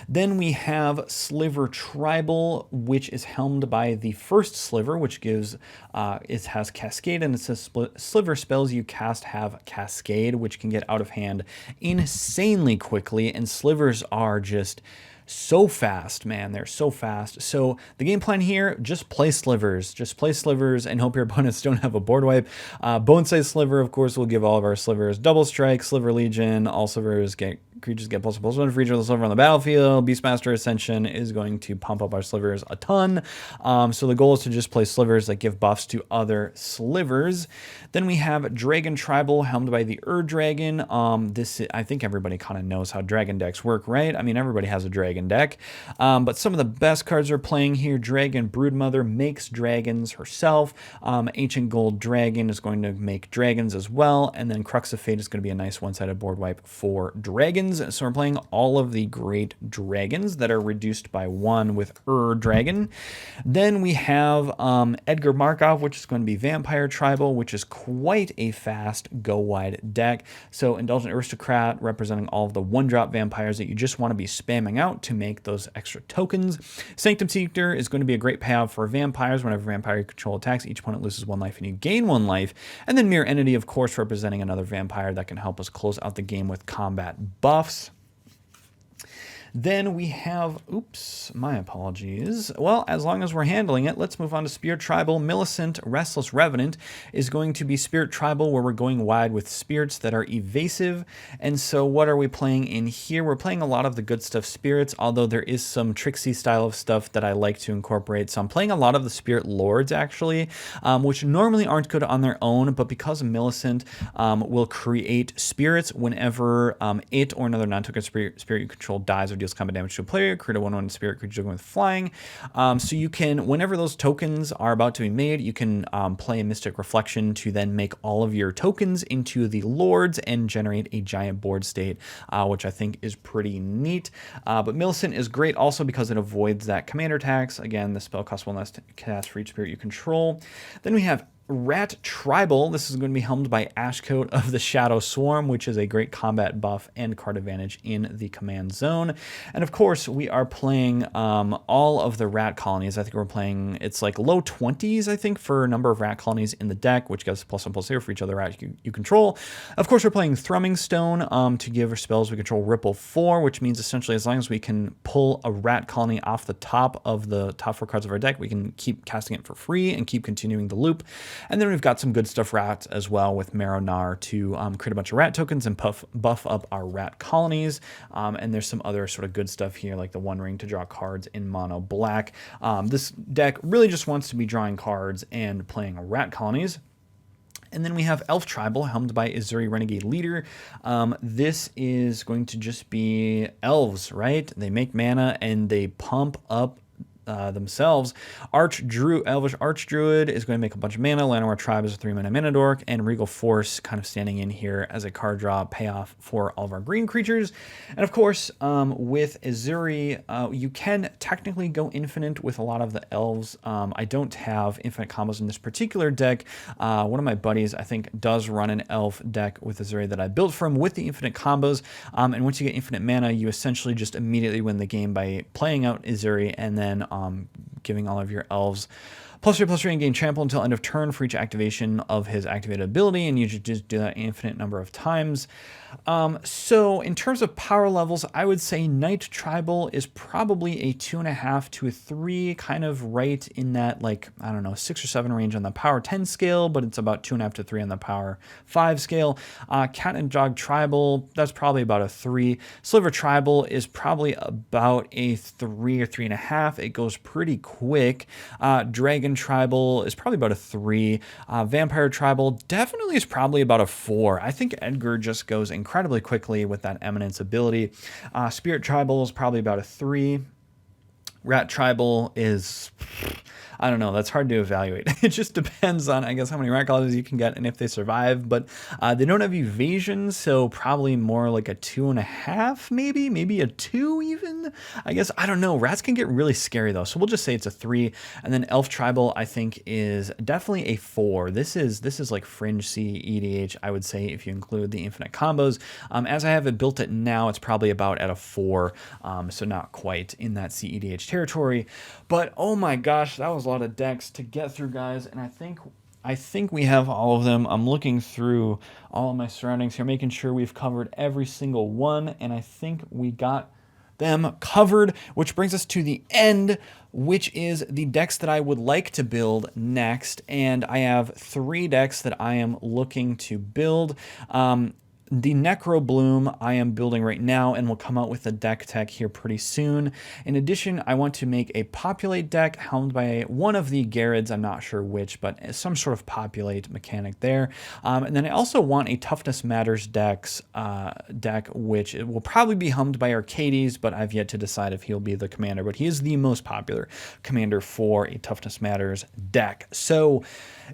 Then we have Sliver Tribal, which is helmed by the first Sliver, which gives, it has Cascade, and it says Sliver spells you cast have Cascade, which can get out of hand insanely quickly, and Slivers are just so fast, man. They're so fast. So the game plan here, just play Slivers. Just play Slivers and hope your opponents don't have a board wipe. Bone-sized Sliver, of course, will give all of our Slivers double strike. Sliver Legion, all Slivers creatures get +1/+1 for each of the Sliver on the battlefield. Beastmaster Ascension is going to pump up our Slivers a ton. So the goal is to just play Slivers that give buffs to other Slivers. Then we have Dragon Tribal, helmed by the Dragon. I think everybody kind of knows how Dragon decks work, right? I mean, everybody has a Dragon deck, but some of the best cards are playing here. Dragon Broodmother makes dragons herself. Ancient Gold Dragon is going to make dragons as well, and then Crux of Fate is going to be a nice one-sided board wipe for dragons. So we're playing all of the great dragons that are reduced by 1 with Dragon. Then we have Edgar Markov, which is going to be Vampire Tribal, which is quite a fast go-wide deck. So Indulgent Aristocrat, representing all of the 1-drop vampires that you just want to be spamming out to make those extra tokens. Sanctum Seeker is going to be a great payout for vampires. Whenever vampire you control attacks, each opponent loses 1 life and you gain 1 life. And then Mirror Entity, of course, representing another vampire that can help us close out the game with combat buffs. Then we have, oops, my apologies. Well, as long as we're handling it, let's move on to Spirit Tribal. Millicent, Restless Revenant, is going to be Spirit Tribal, where we're going wide with spirits that are evasive. And so what are we playing in here? We're playing a lot of the good stuff spirits, although there is some tricksy style of stuff that I like to incorporate. So I'm playing a lot of the Spirit Lords, actually, which normally aren't good on their own, but because Millicent will create spirits whenever it or another non-token spirit you control dies or deals combat damage to a player, create a 1/1 spirit creature with flying. So you can, whenever those tokens are about to be made, you can play a Mystic Reflection to then make all of your tokens into the Lords and generate a giant board state, which I think is pretty neat. But Millicent is great also because it avoids that commander tax. Again, the spell costs 1 less to cast for each spirit you control. Then we have Rat Tribal. This is going to be helmed by Ashcoat of the Shadow Swarm, which is a great combat buff and card advantage in the command zone. And of course, we are playing all of the rat colonies. I think we're playing, it's like low 20s, I think, for a number of rat colonies in the deck, which gives +1/+0 for each other rat you control. Of course, we're playing Thrumming Stone to give our spells we control Ripple 4, which means essentially as long as we can pull a rat colony off the top 4 cards of our deck, we can keep casting it for free and keep continuing the loop. And then we've got some good stuff rats as well with Marrow-Gnar to create a bunch of rat tokens and buff up our rat colonies. And there's some other sort of good stuff here, like the One Ring to draw cards in mono black. This deck really just wants to be drawing cards and playing rat colonies. And then we have Elf Tribal, helmed by Izuri Renegade Leader. This is going to just be elves, right? They make mana and they pump up themselves. Elvish Archdruid is going to make a bunch of mana. Llanowar Tribe is a 3-mana mana dork, and Regal Force kind of standing in here as a card draw payoff for all of our green creatures. And of course, with Izuri, you can technically go infinite with a lot of the elves. I don't have infinite combos in this particular deck. One of my buddies, I think, does run an elf deck with Izuri that I built for him with the infinite combos. And once you get infinite mana, you essentially just immediately win the game by playing out Izuri and then giving all of your elves +3/+3 and gain trample until end of turn for each activation of his activated ability, and you should just do that an infinite number of times. So in terms of power levels, I would say Knight Tribal is probably a 2.5 to a 3, kind of right in that, like, I don't know, 6 or 7 range on the power 10 scale, but it's about 2.5 to 3 on the power 5 scale. Cat and Dog Tribal, that's probably about a 3. Sliver Tribal is probably about a 3 or 3.5. It goes pretty quick. Dragon Tribal is probably about a 3. Vampire Tribal definitely is probably about a 4. I think Edgar just goes incredibly quickly with that Eminence ability. Spirit Tribal is probably about a 3. Rat Tribal is, I don't know, that's hard to evaluate. It just depends on, I guess, how many rat colonies you can get and if they survive, but they don't have evasion, so probably more like a 2.5, maybe a 2 even, I guess. I don't know. Rats can get really scary though, so we'll just say it's a 3. And then Elf Tribal, I think, is definitely a 4. This is like fringe C EDH, I would say, if you include the infinite combos. As I have it built it now, it's probably about at a 4, so not quite in that C EDH territory. But oh my gosh, that was a lot of decks to get through, guys, and I think we have all of them. I'm looking through all of my surroundings here, making sure we've covered every single one, and I think we got them covered, which brings us to the end, which is the decks that I would like to build next. And I have 3 decks that I am looking to build. The Necro Bloom I am building right now and will come out with a deck tech here pretty soon. In addition, I want to make a Populate deck helmed by one of the Garrids, I'm not sure which, but some sort of Populate mechanic there. And then I also want a Toughness Matters deck, which it will probably be helmed by Arcades, but I've yet to decide if he'll be the commander, but he is the most popular commander for a Toughness Matters deck. So,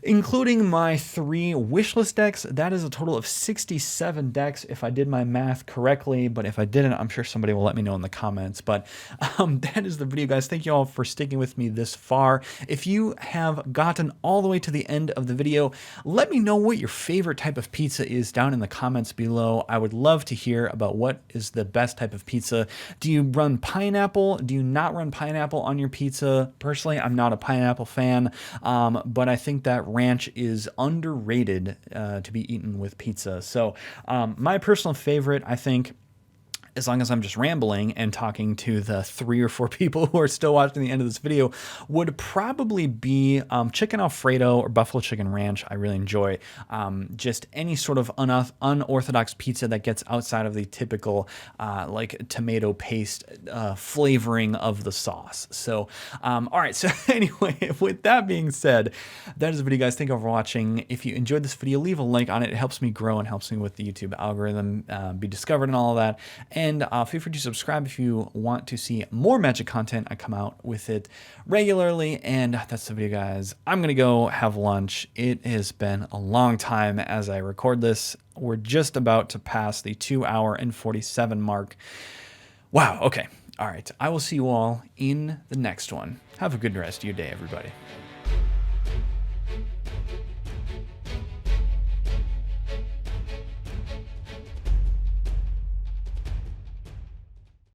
including my 3 wishlist decks, that is a total of 67 decks if I did my math correctly, but if I didn't, I'm sure somebody will let me know in the comments. But that is the video, guys. Thank you all for sticking with me this far. If you have gotten all the way to the end of the video, let me know what your favorite type of pizza is down in the comments below. I would love to hear about what is the best type of pizza. Do you run pineapple? Do you not run pineapple on your pizza? Personally, I'm not a pineapple fan, but I think that ranch is underrated to be eaten with pizza. So my personal favorite, I think, as long as I'm just rambling and talking to the 3 or 4 people who are still watching the end of this video, would probably be chicken Alfredo or buffalo chicken ranch. I really enjoy just any sort of unorthodox pizza that gets outside of the typical like tomato paste flavoring of the sauce. So, all right. So anyway, with that being said, that is the video, guys. Thank you all for watching. If you enjoyed this video, leave a like on it. It helps me grow and helps me with the YouTube algorithm, be discovered and all of that. And feel free to subscribe if you want to see more Magic content. I come out with it regularly. And that's the video, guys. I'm going to go have lunch. It has been a long time as I record this. We're just about to pass the 2 hour and 47 mark. Wow. Okay. All right. I will see you all in the next one. Have a good rest of your day, everybody.